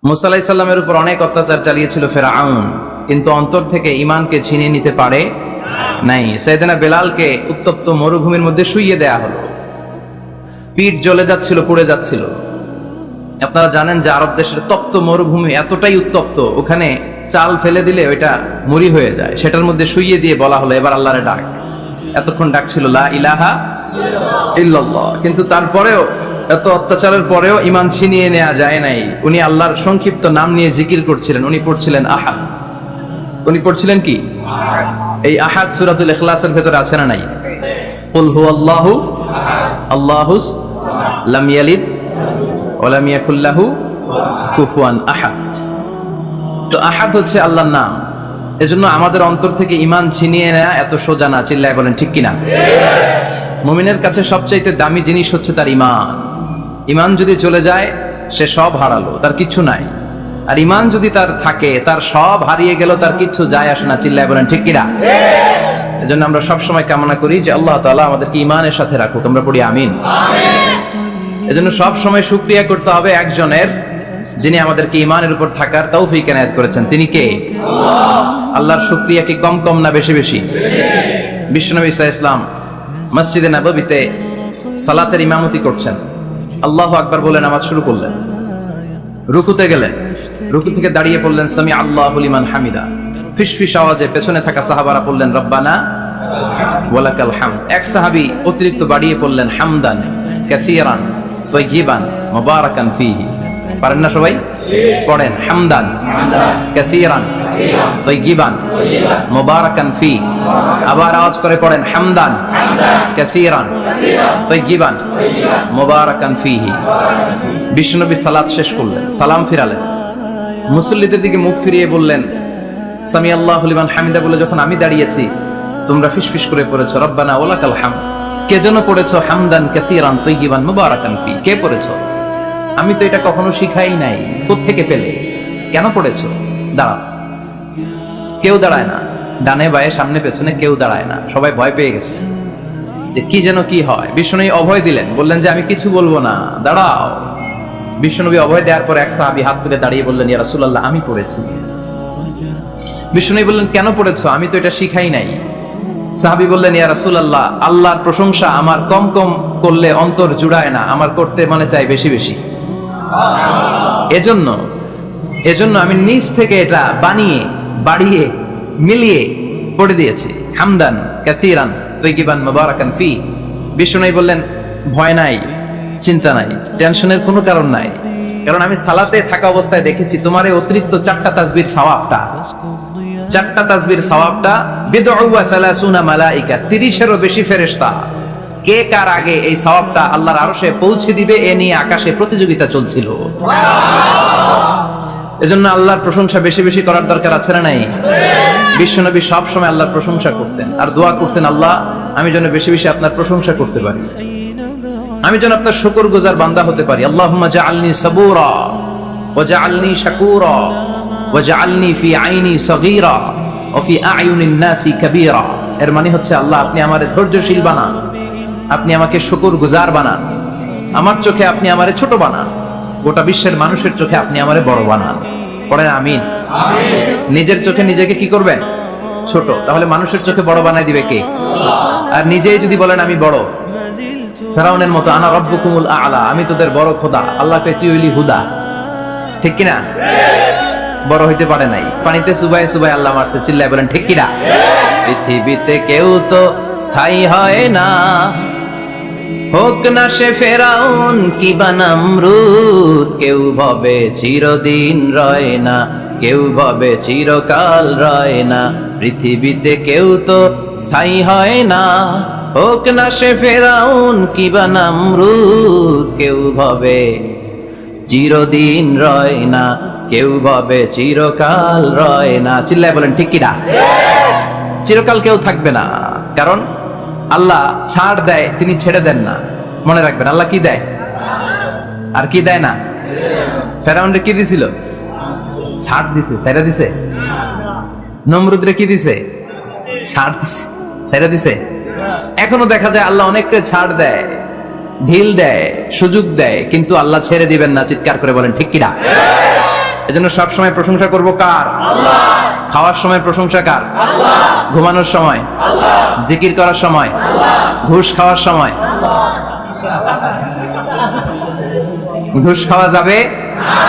মুসা আলাইহিস সালামের উপর অনেক অত্যাচার চালিয়েছিল ফেরাউন, কিন্তু অন্তর থেকে ঈমানকে ছিনিয়ে নিতে পারে নাই। সাইয়েদনা বেলালকে উত্তপ্ত মরুভূমির মধ্যে শুইয়ে দেয়া হলো, পিঠ জ্বলে যাচ্ছিল, পুড়ে যাচ্ছিল। আপনারা জানেন যে আরব দেশের তপ্ত মরুভূমি এতটাই উত্তপ্ত, ওখানে চাল ফেলে দিলে ওইটা মুড়ি হয়ে যায়। সেটার মধ্যে শুইয়ে দিয়ে বলা হলো এবার আল্লাহরে ডাক। এতক্ষণ ডাকছিল লা ইলাহা ইল্লাল্লাহ, কিন্তু তারপরেও, এত অত্যাচারের পরেও ঈমান ছিনিয়ে নেওয়া যায় নাই। উনি আল্লাহর সংক্ষিপ্ত নাম নিয়ে জিকির করছিলেন। উনি পড়ছিলেন আহাদ। উনি পড়ছিলেন কি? এই আহাদ সূরাতুল ইখলাসের ভেতরে আছে না নাই? কুল হুয়াল্লাহু আল্লাহুস লাম ইয়ালিদ ওয়া লাম ইয়াকুল লাহু কুফুয়ান আহাদ। তো আহাদ হচ্ছে আল্লাহর নাম। এজন্য আমাদের অন্তর থেকে ঈমান ছিনিয়ে নেওয়া এত সোজা না। চিল্লায় বলেন ঠিক কিনা? মুমিনের কাছে সবচাইতে দামি জিনিস হচ্ছে তার ঈমান। ঈমান যদি চলে যায়, সে সব হারালো, তার কিচ্ছু নাই। আর ঈমান যদি তার থাকে, তার সব হারিয়ে গেল, তার কিচ্ছু যায় আসে না। চিল্লায় বলেন ঠিক কিনা? এজন্য আমরা সবসময় কামনা করি যে আল্লাহ তাআলা আমাদেরকে ঈমানের সাথে রাখুক। আমরা পড়ি আমিন। এজন্য সব সময় শুকরিয়া করতে হবে একজনের, যিনি আমাদেরকে ঈমানের উপর থাকার তৌফিক এনায়েত করেছেন। তিনি কে? আল্লাহর শুকরিয়া কি কম কম না বেশি বেশি? বিশ্বনবী সাল্লাল্লাহু আলাইহি ওয়াসাল্লাম মসজিদে নববীতে সালাতের ইমামতি করছেন। আল্লাহু আকবার বলে নামাজ শুরু করলেন। রুকুতে গেলেন, রুকু থেকে দাঁড়িয়ে পড়লেন সামি আল্লাহু লিমান হামিদা। ফিসফিস আওয়াজে পেছনে থাকা সাহাবারা পড়লেন রব্বানা ওয়ালাকাল হামদ। এক সাহাবী অতিরিক্ত বাড়িয়ে পড়লেন হামদান কাসীরান তাইয়িবান মুবারাকান ফীহি। পারেন না সবাই? পড়েন হামদান কাসীরান তাইয়িবান মুবারাকান ফী। আবার আওয়াজ করে পড়েন হামদান কাসীরান তাইয়িবান মুবারাকান ফীহি। বিশ্বনবী সালাত শেষ করলেন, সালাম ফিরালেন, মুসল্লিদের দিকে মুখ ফিরিয়ে বললেন সামি আল্লাহু লিমান হামিদা বলে যখন আমি দাঁড়িয়েছি, তোমরা ফিসফিস করে পড়েছো রব্বানা ওয়ালাকাল হামদ। কে যেন পড়েছো হামদান কাসীরান তাইয়িবান মুবারাকান ফী? কে পড়েছো? আমি তো এটা কখনো শিখাই নাই। কোত্থেকে পেলে? কেন পড়েছো? দাঁড়াও। কেউ দাঁড়ায় না, ডানে বায়ে সামনে পেছনে কেউ দাঁড়ায় না। সবাই ভয় পেয়ে গেছে যে কি যেন কি হয়। বিশ্বনবী অভয় দিলেন, বললেন যে আমি কিছু বলবো না, দাঁড়াও। বিশ্বনবী অভয় দেওয়ার পর এক সাহাবী হাত তুলে দাঁড়িয়ে বললেন ইয়া রাসূলুল্লাহ আমি পড়েছি। বিশ্বনবী বললেন কেন পড়েছো? আমি তো এটা শিখাই নাই। সাহাবী বললেন ইয়া রাসূলুল্লাহ আল্লাহর প্রশংসা আমার কম কম করলে অন্তর জুড়ায় না, আমার করতে মনে চাই বেশি বেশি। এজন্য আমি নিজ থেকে এটা বানিয়ে বাড়িয়ে মিলিয়ে পড়ে দিয়েছি হামদান কাসীরান তাইয়িবান মুবারাকান ফী। বিশ্বনবী বললেন ভয় নাই, চিন্তা নাই, টেনশনের কোনো কারণ নাই, কারণ আমি সালাতে থাকা অবস্থায় দেখেছি তোমার এই অতিরিক্ত চারটা তাসবির সওয়াবটা বিদউ ওয়া সালাসুনা মালাইকা, 30-এরও বেশি ফেরেশতা কে কার আগে এই সওয়াবটা আল্লাহর আরশে পৌঁছে দিবে এ নিয়ে আকাশে প্রতিযোগিতা চলছিল। এজন্য আল্লাহর প্রশংসা বেশি বেশি করার দরকার আছে না নাই? বিশ্বনবী সব সময় আল্লাহর প্রশংসা করতেন আর দোয়া করতেন, আল্লাহ আমি যেন বেশি বেশি আপনার প্রশংসা করতে পারি, আমি যেন আপনার শুকরগুজার বান্দা হতে পারি। আল্লাহুম্মা জাআলনি সাবুরা ওয়া জাআলনি শাকুরা ওয়া জাআলনি ফি আইনি সগীরা ওয়া ফি আ'য়ুনিন নাসি কাবীরা। এর মানে হচ্ছে আল্লাহ আপনি আমারে ধৈর্যশীল বানান, আপনি আমাকে শুকরগুজার বানান, আমার চোখে আপনি আমারে ছোট বানান, গোটা বিশ্বের মানুষের চোখে আপনি আমারে বড় বানান। পড়েন আমিন। নিজের চোখে নিজেকে কি করবেন? ছোট। তাহলে মানুষের চোখে বড় বানাই দিবে কে? আর নিজেই যদি বলেন আমি বড়, ফেরাউনের মতো আনা রব্বুকুমুল আ'লা, আমি তোদের বড় খোদা, আল্লাহকে তুই হইলি হুদা, ঠিক কিনা? বড় হইতে পারে নাই, পানিতে সুবাই সুবাই আল্লাহ মারছে। চিল্লায় বলেন ঠিক কিনা? পৃথিবীতে কেউ তো স্থায়ী হয় না, হোক না সে ফেরাউন কিবা নমরুদ, কেউ ভাবে চিরদিন রয় না, কেউ ভাবে চিরকাল রয় না। পৃথিবীতে কেউ তো স্থায়ী হয় না, হোক না সে ফেরাউন কিবা নমরুদ, কেউ ভাবে চিরদিন রয় না, কেউ ভাবে চিরকাল রয় না। চিল্লায় বলেন ঠিক কিনা? চিরকাল কেউ থাকবে না, কারণ আল্লাহ ছাড় দেয়, তিনি ছেড়ে দেন না। মনে রাখবেন আল্লাহ কি দেয় আর কি দেয় না। ফেরাউনরে কি দিছিল? ছাড় দিছে, ছেড়ে দিছে। নমরুদরে কি দিছে? ছাড় দিছে, ছেড়ে দিছে। এখনো দেখা যায় আল্লাহ অনেককে ছাড় দেয়, ঢিল দেয়, সুযোগ দেয়, কিন্তু আল্লাহ ছেড়ে দিবেন না। চিৎকার করে বলেন ঠিক কিনা? এজন্য সব সময় প্রশংসা করব কার? আল্লাহ। খাওয়ার সময় প্রশংসা কার? আল্লাহ। ঘুমানোর সময় আল্লাহ। জিকির করার সময় আল্লাহ। ঘুষ খাওয়ার সময় ঘুষ খাওয়া যাবে না।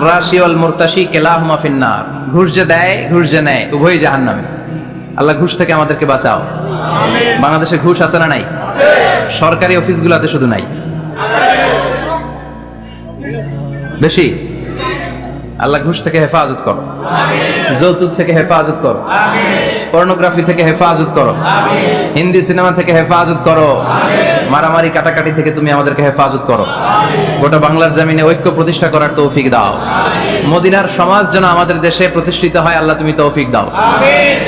রাশি ওয়াল মুরতাশি কিলাহুমা ফিন্নার। ঘুষ যে দেয়, ঘুষ যে নেয়, উভয়ই জাহান্নামে। আল্লাহ ঘুষ থেকে আমাদেরকে বাঁচাও। আমিন। বাংলাদেশে ঘুষ আছে না নাই? আছে। সরকারি অফিসগুলোতে শুধু নাই, বেশি। আল্লাহ ঘুষ থেকে হেফাজত করো, যৌতুক থেকে হেফাজত করো, পর্নোগ্রাফি থেকে হেফাজত করো, হিন্দি সিনেমা থেকে হেফাজত করো, মারামারি কাটাকাটি থেকে তুমি আমাদেরকে হেফাজত করো। গোটা বাংলার জমিনে ঐক্য প্রতিষ্ঠা করার তৌফিক দাও। মদিনার সমাজ যেন আমাদের দেশে প্রতিষ্ঠিত হয়, আল্লাহ তুমি তৌফিক দাও।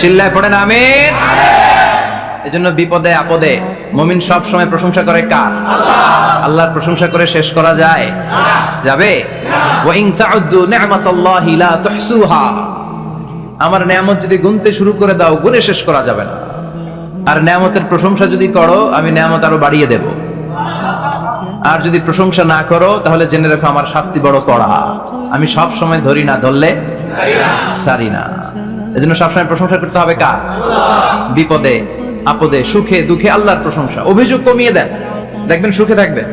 চিল্লায় পড়েন আমিন। এজন্য বিপদে আপদে মুমিন সব সময় প্রশংসা করে কার? আল্লাহ। আল্লাহর প্রশংসা করে শেষ করা যায়? যাবে? ওয়া ইন তাউদ্দু নি'মাতাল্লাহি লা তুহসুহা। আমার নিয়ামত যদি গুনতে শুরু করে দাও, গুনে শেষ করা যাবে না। আর নিয়ামতের প্রশংসা যদি করো, আমি নিয়ামত আরো বাড়িয়ে দেব। আর যদি প্রশংসা না করো, তাহলে জেনে রাখো আমার শাস্তি বড় কড়া। আমি সব সময় ধরি না, ধরলে সারি না। এজন্য সবসময় প্রশংসা করতে হবে কার? আল্লাহ। বিপদে আপদে সুখে দুঃখে আল্লাহর প্রশংসা। অভিযোগ কমিয়ে দেন, দেখবেন সুখে থাকবে।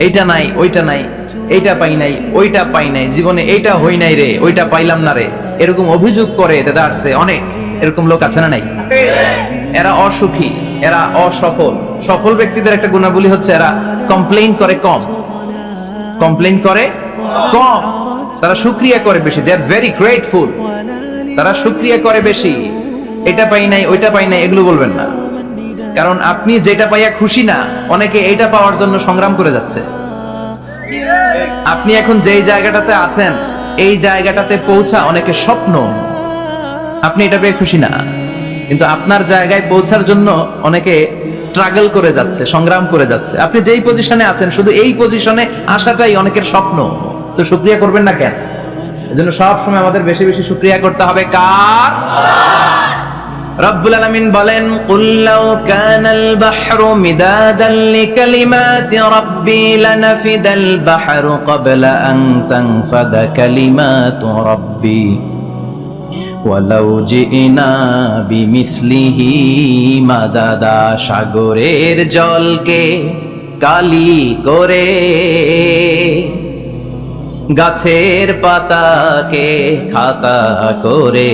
এইটা নাই, ওইটা নাই, এইটা পাই নাই, ওইটা পাই নাই, জীবনে এইটা হই নাই রে, ওইটা পাইলাম না রে, এরকম অভিযোগ করে দাঁড়াচ্ছে অনেক। এরকম লোক আছে না নাই? এরা অসুখী, এরা অসফল। সফল ব্যক্তিদের একটা গুণাবলী হচ্ছে এরা কমপ্লেইন করে কম, কমপ্লেইন করে কম, তারা শুকরিয়া করে বেশি। দে আর ভেরি গ্রেটফুল। তারা শুকরিয়া করে বেশি। এটা পাই নাই, ওইটা পাই নাই, এগুলো বলবেন না। কারণ আপনি যেটা পাইয়া খুশি না, অনেকে এইটা পাওয়ার জন্য সংগ্রাম করে যাচ্ছে। আপনি এখন যেই জায়গাটাতে আছেন, এই জায়গাটাতে পৌঁছা অনেকে স্বপ্ন। আপনি এটা পেয়ে খুশি না, কিন্তু আপনার জায়গায় পৌঁছার জন্য অনেকে স্ট্রাগল করে যাচ্ছে, সংগ্রাম করে যাচ্ছে। আপনি যেই পজিশনে আছেন, শুধু এই পজিশনে আসাটাই অনেকের স্বপ্ন। তো শুকরিয়া করবেন না কেন? এজন্য সব সময় আমাদের বেশি বেশি শুকরিয়া করতে হবে কার? রব্বুল আলামিন বলেন, কুল লাউ কানাল বাহরু মিদাদান লিকালিমাতি রাব্বি লানাফিদাল বাহরু ক্বাবলা আন তানফাদা কালিমাতু রাব্বি ওয়ালাউ জিনা বিমিসলিহি মাদাদা। সাগরের জলকে কালি করে, গাছের পাতাকে খাতা করে,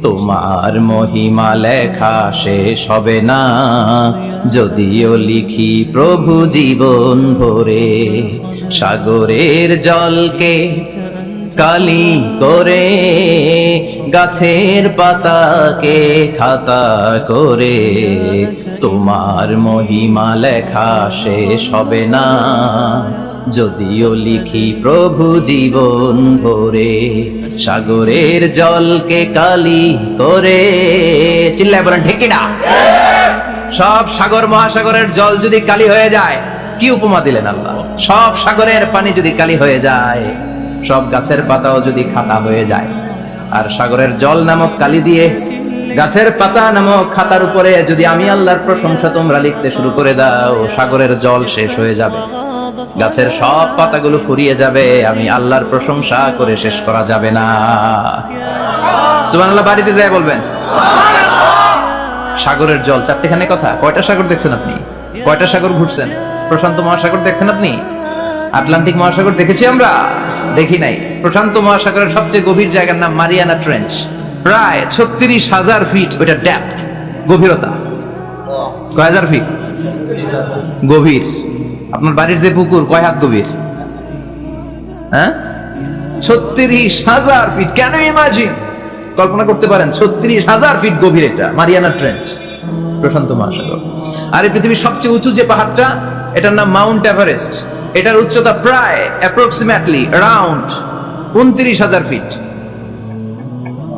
তোমার মহিমা লেখা শেষ হবে না, যদিও লিখি প্রভু জীবন ভরে। সাগরের জলকে কালি করে, গাছের পাতাকে খাতা করে, তোমার মহিমা লেখা শেষ হবে না, যদিও লিখি প্রভু জীবন ভরে। সাগরের জলকে কালি করে। চিল্লায় বলেন ঠিক কিনা? সব সাগর মহাসাগরের জল যদি কালি হয়ে যায়, কি উপমা দিলেন আল্লাহ। সব সাগরের পানি যদি কালি হয়ে যায়, সব গাছের পাতাও যদি খাতা হয়ে যায়, আর সাগরের জল নামক কালি দিয়ে গাছের পাতা নামক খাতার উপরে যদি আমি আল্লাহর প্রশংসা তোমরা লিখতে শুরু করে দাও, সাগরের জল শেষ হয়ে যাবে, গাছের সব পাতাগুলো ফুরিয়ে যাবে, আমি আল্লাহর প্রশংসা করে শেষ করা যাবে না। সুবহানাল্লাহ বাড়িতে যায় বলবেন। সাগরের জল, চারটেখানে কথা। কয়টা সাগর দেখছেন আপনি? কয়টা সাগর ঘুরছেন? প্রশান্ত মহাসাগর দেখছেন আপনি? আটলান্টিক মহাসাগর দেখেছি আমরা? দেখি নাই। প্রশান্ত মহাসাগরের সবচেয়ে গভীর জায়গার নাম মারিয়ানা ট্রেঞ্চ। প্রায় 36,000 ফিট ওইটা ডেপথ, গভীরতা। কয় হাজার ফিট গভীর? আপনার বাড়ির যে পুকুর কয় হাত গভীর? হ্যাঁ, 36,000 ফিট। কেন ইমাজিন, কল্পনা করতে পারেন 36,000 ফিট গভীর এটা মারিয়ানা ট্রেঞ্চ, প্রশান্ত মহাসাগর। আর এই পৃথিবীর সবচেয়ে উঁচু যে পাহাড়টা, এটার নাম মাউন্ট এভারেস্ট। এটার উচ্চতা প্রায় অ্যাপ্রক্সিমেটলি অ্যারাউন্ড 29,000 ফিট।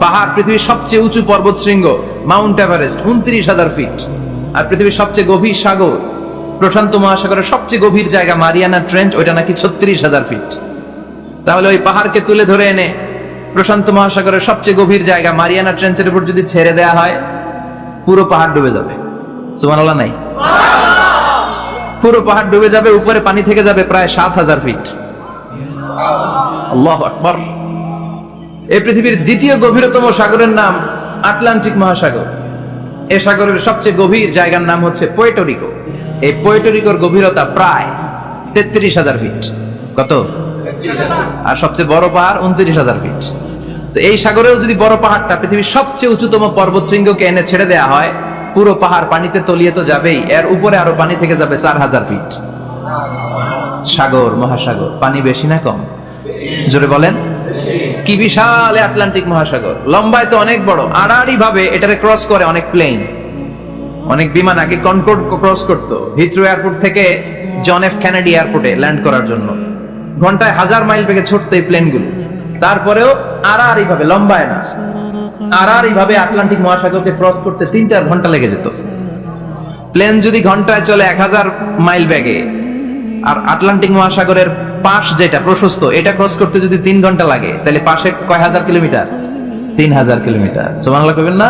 পাহাড়, পৃথিবীর সবচেয়ে উঁচু পর্বত শৃঙ্গ মাউন্ট এভারেস্ট 29,000 ফিট। আর পৃথিবীর সবচেয়ে গভীর সাগর, প্রশান্ত মহাসাগরের সবচেয়ে গভীর জায়গা মারিয়ানা ট্রেঞ্চ, ওইটা নাকি 36,000 ফিট। তাহলে ওই পাহাড়কে তুলে ধরে এনে প্রশান্ত মহাসাগরের সবচেয়ে গভীর জায়গা মারিয়ানা ট্রেঞ্চের উপর যদি ছেড়ে দেয়া হয়, পুরো পাহাড় ডুবে যাবে। সুবহানাল্লাহ নাই? পুরো পাহাড় ডুবে যাবে, উপরে পানি থেকে যাবে প্রায় 7,000 ফিট। আল্লাহু আকবার। এই পৃথিবীর দ্বিতীয় গভীরতম সাগরের নাম আটলান্টিক মহাসাগর। এ সাগরের সবচেয়ে গভীর জায়গার নাম হচ্ছে পুয়ের্টো। এই পুয়ের্টো গভীরতা প্রায় 33,000 ফিট। কত? আর সবচেয়ে বড় পাহাড় 29,000 ফিট। তো এই সাগরেও যদি বড় পাহাড়টা পৃথিবীর সবচেয়ে উঁচুতম পর্বত শৃঙ্গকে এনে ছেড়ে দেয়া হয়, পুরো পাহাড় পানিতে তলিয়ে তো যাবেই, এর উপরে আরো পানি থেকে যাবে 4,000 ফিট। সাগর, মহাসাগর, পানি বেশি না কম? জোরে বলেন। কি বিশাল আটলান্টিক মহাসাগর! লম্বায় তো অনেক বড়, আড়াআড়ি ভাবে এটারে ক্রস করে অনেক প্লেন, অনেক বিমান। আগে কনকর্ড ক্রস করতো হিথ্রো এয়ারপোর্ট থেকে জন এফ কেনেডি এয়ারপোর্টে ল্যান্ড করার জন্য। ঘন্টায় 1000 মাইল বেগে ছুটতো এই প্লেনগুলো। তারপরেও আড়াআড়ি ভাবে, লম্বায় না, আড়াআড়ি ভাবে আটলান্টিক মহাসাগরকে ক্রস করতে 3-4 ঘন্টা লেগে যেত। প্লেন যদি ঘন্টায় চলে 1000 মাইল বেগে, আর আটলান্টিক মহাসাগরের পাশ যেটা প্রশস্ত, এটা ক্রস করতে যদি 3 ঘন্টা লাগে, তাহলে পাশে কয় হাজার কিলোমিটার? 3000 কিলোমিটার। সুবহানাল্লাহ কইবেন না?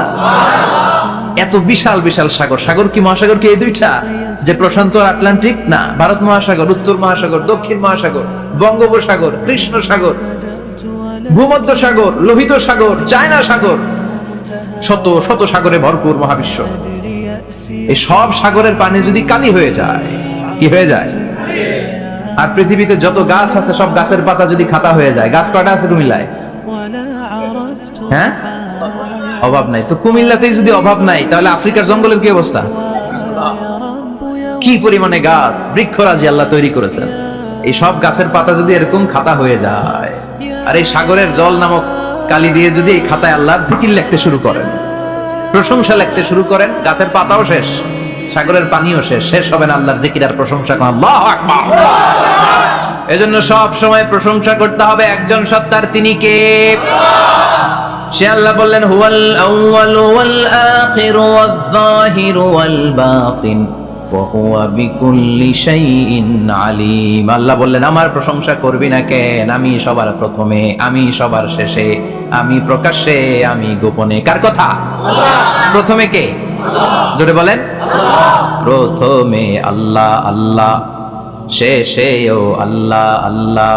এত বিশাল বিশাল সাগর। সাগর কি, মহাসাগর কি এই দুইটা, যে প্রশান্ত আর আটলান্টিক? না, ভারত মহাসাগর, উত্তর মহাসাগর, দক্ষিণ মহাসাগর, বঙ্গোপসাগর, কৃষ্ণ সাগর, ভূমধ্য সাগর, লোহিত সাগর, চায়না সাগর, শত শত সাগরে ভরপুর মহাবিশ্ব। এই সব সাগরের পানি যদি কালি হয়ে যায়, কি হয়ে যায়? আর পৃথিবীতে যত গাছ আছে সব গাছের পাতা যদি খাতা হয়ে যায়, গাছ কয়টা আছে কুমিল্লায়? হ্যাঁ, অভাব নাই। তো কুমিল্লাতেই যদি অভাব নাই, তাহলে আফ্রিকার জঙ্গলের কি অবস্থা? কি পরিমাণে গাছ, বৃক্ষরাজি আল্লাহ তৈরি করেছেন। এই সব গাছের পাতা যদি এরকম খাতা হয়ে যায়, আর এই সাগরের জল নামক কালি দিয়ে যদি এই খাতায় আল্লাহর জিকির লিখতে শুরু করেন, প্রশংসা লিখতে শুরু করেন, গাছের পাতাও শেষ, সাগরের পানিও শেষ, শেষ হবে না আল্লাহর জিকির আর প্রশংসা। আল্লাহু আকবার। এজন্য সব সময় প্রশংসা করতে হবে একজন সত্তার, তিনি কে? সে আল্লাহ বললেন, হুয়াল আউয়ালু ওয়াল আখিরু ওয়াল যাহিরু ওয়াল বাতিন ওয়া হুয়া বিকুল্লি শাইইন আলিম। আল্লাহ বললেন, আমার প্রশংসা করবি না কেন? আমি সবার প্রথমে, আমি সবার শেষে, আমি প্রকাশ্যে, আমি গোপনে। কার কথা? প্রথমে কে? জোরে বলেন। প্রথমে আল্লাহ আল্লাহ, শেষেও আল্লাহ আল্লাহ,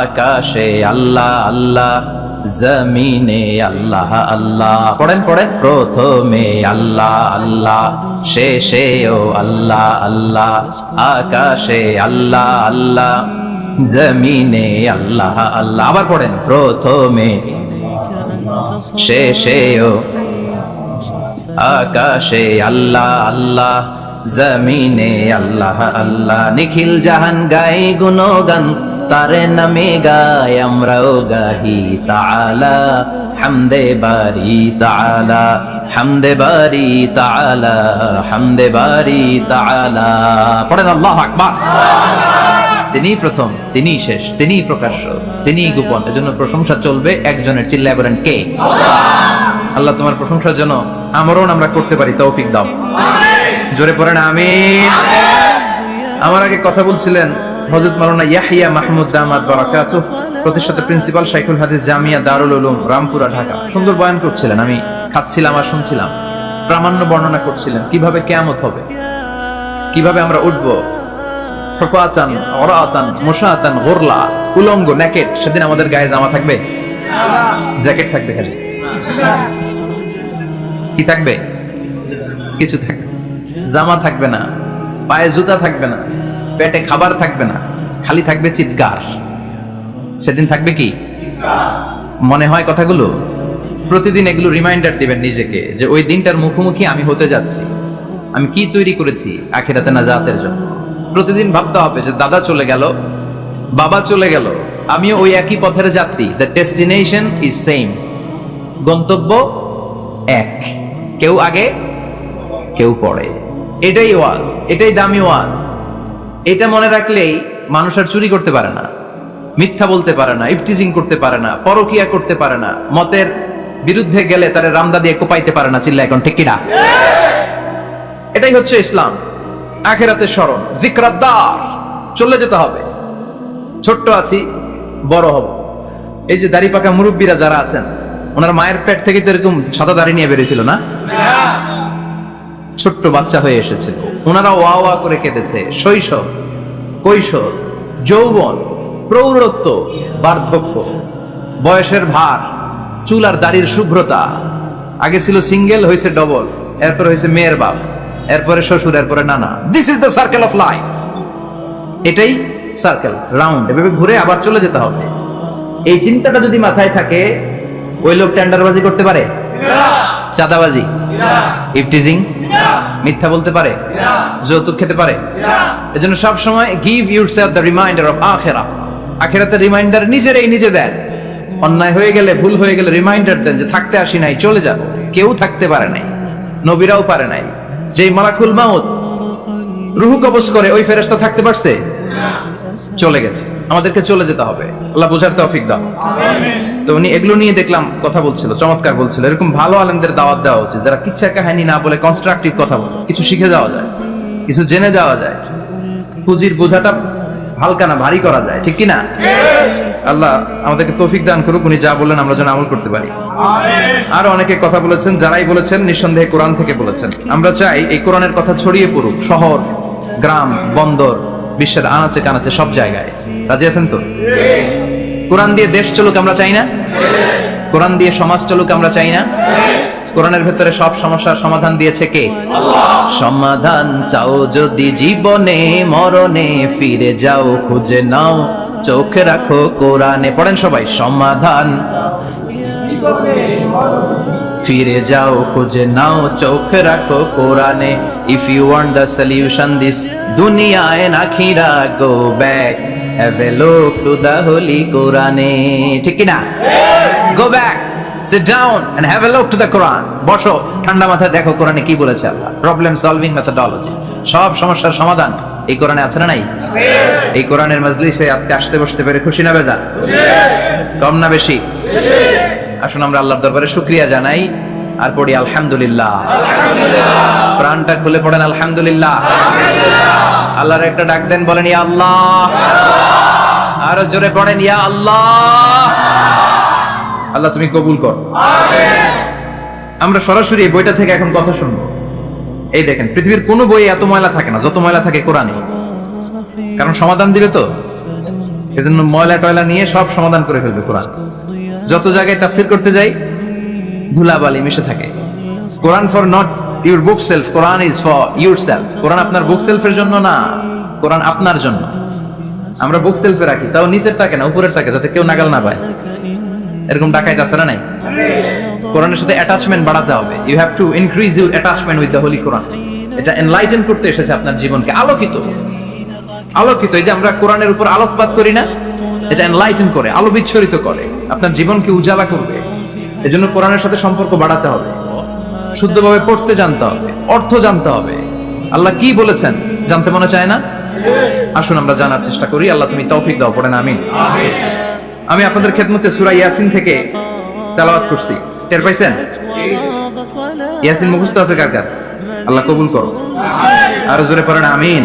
আকাশে আল্লাহ আল্লাহ, জমিনে আল্লাহ আল্লাহ। পড়েন পড়েন। প্রথমে আল্লাহ আল্লাহ, শেষেও আল্লাহ আল্লাহ, আকাশে আল্লাহ আল্লাহ, জমিনে আল্লাহ আল্লাহ। আবার পড়েন। প্রথমে, শেষেও, আকাশে আল্লাহ আল্লাহ, জমিনে আল্লাহ আল্লাহ। নিখিল জাহান গাই গুণগান, তারে নামে গায় আমরাও গাহি তাআলা, হামদে বারি তাআলা, হামদে বারি তাআলা, হামদে বারি তাআলা। পড়েন আল্লাহু আকবার। তিনি প্রথম, তিনি শেষ, তিনি প্রকাশ্য, তিনি গোপন। এজন্য প্রশংসা চলবে একজনের। চিল্লায় বলেন কে? আল্লাহ তোমার প্রশংসার জন্য আমরণ আমরা করতে পারি, তৌফিক দাও। জোরে পড়েন আমিন। আমার আগে কথা বলছিলেন হযরত মাওলানা ইয়াহইয়া মাহমুদ দামাত বারাকাতুহু, প্রতিষ্ঠাতা প্রিন্সিপাল শাইখুল হাদিস জামিয়া দারুল উলুম রামপুরা ঢাকা। সুন্দর বয়ান করছিলেন, আমি খাচ্ছিলাম আর শুনছিলাম। প্রামাণ্য বর্ণনা করছিলেন কিভাবে কিয়ামত হবে, কিভাবে আমরা উঠব হুফাতান ওরাতান মুশাতান গুরলা, উলঙ্গ, নেকেড। সেদিন আমাদের গায়ে জামা থাকবে? জ্যাকেট থাকবে খালি। কি থাকবে? কিছু থাকবে, জামা থাকবে না, পায়ে জুতা থাকবে না, পেটে খাবার থাকবে না, খালি থাকবে চিৎকার। সেদিন থাকবে কি? মনে হয় কথাগুলো প্রতিদিন এগুলো রিমাইন্ডার দিবেন নিজেকে, যে ওই দিনটার মুখোমুখি আমি হতে যাচ্ছি, আমি কি তৈরি করেছি আখিরাতে নাজাতের জন্য। প্রতিদিন ভাবতে হবে যে দাদা চলে গেল, বাবা চলে গেল, আমিও ওই একই পথের যাত্রী। দ্য ডেস্টিনেশন ইজ সেম, গন্তব্য এক, কেউ আগে কেউ পরে। এটাই ওয়াজ, এটাই দামি ওয়াজ। এটা মনে রাখলেই মানুষ আর চুরি করতে পারে না, মিথ্যা বলতে পারে না, ইফটিজিং করতে পারে না, পরকিয়া করতে পারে না, মতের বিরুদ্ধে গেলে তারে রামদা দিয়ে কোপাইতে পারে না। চিল্লা এখন ঠিক কিনা? এটাই হচ্ছে ইসলাম। আখিরাতের স্মরণ, যিকরাদ্দার, চলে যেতে হবে। ছোট্ট আছি, বড় হব। এই যে দাড়ি পাকা মুরব্বীরা যারা আছেন, ওনার মায়ের পেট থেকে তো এরকম সাদা দাড়ি নিয়ে বেরিয়েছিল না? ছোট্ট বাচ্চা হয়ে এসেছিল, ওনারা ওয়া ওয়া করে কেঁদেছে। শৈশব, কৈশোর, যৌবন, প্রৌঢ়ত্ব, বার্ধক্য, বয়সের ভার, চুল আর দাড়ির শুভ্রতা। আগে ছিল সিঙ্গেল, হয়েছে ডবল, এরপর হয়েছে মেয়ের বাপ, এরপরে শ্বশুর, এরপরে নানা। This is the circle of life. এটাই সার্কেল, রাউন্ড, এভাবে ঘুরে আবার চলে যেতে হবে। এই চিন্তাটা যদি মাথায় থাকে, ওই লোক টেন্ডারবাজি করতে পারে, চাঁদাবাজি, ইফটিজিং, মিথ্যা বলতে পারে, যৌতুক খেতে পারে। এজন্য সব সময় give yourself the reminder of আখিরাহ। আখিরাতের রিমাইন্ডার নিজেরাই নিজে দেন। অন্যায় হয়ে গেলে, ভুল হয়ে গেলে রিমাইন্ডার দেন যে থাকতে আসি নাই, চলে যাব। কেউ থাকতে পারে নাই, নবীরাও পারে নাই। যেই মালাকুল মাউত রূহ কবজ করে, ওই ফেরেশতা থাকতে পারছে? চলে গেছে। আমাদেরকে চলে যেতে হবে। আল্লাহ বুঝার তৌফিক দাও। তো উনি এগুলো নিয়ে দেখলাম কথা বলছিল, চমৎকার বলছিল। এরকম ভালো আলেমদের দাওয়াত দেওয়া উচিত, যারা কিচ্ছা কাহিনী না বলে কনস্ট্রাকটিভ কথা বলে, কিছু শিখে যাওয়া যায়, কিছু জেনে যাওয়া যায়। পুঁজির বোঝাটা হালকা না, ভারী করা যায়, ঠিক কি না? আল্লাহ আমাদেরকে তৌফিক দান করুক, উনি যা বললেন আমরা যেন আমল করতে পারি। আরো অনেকে কথা বলেছেন, যারাই বলেছেন নিঃসন্দেহে কোরআন থেকে বলেছেন। আমরা চাই এই কোরআনের কথা ছড়িয়ে পড়ুক শহর, গ্রাম, বন্দর, বিশ্বের আনাচে কানাচে, সব জায়গায়। রাজি আছেন তো? কোরআন দিয়ে দেশ চলুক আমরা চাই না? কোরআন দিয়ে সমাজ চলুক আমরা চাই না? কোরআনের ভেতরে সব সমস্যার সমাধান দিয়েছে কে? সমাধান চাও যদি জীবনে মরণে, ফিরে যাও খুঁজে নাও, চোখ রাখো কোরআনে। পড়েন সবাই, সমাধান ফিরে যাও খুঁজে নাও, চোখ রাখো কোরআনে। If you want the solution this দুনিয়া এন্ড আখিরা, go back, have a look to the holy কোরআনে। ঠিক কি না? Go back, sit down and have a look to the Quran. বসো, ঠান্ডা মাথায় দেখো কোরআনে কি বলেছে আল্লাহ। প্রবলেম সলভিং মেথডোলজি, সব সমস্যার সমাধান এই কোরআনে আছে না নাই? এই কোরআনের মজলিসে আজকে আসতে বসতে পেরে খুশি না বেজা? কম না বেশি? আসুন আমরা আল্লাহর দরবারে শুকরিয়া জানাই আর পড়ি আলহামদুলিল্লাহ। প্রাণটা খুলে পড়েন আলহামদুলিল্লাহ। আল্লাহর একটা ডাক দেন, বলেন ইয়া আল্লাহ। আরো জোরে পড়েন ইয়া আল্লাহ। আল্লাহ তুমি কবুল কর। আমরা সরাসরি এই বইটা থেকে এখন কথা শুনবো। এই দেখেন, পৃথিবীর কোনো বই এত ময়লা থাকে না যত ময়লা থাকে কোরআনে। কারণ সমাধান দিবে তো, এজন্য ময়লা টয়লা নিয়ে সব সমাধান করে ফেলবে কোরআন। যত জায়গায় তাফসীর করতে যাই, ধুলাবালি মিশে থাকে। Quran for not your bookshelf, Quran is for yourself. কোরআন আপনার বুক সেলফের জন্য না, কোরআন আপনার জন্য। আমরা বুক সেলফে রাখি, তাও নিচের থাকে না, উপরের থাকে, যাতে কেউ নাগাল না পায়। এরকম ডাকাইত আছে না নাই? কোরআনের সাথে অ্যাটাচমেন্ট বাড়াতে হবে। You have to increase your attachment with the holy Quran. এটা এনলাইটেন করতে এসেছে আপনার জীবনকে, আলোকিত। আলোকিত, এই যে আমরা কোরআনের উপর আলোকপাত করি না, এটা এনলাইটেন করে, আলো বিচ্ছুরিত করে, আপনার জীবনকে উজালা করবে। এজন্য কোরআনের সাথে সম্পর্ক বাড়াতে হবে, শুদ্ধভাবে পড়তে জানতে হবে, অর্থ জানতে হবে। আল্লাহ কি বলেছেন জানতে মনে চায় না? আসুন আমরা জানার চেষ্টা করি। আল্লাহ তুমি তৌফিক দাও, পড়েন আমিন। আমি আপনাদের খেদমতে সূরা ইয়াসিন থেকে তেলাওয়াত করছি, টের পাইছেন? ইয়াসিন মুখস্থ আছে কার কার? আল্লাহ কবুল করো। আরো জোরে পড়েন আমিন।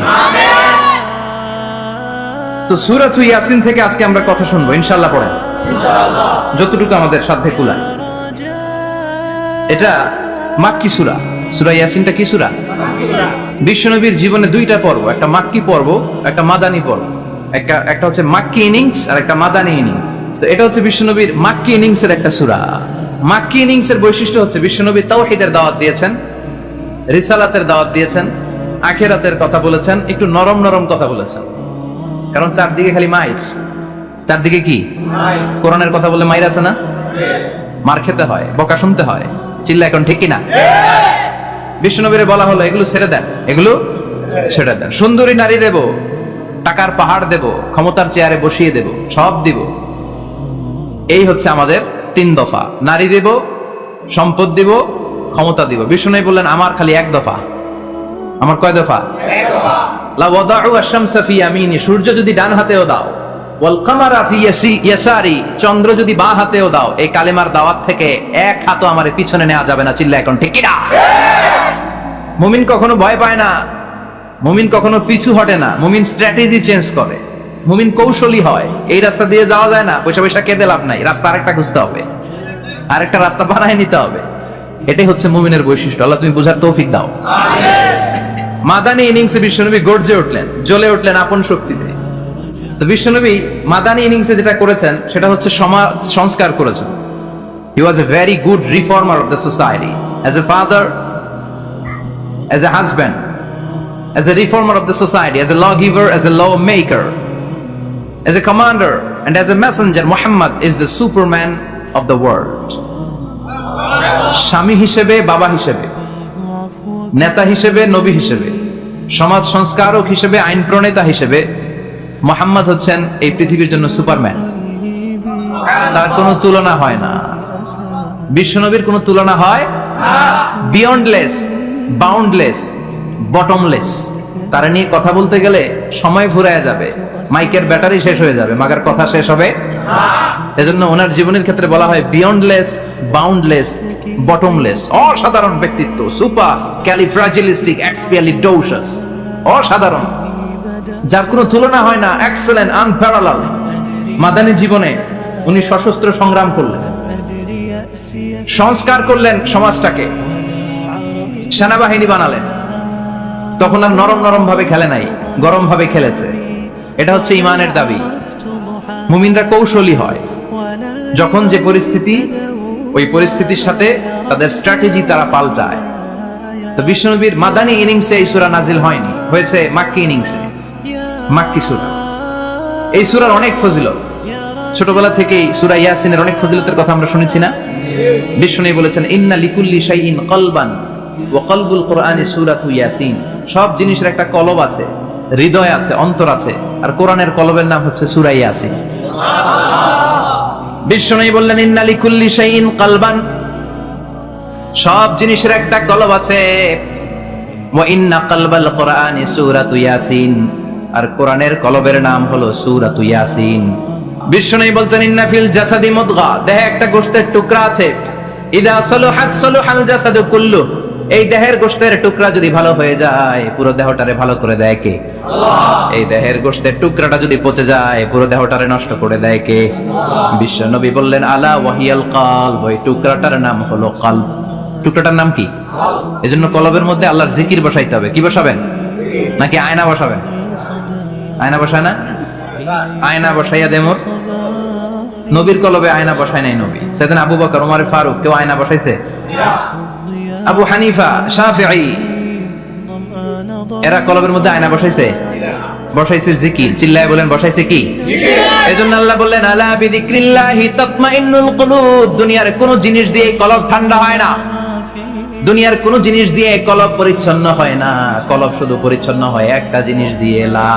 তো সূরা ইয়াসিন থেকে আজকে আমরা কথা শুনবো, ইনশাআল্লাহ। পড়েন যতটুকু আমাদের সাধ্যে কুলায়। এটা মাক্কি সূরা। সূরা ইয়াসিনটা কি সূরা? বিশ্বনবীর জীবনে দুইটা পর্ব, একটা মাক্কি পর্ব, একটা মাদানী পর্ব। একটা হচ্ছে মাক্কি ইনিংস আর একটা মাদানী ইনিংস। তো এটা হচ্ছে বিশ্বনবীর মাক্কি ইনিংস এর একটা সূরা। মাক্কি ইনিংস এর বৈশিষ্ট্য হচ্ছে বিশ্বনবী তাওহীদের দাওয়াত দিয়েছেন, রিসালাতের দাওয়াত দিয়েছেন, আখিরাতের কথা বলেছেন, একটু নরম নরম কথা বলেছেন। কারণ চারদিকে খালি মাইর, চারদিকে কি কোরআনের কথা বলে মাইর আছে না? মার খেতে হয়, বকা শুনতে হয়। চিল্লা এখন ঠিক কিনা? বিশ্বনবীরে বলা হলো এগুলো ছেড়ে দেন, এগুলো ছেড়ে দেন। সুন্দরী নারী দেব, টাকার পাহাড় দেব, ক্ষমতার চেয়ারে বসিয়ে দেব, সব দিব। এই হচ্ছে আমাদের 3 দফা। নারী দেব, সম্পদ দিব, ক্ষমতা দিব। বিষ্ণু বললেন আমার খালি 1 দফা। আমার কয় দফা? 1 দফা। লা ওয়াদাউ আশ-শামসা ফি ইয়ামিনি, সূর্য যদি ডান হাতেও দাও, ওয়াল কামারা ফি ইয়াসারি, চন্দ্র যদি বাঁ হাতেও দাও, এই কালেমার দাওয়াত থেকে 1 হাতও আমারে পিছনে নেওয়া যাবে না। চিল্লা এখন ঠিক কি না? মুমিন কখনো ভয় পায় না, মুমিন কখনো পিছু হটে না, মুমিন স্ট্র্যাটেজি চেঞ্জ করে, মুমিন কৌশলী হয়। এই রাস্তা দিয়ে যাওয়া যায় না, পয়সা পয়সা কেঁদে লাভ নাই, রাস্তা আরেকটা খুঁজতে হবে, আরেকটা রাস্তা বানায় নিতে হবে। এটাই হচ্ছে মুমিনের বৈশিষ্ট্য। আল্লাহ তুমি বুঝার তৌফিক দাও। মাদানী ইনিংসে বিশ্বনবী গর্জে উঠলেন, জ্বলে উঠলেন আপন শক্তিতে। তো বিশ্বনবী মাদানী ইনিংসে যেটা করেছেন সেটা হচ্ছে সমাজ সংস্কার করেছেন। He was a very good reformer of the society. As a father, as a husband, as a reformer of the society, as a lawgiver, as a lawmaker, as a commander, and as a messenger, Muhammad is the Superman of the world. স্বামী হিসেবে, বাবা হিসেবে, নেতা হিসেবে, নবী হিসেবে, সমাজ সংস্কারক হিসেবে, আইন প্রণেতা হিসেবে মুহাম্মদ হচ্ছেন এই পৃথিবীর জন্য সুপারম্যান। তার কোনো তুলনা হয় না। বিশ্বনবীর কোনো তুলনা হয় বিয়ন্ডলেস, বাউন্ডলেস, বটমলেস। তারা নিয়ে কথা বলতে গেলে সময় ফুরায় যাবে, মাইকের ব্যাটারি শেষ হয়ে যাবে, মাগার কথা শেষ হবে। এজন্য ওনার জীবনের ক্ষেত্রে বলা হয় বিয়ন্ডলেস, বাউন্ডলেস, বটমলেস। অসাধারণ ব্যক্তিত্ব, সুপার ক্যালিফ্রাজিলিস্টিক এক্সপিয়ালিডোসাস, অসাধারণ, যার কোনো তুলনা হয় না, এক্সেলেন্ট, আনপ্যারালাল। মাদানী জীবনে উনি সশস্ত্র সংগ্রাম করলেন, সংস্কার করলেন সমাজটাকে, সেনাবাহিনী বানালেন। তখন আর নরম নরম ভাবে খেলে নাই, গরম ভাবে খেলেছে। এটা হচ্ছে ইমানের দাবি। মুমিনরা কৌশলী হয়। যখন যে পরিস্থিতি, ওই পরিস্থিতির সাথে তাদের স্ট্র্যাটেজি তারা পাল্টায়। তো বিশ্বনবীর মাদানী ইনিংসে এই সূরা নাজিল হয়নি, হয়েছে মাক্কি ইনিংসে, মাক্কি সূরা। এই সূরার অনেক ফজিলত, ছোটবেলা থেকেই সূরা ইয়াসিনের অনেক ফজিলতের কথা আমরা শুনেছি না? বিশ্বনবী বলেছেন ইন্না লিকুল্লি শাইইন কলবান ওয়া কলবুল কুরআনি সূরাতু ইয়াসিন। সব জিনিসের একটা কলব আছে, হৃদয় আছে, অন্তর আছে, আর কোরআনের কলবের নাম হচ্ছে সূরা ইয়াসিন। বিশ্বনবী বললেন ইন্না লিকুল্লি শাইইন কলবান, সব জিনিসের একটা কলব আছে। ওয়া ইন্না কলবাল কুরআনি সূরাতু ইয়াসিন, আর কোরআনের কলবের নাম হলো সূরাতু ইয়াসিন। বিশ্বনবী বলতেন ইন্না ফিল জাসাদি মুদগা, দেহে একটা গোশতের টুকরা আছে। ইদা সালুহাত সালুহাল জাসাদু কুল্লু, এই দেহের গোশতের টুকরা যদি ভালো হয়ে যায় পুরো দেহটারে ভালো করে দেয় কে? আল্লাহ। এই দেহের গোশতের টুকরাটা যদি পচে যায় পুরো দেহটারে নষ্ট করে দেয় কে? বিশ্বনবী বললেন আলা ওয়াহিয়াল কলব, ওই টুকরাটার নাম হলো কলব। টুকরাটার নাম কি? এজন্য কলবের মধ্যে আল্লাহর জিকির বসাইতে হবে। কি বসাবেন? নাকি আয়না বসাবেন? আয়না বসায় না? আয়না বসাইয়া দেমর। নবীর কলবে আয়না বসায় নাই নবী। সাইয়েদনা আবু বকর, ওমর ফারুক, কেউ আয়না বসাইছে? আবু হানিফা, শাফিঈ, এরা কলবের মধ্যে আয়না বসাইছে? বসাইছে জিকির। চিল্লায় বলেন বসাইছে কি? জিকির। এজন্য আল্লাহ বললেন আলা বিযিকরিল্লাহি তাতমাইন্নুল কুলুব। দুনিয়ার কোন জিনিস দিয়ে কলব ঠান্ডা হয় না, দুনিয়ার কোন জিনিস দিয়ে কলব পরিচ্ছন্ন হয় না। কলব শুধু পরিচ্ছন্ন হয় একটা জিনিস দিয়ে, লা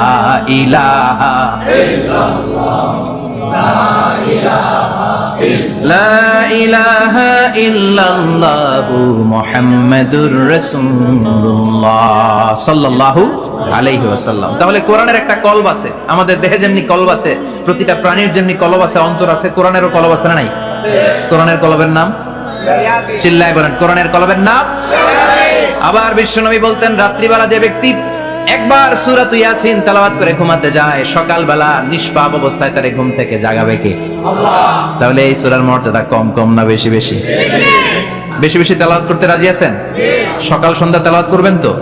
ইলাহা ইল্লাল্লাহ, লা ইলাহা ইল্লাল্লাহু মুহাম্মাদুর রাসূলুল্লাহ সাল্লাল্লাহু আলাইহি ওয়াসাল্লাম। তাহলে কোরআনের একটা কলব আছে। আমাদের দেহে যেমনি কলব আছে, প্রতিটা প্রাণীর যেমনি কলব আছে, অন্তর আছে, কোরআনেরও কলব আছে না নাই? কোরআনের কলবের নাম? চিল্লায় বলেন কোরআনের কলবের নাম। আবার বিশ্বনবী বলতেন রাত্রিবেলা যে ব্যক্তি একবার সূরাতু ইয়াসিন তেলাওয়াত করে ঘুমাতে যায়, সকালবেলা নিষ্পাপ অবস্থায় তারে ঘুম থেকে জাগাবে কে? আল্লাহ। তাহলে এই সূরার মর্যাদা কম কম না বেশি বেশি? বেশি বেশি তেলাওয়াত করতে রাজি আছেন? সকাল সন্ধ্যা তেলাওয়াত করবেন তো?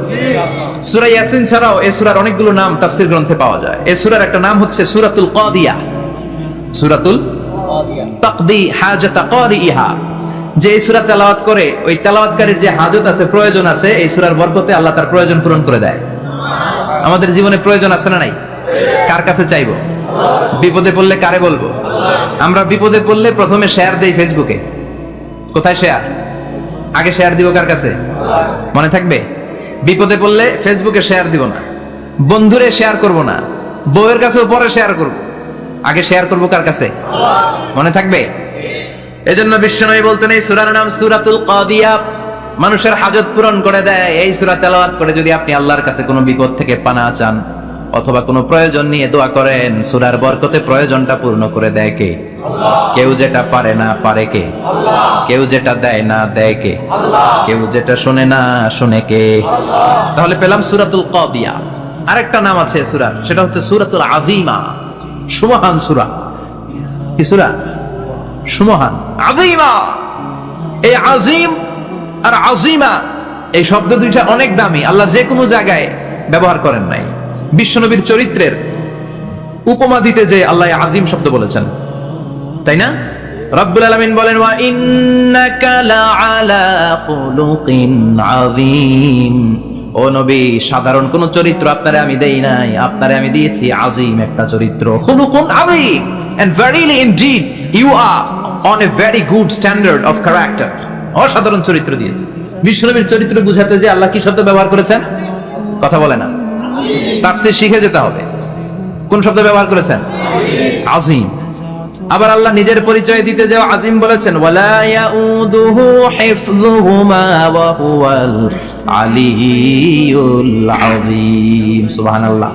সূরা ইয়াসিন ছাড়াও এই সূরার অনেকগুলো নাম তাফসীর গ্রন্থে পাওয়া যায়। এই সূরার একটা নাম হচ্ছে সূরাতুল কাদিয়া, সূরাতুল তাকদি হাজাতা কারিহা। যে এই সূরা তেলাওয়াত করে ওই তেলাওয়াতকারীর যে হাজত আছে, প্রয়োজন আছে, এই সূরার বরকতে আল্লাহ তার প্রয়োজন পূরণ করে দেয়। আমাদের জীবনে প্রয়োজন আছে না নাই? কার কাছে চাইবো? বিপদে পড়লে কারে বলবো? আমরা বিপদে পড়লে প্রথমে শেয়ার দেই ফেসবুকে। কোথায় শেয়ার? আগে শেয়ার দিব কার কাছে? মনে থাকবে? বিপদে পড়লে ফেসবুকে শেয়ার দিব না, বন্ধুরে শেয়ার করব না, বউয়ের কাছেও পরে শেয়ার করব, আগে শেয়ার করব কার কাছে? মনে থাকবে? এজন্য বিশ্বনবী বলতেন এই সূরার নাম সূরাতুল কাদিয়া, মানুষের হাজত পূরণ করে দেয়। এই সূরা তেলাওয়াত করে যদি আপনি আল্লাহর কাছে কোনো বিপদ থেকে পানা চান অথবা কোনো প্রয়োজন নিয়ে দোয়া করেন, সূরার বরকতে প্রয়োজনটা পূর্ণ করে দেয় কে? আল্লাহ। কেউ যেটা পারে না পারে কে? আল্লাহ। কেউ যেটা দেয় না দেয় কে? আল্লাহ। কেউ যেটা শুনে না শুনে কে? আল্লাহ। তাহলে পেলাম সূরাতুল কাদিয়া। আরেকটা নাম আছে সূরার, সেটা হচ্ছে সূরাতুল আযীমা, সুমহান সূরা। কি সূরা? সুমহান, আযীমা। এই আযীম আর আযীমা এই শব্দ দুইটা অনেক দামি, আল্লাহ যে কোনো জায়গায় ব্যবহার করেন নাই। বিশ্বনবীর চরিত্রের উপমা দিতে যে আল্লাহ আযীম শব্দ বলেছেন, তাই না? রব্বুল আলামিন বলেন ওয়া ইন্নাকা লাআলা খুলুকিন আযীম। ও নবী, সাধারণ কোন চরিত্র আপনারে আমি দেই নাই, আপনারে আমি দিয়েছি আযীম একটা চরিত্র, খুলুকুন আযীম, and verily indeed you are on a very good standard of character। অসাধারণ চরিত্র দিয়েছে। বিশ্বনবীর চরিত্র বুঝাতে যে আল্লাহ কি শব্দ ব্যবহার করেছেন? কথা বলে না, তাফসীর শিখে যেতে হবে। কোন শব্দ ব্যবহার করেছেন? আযীম। আবার আল্লাহ নিজের পরিচয় দিতে যে আযীম বলেছেন, ওয়ালা ইয়াউদুহু হিফযুহুমা ওয়া হুয়াল আলিয়্যুল আযীম। সুবহানাল্লাহ।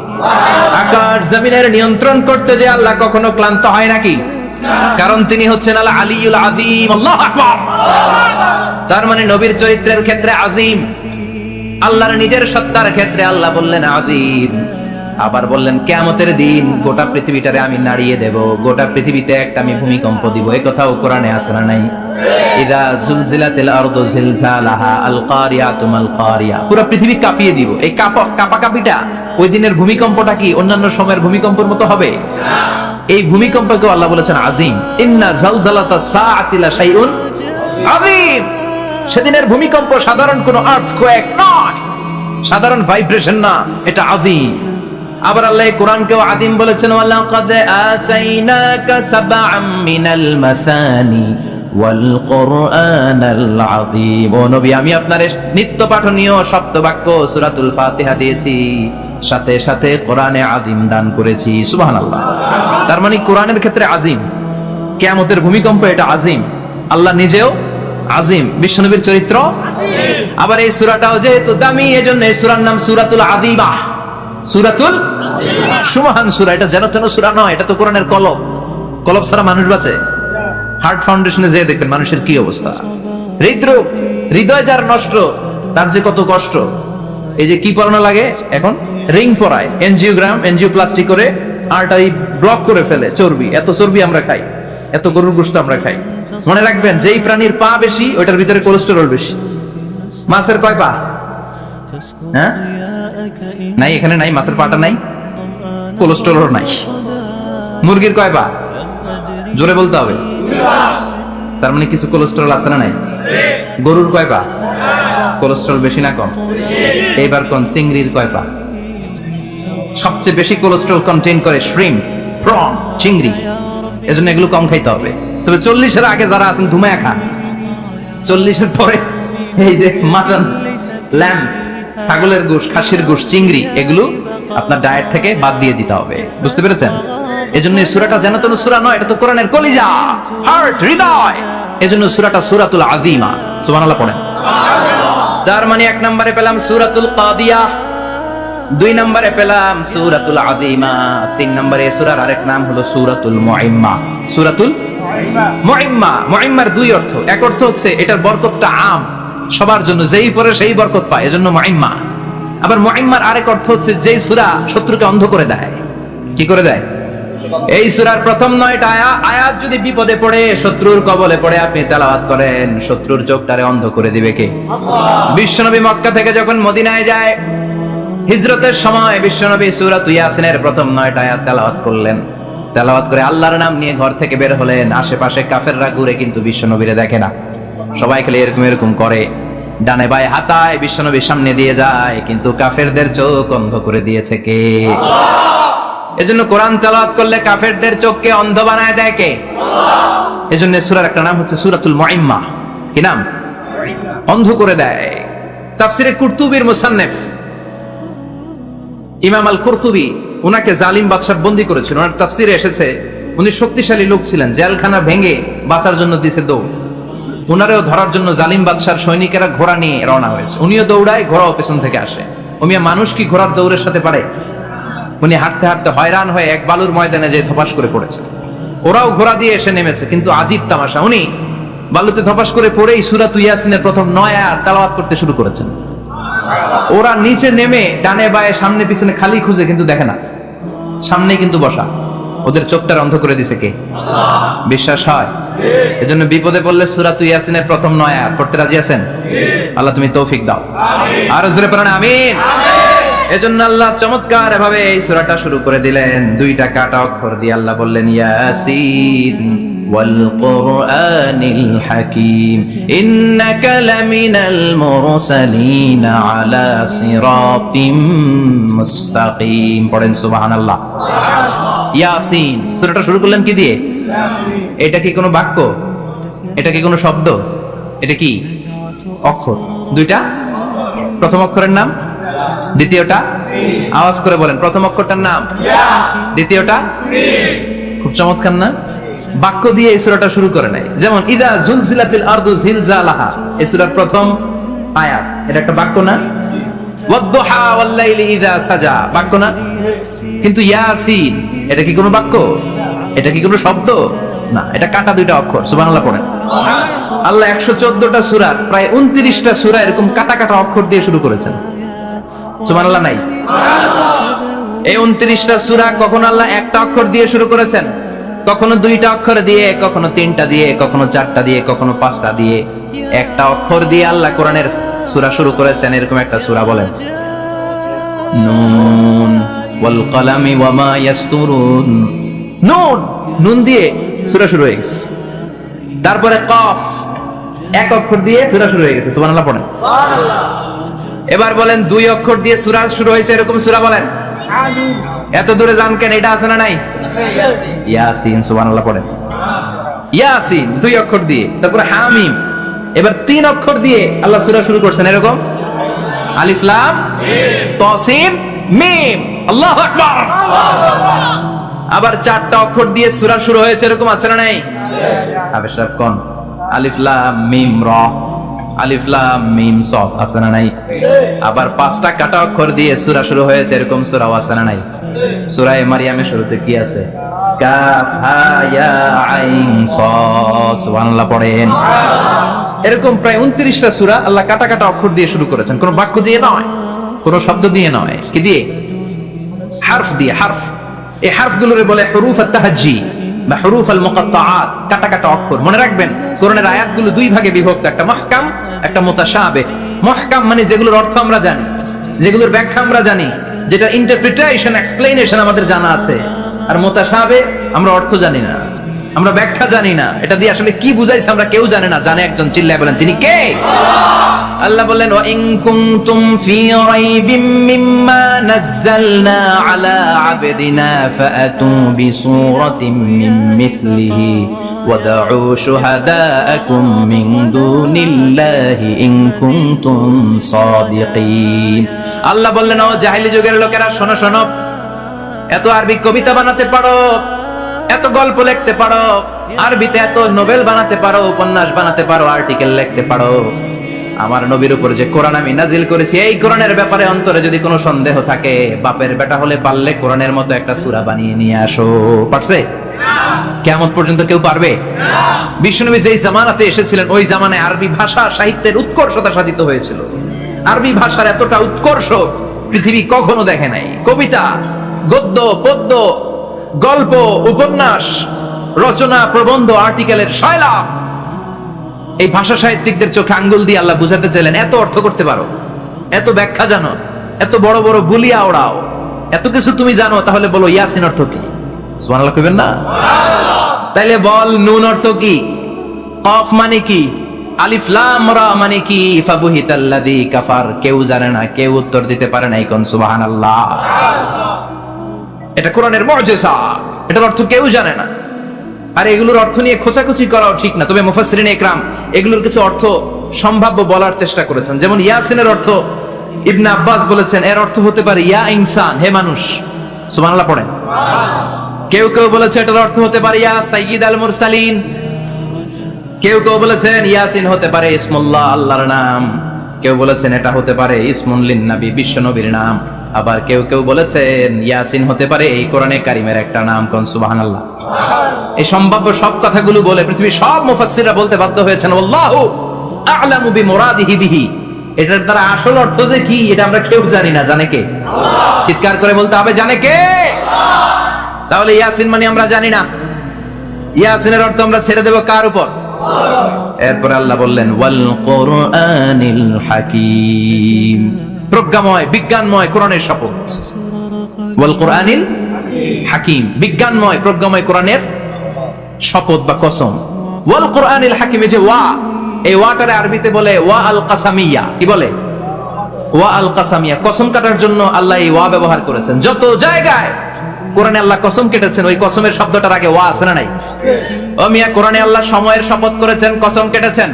আকাশ জমিনের নিয়ন্ত্রণ করতে যে আল্লাহ কখনো ক্লান্ত হয় নাকি? কারণ তিনি হচ্ছেন আল আলিয়্যুল আযীম। আল্লাহু আকবার। তার মানে নবীর চরিত্রের ক্ষেত্রে আযীম, আল্লাহর নিজের সত্তার ক্ষেত্রে আল্লাহ বললেন আযীম। আবার বললেন কিয়ামতের দিন গোটা পৃথিবীটারে আমি নাড়িয়ে দেব, গোটা পৃথিবীতে একটা আমি ভূমিকম্প দিব। এই কথাও কোরআনে আছে না নাই? ইযা জুলজিলাতিল আরদু জিলজালাহা আল কারিয়াতু মাল কারিয়া। পুরো পৃথিবী কাঁপিয়ে দিব। এই কাঁপাকাঁপিটা ওই দিনের ভূমিকম্পটা কি অন্যান্য সময়ের ভূমিকম্পের মতো হবে? এই ভূমিকম্পকে আল্লাহ বলেছেন আযীম। ইন্না জালজালাতাস সাআতি লা শাইউন আযীম। সেদিনের ভূমিকম্প সাধারণ কোনো আর্থকোয়েক নয়, সাধারণ ভাইব্রেশন না, এটা আযীম। আবার আল্লাহ কোরআনকেও আযীম বলেছেন, ওয়ালাকাদ আতাইনাকা সাবআম মিনাল মাসানি ওয়াল কুরআনাল আযীম। ও নবী, আমি আপনারে নিত্য পাঠনীয় শব্দবাক্য সূরাতুল ফাতিহা দিয়েছি, সাথে সাথে কোরআনে আযীম দান করেছি। সুবহানাল্লাহ। তার মানে কোরআনের ক্ষেত্রে আযীম, কিয়ামতের ভূমিকম্প এটা আযীম, আল্লাহ নিজেও আযীম, বিশ্বনবীর চরিত্র আযীম। আবার এই সূরাটাও যেহেতু দামি, এজন্য এই সূরার নাম সূরাতুল আযীমা। সূরাতুল সুবহান সূরা। এটা যেন তেন সূরা নয়, এটা তো কোরআনের কলব। কলব ছাড়া মানুষ বাঁচে? হার্ট ফাউন্ডেশনে যেয়ে দেখবেন মানুষের কি অবস্থা। হৃদরোগ, হৃদয় যার নষ্ট, তার যে কত কষ্ট। এই যে কি পরানো লাগে এখন, রিং পরায়, এনজিওগ্রাম এনজিওপ্লাস্টি করে আর্টারি ব্লক করে ফেলে। চর্বি, এত চর্বি আমরা খাই, এত গরুর গোশত আমরা খাই। মনে রাখবেন, যেই প্রাণীর পা বেশি ওইটার ভিতরে কোলেস্টেরল বেশি। মাছের কয় পা? হ্যাঁ, নাই, এখানে নাই, মাছের পাটা নাই, কোলেস্টেরল নাই। মুরগির কয় পা? জোরে বলতে হবে। তার মানে কিছু কোলেস্টেরল আছে না নাই? গরুর কয় পা? কোলেস্টেরল বেশি না কম? এইবার কোন চিংড়ির কয় পা? সবচেয়ে বেশি কোলেস্টেরল কন্টেইন করে শ্রিম্প, প্রন, চিংড়ি। এজন্য এগুলো কম খাইতে হবে। তবে 40-এর আগে যারা আছেন ধুমায়া খান, 40-এর পরে এই যে মাটন, ল্যাম্প, ছাগলের গোশ, খাসির গোশ, চিংড়ি, এগুলো আপনার ডায়েট থেকে বাদ দিয়ে দিতে হবে। বুঝতে পেরেছেন? এজন্য এই সূরাটা যেন তেন সূরা নয়, এটা তো কোরআনের কলিজা, হার্ট, হৃদয়। এজন্য সূরাটা সূরাতুল আযীমা। সুবহানাল্লাহ পড়েন। তার মানে 1 নম্বরে পেলাম সূরাতুল কাদিয়াহ, 2 নম্বরে পেলাম সূরাতুল আযীমা, 3 নম্বরে সূরার আরেক নাম হলো সূরাতুল মুইম্মা। সূরাতুল মুইম্মা। মুইম্মার 2 অর্থ। এক অর্থ হচ্ছে এটার বরকতটা আম, সবার জন্য, যেই পড়ে সেই বরকত পায়, এজন্য মুইম্মা। আবার মুইম্মার আরেক অর্থ হচ্ছে যেই সূরা শত্রুকে অন্ধ করে দেয়। কি করে দেয়? এই সূরার প্রথম 9টা আয়াত যদি বিপদে পড়ে, শত্রুর কবলে পড়ে আপনি তেলাওয়াত করেন, শত্রুর চোখটারে অন্ধ করে দিবে কে? বিশ্বনবী মক্কা থেকে যখন মদিনায় যায়, হিজরতের সময় বিশ্বনবী সূরাতুল ইয়াসিনের প্রথম 9টা আয়াত তেলাওয়াত করলেন। তেলাওয়াত করে আল্লাহর নাম নিয়ে ঘর থেকে বের হলেন। আশেপাশে কাফেররা ঘুরে কিন্তু বিশ্বনবীরে দেখে না, সবাই খালি এরকম এরকম করে, ডানে বায়ে হাতায় বিশ্বনবীর সামনে দিয়ে যায়, কিন্তু কাফেরদের চোখ অন্ধ করে দিয়েছে কে? এজন্য কোরআন তেলাওয়াত করলে কাফেরদের চোখকে অন্ধ বানায় দেয় কে? এজন্য সূরার একটা নাম হচ্ছে সূরাতুল মুইম্মা। কি নাম? অন্ধ করে দেয়। তাফসিরে কুরতুবীর মুসান্নিফ ইমাম আল কুরতুবী, উনাকে জালিম বাদশা বন্দী করেছিল। ওনার তাফসিরে এসেছে উনি শক্তিশালী লোক ছিলেন, জেলখানা ভেঙে বাঁচার জন্য দিছে দৌড়। উনারেও ধরার জন্য জালিম বাদশার সৈনিকেরা ঘোড়া নিয়ে রওনা হয়েছে। উনিও দৌড়ায়, ঘোড়াও পেছন থেকে আসে। ওমিয়া মানুষ কি ঘোড়ার দৌড়ের সাথে পারে? উনি হাঁটতে হাঁটতে হয়রান হয়ে এক বালুর ময়দানে যে ধপাস করে পড়েছে। ওরাও ঘোড়া দিয়ে এসে নেমেছে, কিন্তু আজীব তামাশা, উনি বালুতে ধপাস করে পড়েই সূরাতুল ইয়াসিনের প্রথম 9 আয়াত তেলাওয়াত করতে শুরু করেছেন। ওরা নিচে নেমে ডানে বায়ে সামনে পিছনে খালি খুঁজে, কিন্তু দেখে না, সামনেই কিন্তু বসা। ওদের চোখটা অন্ধ করে দিছে কে? বিশ্বাস হয়? এজন্য বিপদে পড়লে সূরাতুল ইয়াসিনের প্রথম 9 আয়াত পড়তে রাজি আছেন? আল্লাহ তুমি তৌফিক দাও। আর জোরে পড়েন আমিন। এজন্য আল্লাহ চমৎকার ভাবে এই সূরাটা শুরু করে দিলেন দুইটা কাটা অক্ষর দিয়ে। আল্লাহ বললেন ইয়াসিন ওয়াল কুরআনিল হাকীম ইন্নাকা লামিনাল মুরসালিন আলা সিরাতিম মুস্তাকিম। পড়েন সুবহানাল্লাহ। ইয়াসিন সূরাটা শুরু করলেন কি দিয়ে? এটা কি কোনো বাক্য? এটা কি কোনো শব্দ? এটা কি অক্ষর? দুইটা। প্রথম অক্ষরের নাম, দ্বিতীয়টা আওয়াজ করে বলেন, প্রথম অক্ষরটার নাম, দ্বিতীয়টা। খুব চমৎকার না? বাক্য দিয়ে এই সূরাটা শুরু করে নাই। যেমন ইদা জুলজিলাতিল আরদু জিলজালাহা, এই সূরার প্রথম আয়াত, এটা একটা বাক্য না? ওয়াদ-দুহা ওয়াল-লাইলি ইদা সাজা, বাক্য না? কিন্তু ইয়াসিন এটা কি কোনো বাক্য? এটা কি কোনো শব্দ? না, এটা কাটা দুইটা অক্ষর। সুবহানাল্লাহ পড়েন। আল্লাহ 114টা সূরা, প্রায় 29টা সূরা এরকম কাটা কাটা অক্ষর দিয়ে শুরু করেছেন। সুবহানাল্লাহ নাই? এই 29টা সূরা কখনো আল্লাহ একটা অক্ষর দিয়ে শুরু করেছেন, কখনো দুইটা অক্ষর দিয়ে, কখনো তিনটা দিয়ে, কখনো চারটা দিয়ে, কখনো পাঁচটা দিয়ে। একটা অক্ষর দিয়ে আল্লাহ কোরআনের সূরা শুরু করেছেন। এরকম একটা সূরা বলেন, নুন ওয়াল কলামি ওয়া মা ইয়াসতুরুন। নুন, নুন দিয়ে সূরা শুরু হয়ে গেছে। তারপরে কফ, এক অক্ষর দিয়ে সূরা শুরু হয়ে গেছে। সুবহানাল্লাহ পড়েন। এবার বলেন দুই অক্ষর দিয়ে সূরা শুরু হয়েছে এরকম সূরা বলেন। এত দূরে যান কেন? এটা আছে না নাই? ইয়াসিন। সুবহানাল্লাহ পড়েন। ইয়াসিন দুই অক্ষর দিয়ে। তারপরে হামিম, এবার তিন অক্ষর দিয়ে আল্লাহ সূরা শুরু করছেন এরকম, আলিফ লাম তাসিন মিম। আল্লাহু আকবার। আবার চারটা অক্ষর দিয়ে সূরা শুরু হয়েছে এরকম আছে না নাই? আবেশাব কোন? আলিফ লাম মিম র, আলিফ লাম মিম সাদ আছে না নাই? আবার পাঁচটা কাটা অক্ষর দিয়ে সূরা শুরু হয়েছে এরকম সূরা আছে না নাই? সূরা মারিয়ামের শুরুতে কি আছে? কাফ হা ইয়া আইন সাদ। সুবহানাল্লাহ পড়েন। এরকম প্রায় 29টা সূরা আল্লাহ কাটা কাটা অক্ষর দিয়ে শুরু করেছেন, কোনো বাক্য দিয়ে নয়, কোনো শব্দ দিয়ে নয়। কি দিয়ে? হারফ দিয়ে। হারফ, এই হারফগুলোরে বলে হুরুফ আত-তাহাজ্জি বা হুরুফ আল-মুকাত্তাআত, কাটা কাটা অক্ষর। মনে রাখবেন কোরআনের আয়াতগুলো দুই ভাগে বিভক্ত, একটা মুহকাম, একটা মুতাশাবিহ। মুহকাম মানে যেগুলোর অর্থ আমরা জানি, যেগুলোর ব্যাখ্যা আমরা জানি, যেটা ইন্টারপ্রিটেশন এক্সপ্লেনেশন আমাদের জানা আছে। আর মুতাশাবিহ আমরা অর্থ জানি না, আমরা ব্যাখ্যা জানি না, এটা দিয়ে আসলে কি বুঝাইছে আমরা কেউ জানে না। জানে একজন, চিল্লায় বলেন তিনি কে? আল্লাহ বললেন ওয়া ইন কুনতুম ফি রাইবিম মিম্মা নাযালনা আলা আবদিনা ফাআতু বিসূরাতিন মিন মিসলিহি ওয়াদউ শুহাদাআকুম মিন দুনিল্লাহি ইন কুনতুম সাদিকিন। আল্লাহ বললেন ও জাহেলি যুগের লোকেরা, শোনো শোনো, এত আরবি কবিতা বানাতে পারো, এত গল্প লিখতে পারো, আরবিতে এত নোবেল বানাতে পারো, উপন্যাস বানাতে পারো, আর্টিকেল লিখতে পারো, আমার নবীর উপর যে কোরআন আমি নাজিল করেছি এই কোরআনের ব্যাপারে অন্তরে যদি কোনো সন্দেহ থাকে, বাপের বেটা হলে পারলে কোরআনের মতো একটা সূরা বানিয়ে নিয়ে আসো। পারছে? কিয়ামত পর্যন্ত কেউ পারবে? বিশ্বনবী যেই জামানাতে এসেছিলেন ওই জামানায় আরবি ভাষা সাহিত্যের উৎকর্ষতা সাধিত হয়েছিল। আরবি ভাষার এতটা উৎকর্ষ পৃথিবী কখনো দেখে নাই। কবিতা, গদ্য, পদ্য, গল্প, উপন্যাস, রচনা, প্রবন্ধ, আর্টিকেলের শৈলাপ। এই ভাষা সাহিত্যিকদের চোখে আঙ্গুল দিয়ে আল্লাহ বুঝাতে চাইলেন, এত অর্থ করতে পারো, এত ব্যাখ্যা জানো, এত বড় বড় বুলিয়া ওড়াও, এত কিছু তুমি জানো, তাহলে বলো ইয়াসিন অর্থ কি? সুবহানাল্লাহ কইবেন না? তাইলে বল নুন অর্থ কি? কফ মানে কি? আলিফ লাম রা মানে কি? ফাবুহিতাল্লাযী কাফার। কেউ জানে না, কেউ উত্তর দিতে পারে না। কোন সুবহানাল্লাহ। এটা কোরআনের মুজিজা, এটার অর্থ কেউ জানে না। আর এগুলোর অর্থ নিয়ে খোঁচাখুচি করাও ঠিক না। তবে মুফাসসিরিন ইকরাম এগুলোর কিছু অর্থ সম্ভাব্য বলার চেষ্টা করেছেন। যেমন ইয়াসিনের অর্থ ইবনে আব্বাস বলেছেন এর অর্থ হতে পারে ইয়া ইনসান, হে মানুষ। সুবহানাল্লাহ পড়েন। কেউ কেউ বলেছে এটার অর্থ হতে পারে ইয়া সাইয়্যিদ আল মুরসালিন। কেউ কেউ বলেছেন ইয়াসিন হতে পারে ইসমুল্লাহ, আল্লাহর নাম। কেউ বলেছেন এটা হতে পারে ইসমুন লিন নবী, বিশ্ব নবীর নাম। আবার কেউ কেউ বলেছেন ইয়াসিন হতে পারে এই কোরআনে কারিমের একটা নাম। কোন সুবহানাল্লাহ। এই সম্ভাব্য সব কথাগুলো বলে পৃথিবীর সব মুফাসসিররা বলতে বাধ্য হয়েছেন আল্লাহু আ'লামু বিমুরাদিহি বিহি। এটার দ্বারা আসল অর্থ যে কি এটা আমরা কেউ জানি না। জানে কে? আল্লাহ। চিৎকার করে বলতে হবে, জানে কে? আল্লাহ। তাহলে ইয়াসিন মানে আমরা জানি না। ইয়াসিনের অর্থ আমরা ছেড়ে দেব কার উপর? আল্লাহ। এরপর আল্লাহ বললেন ওয়াল কুরআনিল হাকীম। প্রজ্ঞাময় বিজ্ঞানময় কোরআনের শপথ। ওয়াল কোরআনিল হাকিম, বিজ্ঞানময় প্রজ্ঞাময় কোরআনের শপথ বা কসম। ওয়াল কোরআনিল হাকিম, এই যে ওয়া, এই ওয়াটারে আরবিতে বলে ওয়া আল কাসামিয়া। কি বলে? ওয়া আল কাসামিয়া, কসম কাটার জন্য আল্লাহ এই ওয়া ব্যবহার করেছেন। যত জায়গায় কোরআনে আল্লাহ কসম কেটেছেন, ওই কসমের শব্দটার আগে ওয়া আছে না নাই? ও মিয়া, কোরআনে আল্লাহ সময়ের শপথ করেছেন, কসম কেটেছেন,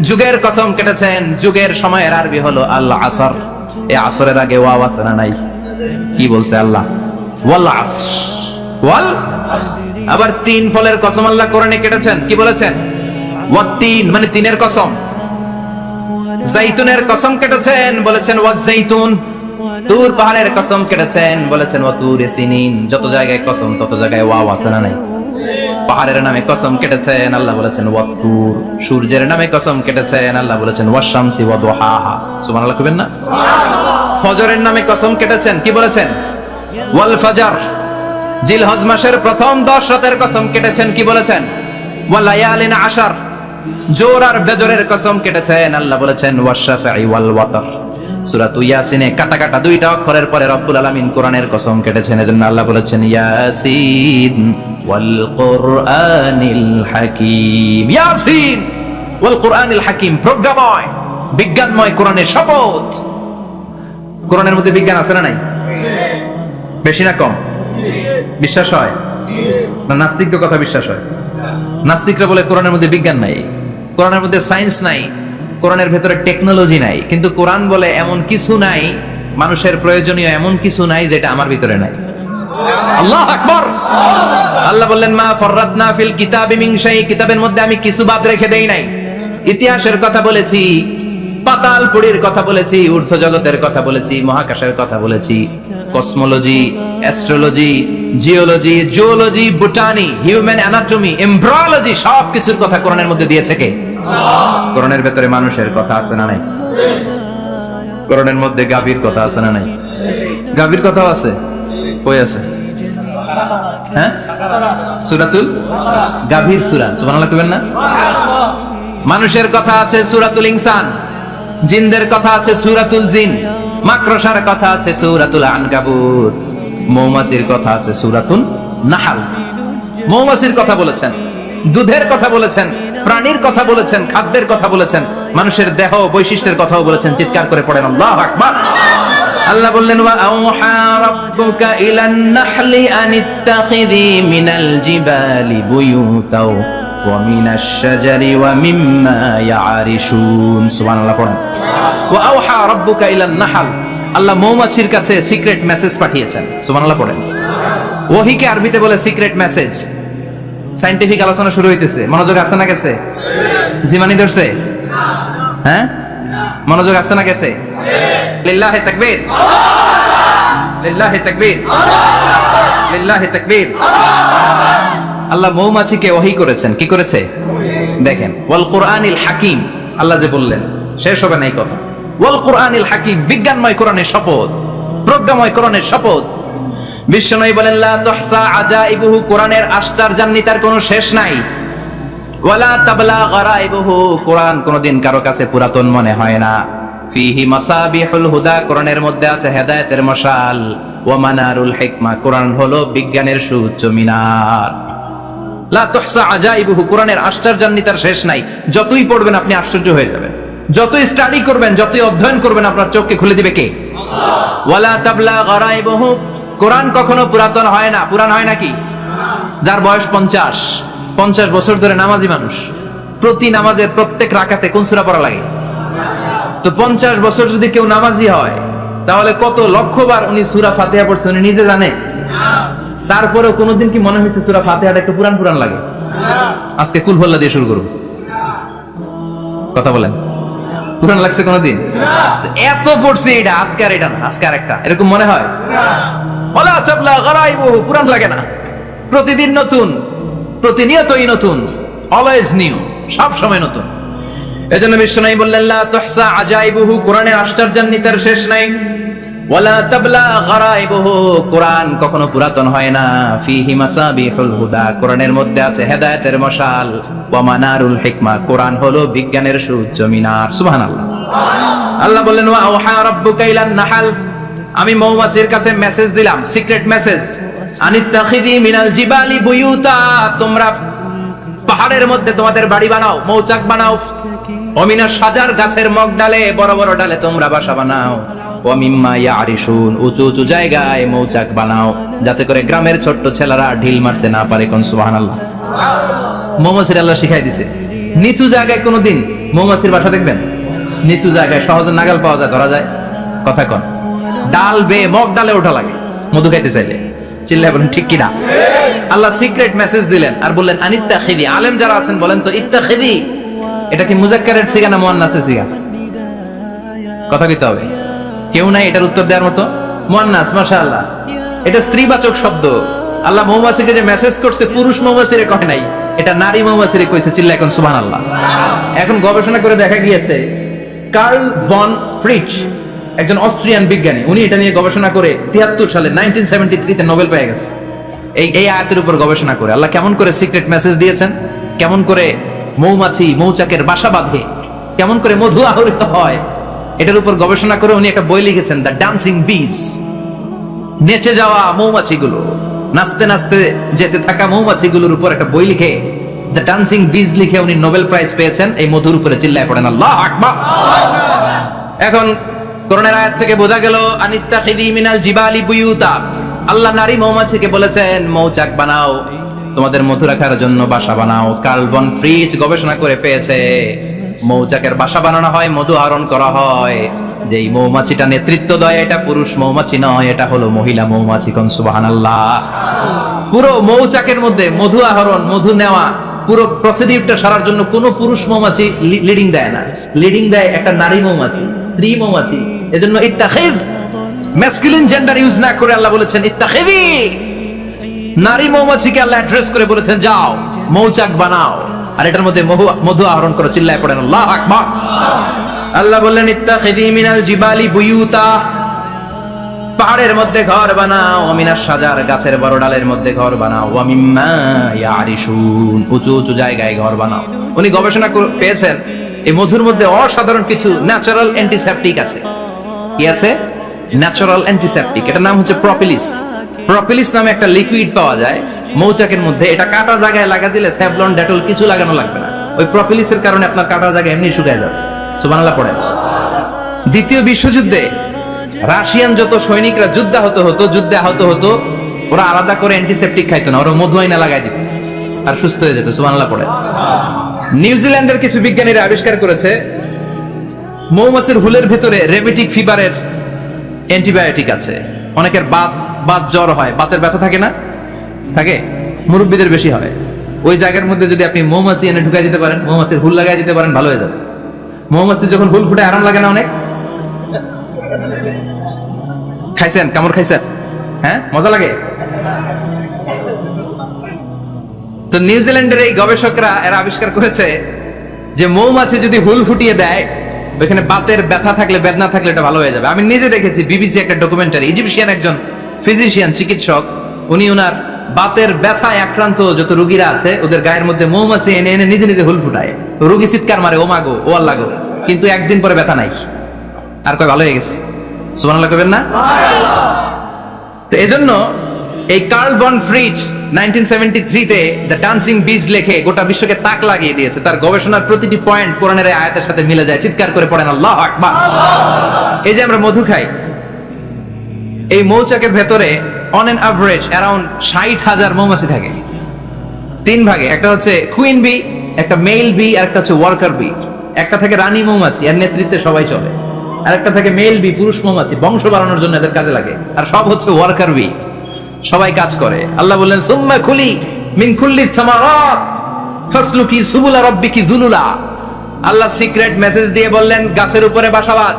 যুগের কসম কেটেছেন, যুগের সময়ের আরবি হলো আল আসর। এই আসরের আগে ওয়া আছে না নাই? কি বলছে আল্লাহ? ওয়াল আসর, ওয়াল। আবার তিন ফলের কসম আল্লাহ কোরআনে কেটেছেন, কি বলেছেন? ওয়াত্তিন, মানে তিনের কসম। জাইতুনের কসম কেটেছেন, বলেছেন ওয়াজ জাইতুন। তুর পাহাড়ের কসম কেটেছেন, বলেছেন ওয়া তুর সিনিন। যত জায়গায় কসম তত জায়গায় ওয়া আছে না নাই? পাহাড়ের নামে কসম কেটেছেন, আল্লাহ বলেছেন ওয়া তুর। সূর্যের নামে কসম কেটেছেন, আল্লাহ বলেছেন ওয়া শামসি ওয়া দুহাহা। সুবহানাল্লাহ কইবেন না? ফজরের নামে কসম কেটেছেন, কি বলেছেন? ওয়াল ফাজর। জিলহজ মাসের প্রথম 10 রাতের কসম কেটেছেন, কি বলেছেন? ওয়া লায়ালিন আশর। জোর আর বেজরের কসম কেটেছেন, আল্লাহ বলেছেন ওয়াশ-শাফঈ ওয়াল ওয়াতর। সূরা ইয়াসিনে কাটা কাটা দুইটা অক্ষরের পরে রব্বুল আলামিন কোরআনের কসম কেটেছেন। এজন্য আল্লাহ বলেছেন ইয়াসিন ওয়াল কোরআনিল হাকিম। ইয়াসিন ওয়াল কোরআনিল হাকিম, প্রজ্ঞাময় বিজ্ঞানময় কোরআনের শপথ। কোরআনের মধ্যে বিজ্ঞান আছে না নাই? বেশি না কম? বিশ্বাস হয় না? নাস্তিকদের কথা বিশ্বাস হয়? নাস্তিকরা বলে কোরআনের মধ্যে বিজ্ঞান নাই, কোরআনের মধ্যে সায়েন্স নাই, কোরআনের ভেতরে টেকনোলজি নাই। কিন্তু কোরআন বলে এমন কিছু নাই, মানুষের প্রয়োজনীয় এমন কিছু নাই যেটা আমার ভিতরে নাই। আল্লাহু আকবার। আল্লাহ বললেন মা ফাররাতনা ফিল কিতাবি মিন শাই, কিতাবের মধ্যে আমি কিছু বাদ রেখে দেই নাই। ইতিহাসের কথা বলেছি, পাতাল পুরীর কথা বলেছি, ঊর্ধ্ব জগতের কথা বলেছি, মহাকাশের কথা বলেছি, cosmology, astrology, geology, zoology, botany, human anatomy, embryology, সবকিছুর কথা কোরআনের মধ্যে দিয়েছে কে? কোরআনের ভেতরে মানুষের কথা আছে না নাই? কোরআনের মধ্যে গাভীর কথা আছে না নাই? গাভীর কথাও আছে। কই আছে? হ্যাঁ, সূরাতুল গাভীর সূরা। সুবহানাল্লাহ কইবেন না? মানুষের কথা আছে সূরাতুল ইনসান, জিনদের কথা আছে সূরাতুল জিন, মাকড়সার কথা আছে সূরাতুল আনকাবুত, মৌমাছির কথা আছে সূরাতুন নাহল। মৌমাছির কথা বলেছেন, দুধের কথা বলেছেন, প্রাণীর কথা বলেছেন, খাদ্যের কথা বলেছেন, মানুষের দেহ বৈশিষ্ট্যের কথাও বলেছেন। চিৎকার করে পড়েন আল্লাহু আকবার। আল্লাহ বললেন ওয়া আওহা রাব্বুকা ইলান নাহলি আনিত্তাখিযি মিনাল জিবালি বুয়ুতাও ওয়া মিনাশ শাজারি ওয়া মিম্মা ইয়ারিশুন। সুবহানাল্লাহ পড়েন। ওয়া আওহা রাব্বুকা ইলান নাহল, আল্লাহ মৌমাছির কাছে সিক্রেট মেসেজ পাঠিয়েছেন। সুবহানাল্লাহ পড়েন। ওহীকে আরবিতে বলে সিক্রেট মেসেজ। সায়েন্টিফিক আলোচনা শুরু হইতেছে, মনোযোগ আছে না গেছে? জিমানি ধরছে? হ্যাঁ, মনোযোগ আছে না গেছে? লিল্লাহি তাকবীর, লিল্লাহি তাকবীর, লিল্লাহি তাকবীর। আল্লাহ মৌমাছিকে ওহী করেছেন। কি করেছে দেখেন, ওয়াল কোরআনিল হাকিম, আল্লাহ যে বললেন শেষ হবে না এই কথা। ওয়াল কোরআনিল হাকিম, বিজ্ঞানময় কোরআনের শপথ, প্রজ্ঞাময় কোরআনের শপথ। বিশ্বনবী বলেন লা তুহসা আজাইবুহু, কোরআনের আশ্চর্যান্বিতার কোনো শেষ নাই। ওয়ালা তাবলা গারাইবুহু, কোরআন কোনদিন কারো কাছে পুরাতন মনে হয় না। ফিহি মাসাবিহুল হুদা, কোরআনের মধ্যে আছে হেদায়েতের মশাল। ওয়া মানারুল হিকমা, কোরআন হলো বিজ্ঞানের সুউচ্চ মিনার। লা তুহসা আজাইবুহু, কোরআনের আশ্চর্যান্বিতার শেষ নাই। যতই পড়বেন আপনি আশ্চর্য হয়ে যাবেন, যতই স্টাডি করবেন, যতই অধ্যয়ন করবেন, আপনার চোখকে খুলে দিবে কে? ওয়ালা তাবলা গারাইবুহু, কোরআন কখনো পুরাতন হয় না। পুরান হয় নাকি? যার বয়স 50 বছর ধরে নামাজি মানুষ, প্রতি নামাজের প্রত্যেক রাকাতে কোন সূরা পড়া লাগে? তো 50 বছর যদি কেউ নামাজি হয়, তাহলে কত লক্ষবার উনি সূরা ফাতিহা পড়ছে উনি নিজে জানে? তারপরেও কোনোদিন কি মনে হয়েছে সূরা ফাতিহাটা একটু পুরান পুরান লাগে? আজকে কুল হুয়াল্লাহ দিয়ে শুরু করব, কথা বলেন। পুরান লাগছে কোনোদিন? এত পড়ছি এটা, আজকে আর এটা না, আজকে আর একটা, এরকম মনে হয়? ওয়ালা তাবলা গারাইবুহু, পুরান লাগে না। প্রতিদিন নতুন, প্রতিনিয়তই নতুন, অলওয়েজ নিউ, সব সময় নতুন। এজন্য বিশ্বনবী বললেন লা তুহসা আজাইবুহু, কোরআনের আশ্চর্যান্বিতার শেষ নাই। ওয়ালা তাবলা গারাইবুহু, কোরআন কখনো পুরাতন হয় না। ফিহি মাসাবিহুল হুদা, কোরআনের মধ্যে আছে হেদায়েতের মশাল। ওয়া মানারুল হিকমা, কোরআন হলো বিজ্ঞানের সুউচ্চ মিনার। সুবহানাল্লাহ। আল্লাহ বললেন ওয়া আওহা রাব্বুকা ইলান নাহাল, আমি মৌমাছির কাছে মেসেজ দিলাম, সিক্রেট মেসেজ, আনিত্তাখিযি মিনাল জিবালি বুয়ুতা, তোমরা পাহাড়ের মধ্যে তোমাদের বাড়ি বানাও, মৌচাক বানাও, অমিনা সাজার গাছের মগ ডালে, বড় বড় ডালে তোমরা বাসা বানাও, ওয়া মিম্মা ইয়ারিশুন, উঁচু উঁচু জায়গায় মৌচাক বানাও, যাতে করে গ্রামের ছোট্ট ছেলেরা ঢিল মারতে না পারে। কোন সুবহানাল্লাহ। মৌমাছির আল্লাহ শিখাই দিছে, নিচু জায়গায় কোনোদিন মৌমাছির বাসা দেখবেন, নিচু জায়গায় সহজে নাগাল পাওয়া যায়, ধরা যায়, কথা কন, ডাল বে মগ ডালে ওঠা লাগে মধু খাইতে চাইলে, চিল্লায় বলেন ঠিক কিনা। আল্লাহ সিক্রেট মেসেজ দিলেন আর বললেন আনিত্তাখিযি, আলেম যারা আছেন বলেন তো ইত্তাখিযি এটা কি মুযাক্কারের সিগা না মুয়ান্নাসের সিগা? কথা কইতে হবে, কেউ নাই এটার উত্তর দেওয়ার মতো। মুয়ান্নাস, মাশাআল্লাহ, এটা স্ত্রীবাচক শব্দ। আল্লাহ মৌমাছিকে যে মেসেজ করছে পুরুষ মৌমাছিরে কয় নাই, এটা নারী মৌমাছিরে কইছে, চিল্লা এখন সুবহানাল্লাহ। এখন গবেষণা করে দেখা গিয়েছে কার্ল ভন ফ্রিচ, একজন অস্ট্রিয়ান বিজ্ঞানী, উনি এটা নিয়ে গবেষণা করে 73 সালে 1973 তে নোবেল পেয়ে গেছে। এই আয়াতের উপর গবেষণা করে আল্লাহ কেমন করে সিক্রেট মেসেজ দিয়েছেন, কেমন করে মৌমাছি মৌচাকের বাসা বাঁধে, কেমন করে মধু আহরিত হয়, এটার উপর গবেষণা করে উনি একটা বই লিখেছেন, দ্য ডান্সিং বিজ, নেচে যাওয়া মৌমাছিগুলো, নাচতে নাচতে যেতে থাকা মৌমাছিগুলোর উপর একটা বই লিখে দ্য ডান্সিং বিজ লিখে উনি নোবেল প্রাইজ পেয়েছেন এই মধুর উপরে। চিল্লায় পড়েন আল্লাহু আকবার। এখন কোরআনের আয়াত থেকে বোঝা গেল আনিত্তাখিযি মিনাল জিবালি বুয়ুতা, আল্লাহ নারী মৌমাছিকে বলেছেন মৌচাক বানাও, তোমাদের মধু রাখার জন্য বাসা বানাও। কার্ল ভন ফ্রিচ গবেষণা করে পেয়েছে মৌচাকের বাসা বানানো হয়, মধু আহরণ করা হয়, যেই মৌমাছিটা নেতৃত্ব দেয় এটা পুরুষ মৌমাছি নয়, এটা হলো মহিলা মৌমাছি। কোন সুবহানাল্লাহ। পুরো মৌচাকের মধ্যে মধু আহরণ, মধু নেওয়া, পুরো প্রসিডিউরটা সারার জন্য কোনো পুরুষ মৌমাছি লিডিং দেয় না, লিডিং দেয় একটা নারী মৌমাছি, স্ত্রী মৌমাছি। এজন্য ইত্তাখিয, ম্যাসকুলিন জেন্ডার ইউজ না করে আল্লাহ বলেছেন ইত্তাখিযি, নারী মৌমাছিকে আল্লাহ অ্যাড্রেস করে বলেছেন যাও মৌচাক বানাও আর এটার মধ্যে মধু আহরণ করো। চিল্লায় পড়েন আল্লাহু আকবার। আল্লাহ বললেন ইত্তাখিযি মিনাল জিবালি বুয়ুতা, পাহাড়ের মধ্যে ঘর বানাও, মিনাশ শাজার গাছের বড় ডালের মধ্যে ঘর বানাও, ওয়া মিম্মা ইয়ারিশুন, উঁচু উঁচু জায়গায় ঘর বানাও। উনি গবেষণা পেয়েছেন এই মধুর মধ্যে অসাধারণ কিছু ন্যাচারাল অ্যান্টিসেপটিক আছে। কি আছে? Natural antiseptic. এটার নাম হচ্ছে প্রপিলিস। প্রপিলিস নামে একটা লিকুইড পাওয়া যায় মৌচাকের মধ্যে, এটা কাটা জায়গায় লাগা দিলে স্যাভলন ডেটল কিছু লাগানো লাগবে না, ওই প্রপিলিসের কারণে আপনার কাটা জায়গা এমনি শুকায় যাবে। সুবহানাল্লাহ পড়েন। দ্বিতীয় বিশ্বযুদ্ধে রাশিয়ান যত সৈনিকরা যুদ্ধে আহত হতো, ওরা আলাদা করে অ্যান্টিসেপটিক খাইতো না, ওরা মধু আইনা লাগাই দিত আর সুস্থ হয়ে যেত। সুবহানাল্লাহ পড়েন। নিউজিল্যান্ডের কিছু বিজ্ঞানীরা আবিষ্কার করেছে মৌমাছির হুলের ভিতরে রেবিটিক ফিভারের অ্যান্টিবায়োটিক আছে। অনেকের বাত জ্বর হয়, বাতের ব্যথা থাকে না, থাকে, মুরব্বীদের বেশি হয়। ওই জায়গার মধ্যে যদি আপনি মৌমাছি এনে ঢুকাই দিতে পারেন, মৌমাছির হুল লাগাই দিতে পারেন, ভালো হয়ে যাবে। মৌমাছি যখন হুল ফুটে আরাম লাগে না অনেক? খাইছেন? কামড় খাইছেন? হ্যাঁ, মজা লাগে। তো নিউজিল্যান্ডের এই গবেষকরা এরা আবিষ্কার করেছে যে মৌমাছি যদি হুল ফুটিয়ে দেয়, ওইখানে বাতের ব্যথা থাকলে, বেদনা থাকলে এটা ভালো হয়ে যাবে। আমি নিজে দেখেছি, বিবিসি একটা ডকুমেন্টারি, ইজিপশিয়ান একজন ফিজিশিয়ান, চিকিৎসক, উনি ওনার বাতের ব্যথায় আক্রান্ত যত রোগীরা আছে ওদের গায়ের মধ্যে মৌমাছি এনে এনে নিজে নিজে হুল ফুটায়, রোগী চিৎকার মারে ও মাগো ও আল্লাহ গো, কিন্তু একদিন পরে ব্যথা নাই, আর কয় ভালো হয়ে গেছে। সুবহানাল্লাহ কইবেন না? তো এজন্য এই কার্ল ভন ফ্রিচ 1973 তে দ্য ডান্সিং বিজ লেখে গোটা বিশ্বকে তাক লাগিয়ে দিয়েছে। তার গবেষণার প্রতিটি পয়েন্ট কোরআনের আয়াতের সাথে মিলে যায়। চিৎকার করে পড়েন আল্লাহু আকবার। এই যে আমরা মধু খাই, এই মৌচাকের ভেতরে অন এন অ্যাভারেজ অ্যারাউন্ড 60,000 মৌমাছি থাকে। তিন ভাগে, একটা হচ্ছে কুইন বি, একটা মেল বি, আর একটা হচ্ছে ওয়ার্কার বি। একটা থেকে রানী মৌমাছি, এর নেতৃত্বে সবাই চলে। আর একটা থেকে মেল বি, পুরুষ মৌমাছি, বংশ বাড়ানোর জন্য এদের কাজে লাগে। আর সব হচ্ছে ওয়ার্কার বি, সবাই কাজ করে। আল্লাহ বললেন সুম্মা কুলি মিন কুল্লি সামারাত ফাসলুকি সুবুলা রাব্বিকি যুলুলা। আল্লাহ সিক্রেট মেসেজ দিয়ে বললেন গাছের উপরে বাসাবাদ,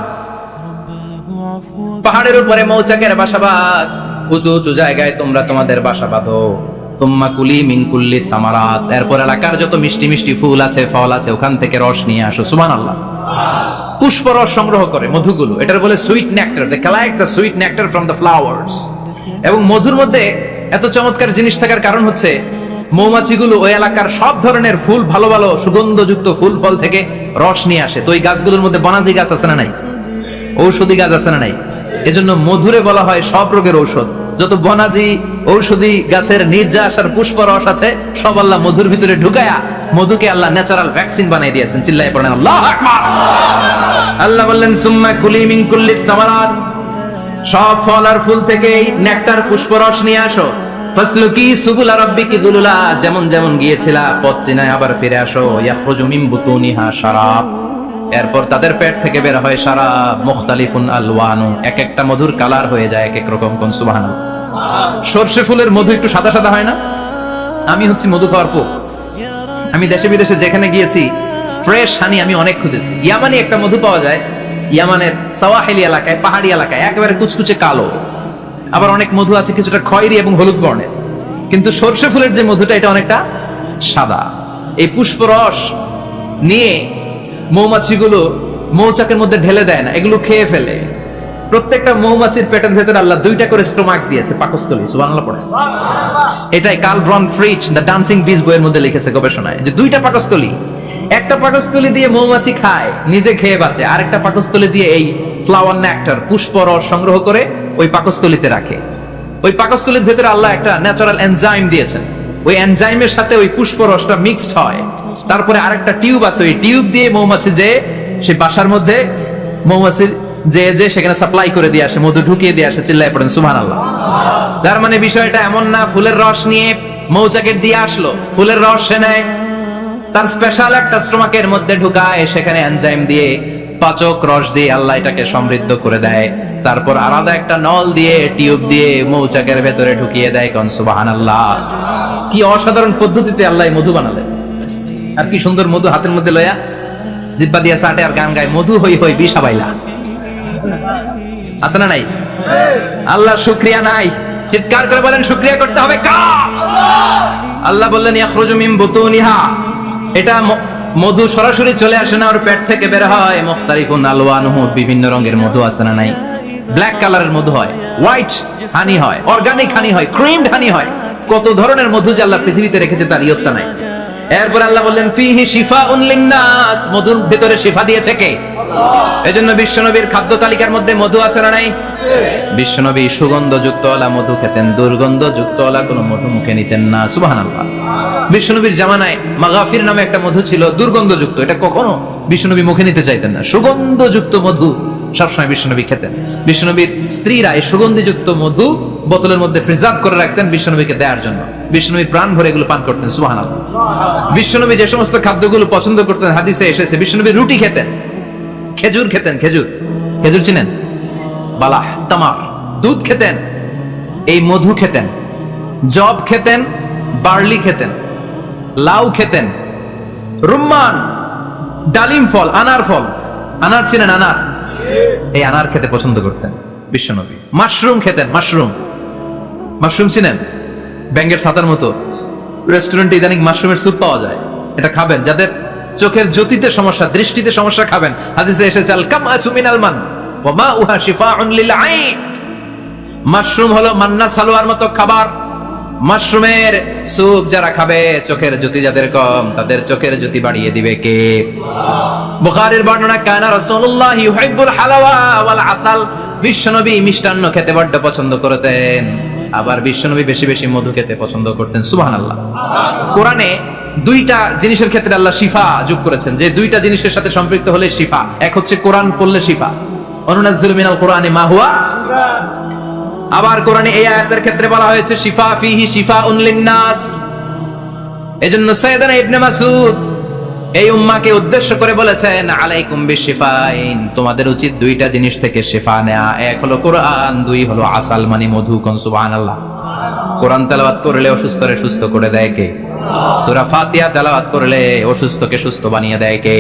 পাহাড়ের উপরে মৌচাকের বাসাবাদ, উঁচু উঁচু জায়গায় তোমরা তোমাদের বাসা বাঁধো। সুম্মা কুলি মিন কুল্লি সামারাত, এরপর এলাকার যত মিষ্টি মিষ্টি ফুল আছে, ফল আছে, ওখান থেকে রস নিয়ে আসো। সুবহানাল্লাহ। পুষ্পরস সংগ্রহ করে মধুগুলো, এটার বলে sweet nectar. They collect the sweet nectar from the flowers. এবং মধুর মধ্যে এত চমৎকার জিনিস থাকার কারণ হচ্ছে মৌমাছিগুলো ওই এলাকার সব ধরনের ফুল, ভালো ভালো সুগন্ধযুক্ত ফুল ফল থেকে রস নিয়ে আসে। তো ওই গাছগুলোর মধ্যে বনাজি গাছ আছে না নাই? ঔষধি গাছ আছে না নাই? এজন্য মধুরে বলা হয় সব রোগের ঔষধ। যত বনাজি ঔষধি গাছের নির্যাস আর পুষ্প রস আছে সব আল্লাহ মধুর ভিতরে ঢুকায়া মধুকে আল্লাহ ন্যাচারাল ভ্যাকসিন বানিয়ে দিয়েছেন। চিল্লায়ে পড়েন আল্লাহু আকবার। আল্লাহ বললেন সুম্মা কুলি মিন কুল্লিস সামারাত, সব ফল আর ফুল থেকে নেকটার পুষ্প রস নিয়ে আসো। ফাসলুকি সুবুলা রাব্বিকি দুলুলা, যেমন যেমন গিয়েছিলা পথ চিনায় আবার ফিরে আসো। ইয়াখরুজু মিন বুতুনিহা শারাব, এরপর তাদের পেট থেকে বের হয় শারাব। মুখতালিফুন আলওয়ানু, এক একটা মধুর কালার হয়ে যায় এক এক রকম। কোন সুবহানাল্লাহ। সরষে ফুলের মধু একটু সাদা সাদা হয় না? আমি হচ্ছি মধু খাওয়ার পোক। আমি দেশে বিদেশে যেখানে গিয়েছি ফ্রেশ হানি আমি অনেক খুঁজেছি। ইয়ামানি একটা মধু পাওয়া যায়, ইয়ামানের সাওয়াহিলি এলাকায়, পাহাড়ি এলাকায়, একেবারে কুচকুচে কালো। আবার অনেক মধু আছে কিছুটা খয়েরি এবং হলুদ বর্ণের, কিন্তু সরষে ফুলের যে মধুটা এটা অনেকটা সাদা। এই পুষ্পরস নিয়ে মৌমাছিগুলো মৌচাকের মধ্যে ঢেলে দেয় না, এগুলো খেয়ে ফেলে। প্রত্যেকটা মৌমাছির পেটের ভেতরে আল্লাহ দুইটা করে স্টোমাক দিয়েছে, পাকস্থলী। সুবহানাল্লাহ পড়ে। এটাই কার্ল ভন ফ্রিচ দ্য ডান্সিং বিজ বইয়ের মধ্যে লিখেছে গবেষণায়, যে দুইটা পাকস্থলী। একটা পাকস্থলী দিয়ে মৌমাছি খায়, নিজে খেয়ে বাঁচে, আরেকটা পাকস্থলী দিয়ে এই ফ্লাওয়ার নেকটার পুষ্পরস সংগ্রহ করে ওই পাকস্থলীতে রাখে। ওই পাকস্থলীর ভেতরে আল্লাহ একটা ন্যাচারাল এনজাইম দিয়েছেন, ওই এনজাইমের সাথে ওই পুষ্পরসটা মিক্সড হয়। তারপরে আরেকটা টিউব আছে, ওই টিউব দিয়ে মৌমাছি যে সে বাসার মধ্যে মৌমাছি যে সেখানে সাপ্লাই করে দিয়ে আসে, মধু ঢুকিয়ে দিয়ে আসে। চিল্লায় পড়েন সুবহানাল্লাহ। তার মানে বিষয়টা এমন না ফুলের রস নিয়ে মৌচাকের দিয়ে আসলো, ফুলের রস সে নেয়, তার স্পেশাল একটা স্টোমাকের মধ্যে ঢুকায়, সেখানে এনজাইম দিয়ে পাচক রস দিয়ে আল্লাহ এটাকে সমৃদ্ধ করে দেয়। তারপর আলাদা একটা নল দিয়ে টিউব দিয়ে মৌচাকের ভেতরে ঢুকিয়ে দেয়। কোন সুবহানাল্লাহ। কি অসাধারণ পদ্ধতিতে আল্লাহ মধু বানালেন। আর কি সুন্দর মধু হাতের মধ্যে লয়া জিব্বা দিয়া চাটে আর গান গায়, মধু হই হই বিষা বাইলা। আছে না নাই? আল্লাহ শুকরিয়া নাই? চিৎকার করে বলেন শুকরিয়া করতে হবে কার? আল্লাহ বললেন ইয়াখরুজু মিন বুতুনিহা, এটা মধু সরাসরি চলে আসে না, ওর পেট থেকে বের হয়। মুখতালিফুন আলওয়ানুহু, বিভিন্ন রঙের মধু আছে না নাই? ব্ল্যাক কালারের মধু হয়, হোয়াইট হানি হয়, অর্গানিক হানি হয়, ক্রিমড হানি হয়। কত ধরনের মধু যে আল্লাহ পৃথিবীতে রেখেছে তার ইয়ত্তা নাই। এরপর আল্লাহ বললেন ফিহি শিফাউন লিন্নাস, মধুর ভিতরে শিফা দিয়েছে কে? এজন্য বিশ্বনবীর খাদ্য তালিকার মধ্যে মধু আছে না নাই? বিশ্বনবী সুগন্ধযুক্ত ওলা মধু খেতেন, দুর্গন্ধযুক্ত ওলা কোনো মধু মুখে নিতেন না। সুবহানাল্লাহ। বিশ্বনবীর জামানায় মাগাফির নামে একটা মধু ছিল, দুর্গন্ধযুক্ত, এটা কখনো বিশ্বনবী মুখে নিতে চাইতেন না। সুগন্ধযুক্ত মধু সবসময় বিশ্বনবী খেতেন। বিশ্বনবীর স্ত্রীরা এই সুগন্ধিযুক্ত মধু বোতলের মধ্যে প্রিজার্ভ করে রাখতেন বিশ্বনবীকে দেওয়ার জন্য। বিশ্বনবী প্রাণ ভরে এগুলো পান করতেন। সুবহানাল্লাহ। বিশ্বনবী যে সমস্ত খাদ্যগুলো পছন্দ করতেন হাদিসে এসেছে, বিশ্বনবী রুটি খেতেন, খেজুর খেতেন, খেজুর, খেজুর চিনেন? বালাহ, তামার, দুধ খেতেন, এই মধু খেতেন, জব খেতেন, বার্লি খেতেন, লাউ খেতেন, রুম্মান, ডালিম ফল, আনার ফল, আনার চিনেন? আনার, এই আনার খেতে পছন্দ করতেন বিশ্বনবী। মাশরুম খেতেন, মাশরুম, মাশরুম চিনেন? ব্যাঙের ছাতার মতো। রেস্টুরেন্টে ইদানিং মাশরুমের স্যুপ পাওয়া যায়, এটা খাবেন। যাদের চোখের জ্যোতিতে সমস্যা, দৃষ্টিতে সমস্যা, খাবেন। হাদিসে এসেছে আল কামআতু মিনাল মান ওয়া মাউহা শিফাউন লিল আইন। মাশরুম হলো মান্না সালোয়ার মতো খাবার। মাশরুমের স্যুপ যারা খাবে, চোখের জ্যোতি যাদের কম, তাদের চোখের জ্যোতি বাড়িয়ে দিবে কে? বুখারীর বর্ণনা, কানা রাসূলুল্লাহ ইউহিব্বুল হালাওয়া ওয়াল আসাল, বিশ্বনবী মিষ্টান্ন খেতে বড্ড পছন্দ করতেন। আবার বিশ্বনবী বেশি বেশি মধু খেতে পছন্দ করতেন। সুবহানাল্লাহ। কোরআনে দুইটা জিনিসের ক্ষেত্রে আল্লাহ শিফা যোগ করেছেন, যে দুইটা জিনিসের সাথে সম্পৃক্ত হলে শিফা। এক হচ্ছে কোরআন পড়লে শিফা, অনুনাজ্জিলু মিনাল কোরআনি মা হুয়া। আবার কোরআনে এই আয়াতের ক্ষেত্রে বলা হয়েছে শিফা ফিহি শিফাউন লিন্নাস। এজন্য সাইয়েদনা ইবনে মাসউদ এই উম্মাহকে উদ্দেশ্য করে বলেছেন আলাইকুম বিশিফাইন, তোমাদের উচিত দুইটা জিনিস থেকে শিফা নেয়া। এক হলো কোরআন, দুই হলো আসাল মানে মধু। কোন সুবহানাল্লাহ। কোরআন তেলাওয়াত করলে অসুস্থরে সুস্থ করে দেয় কে? সূরা ফাতিহা তেলাওয়াত করলে অসুস্থকে সুস্থ বানিয়ে দেয় কে?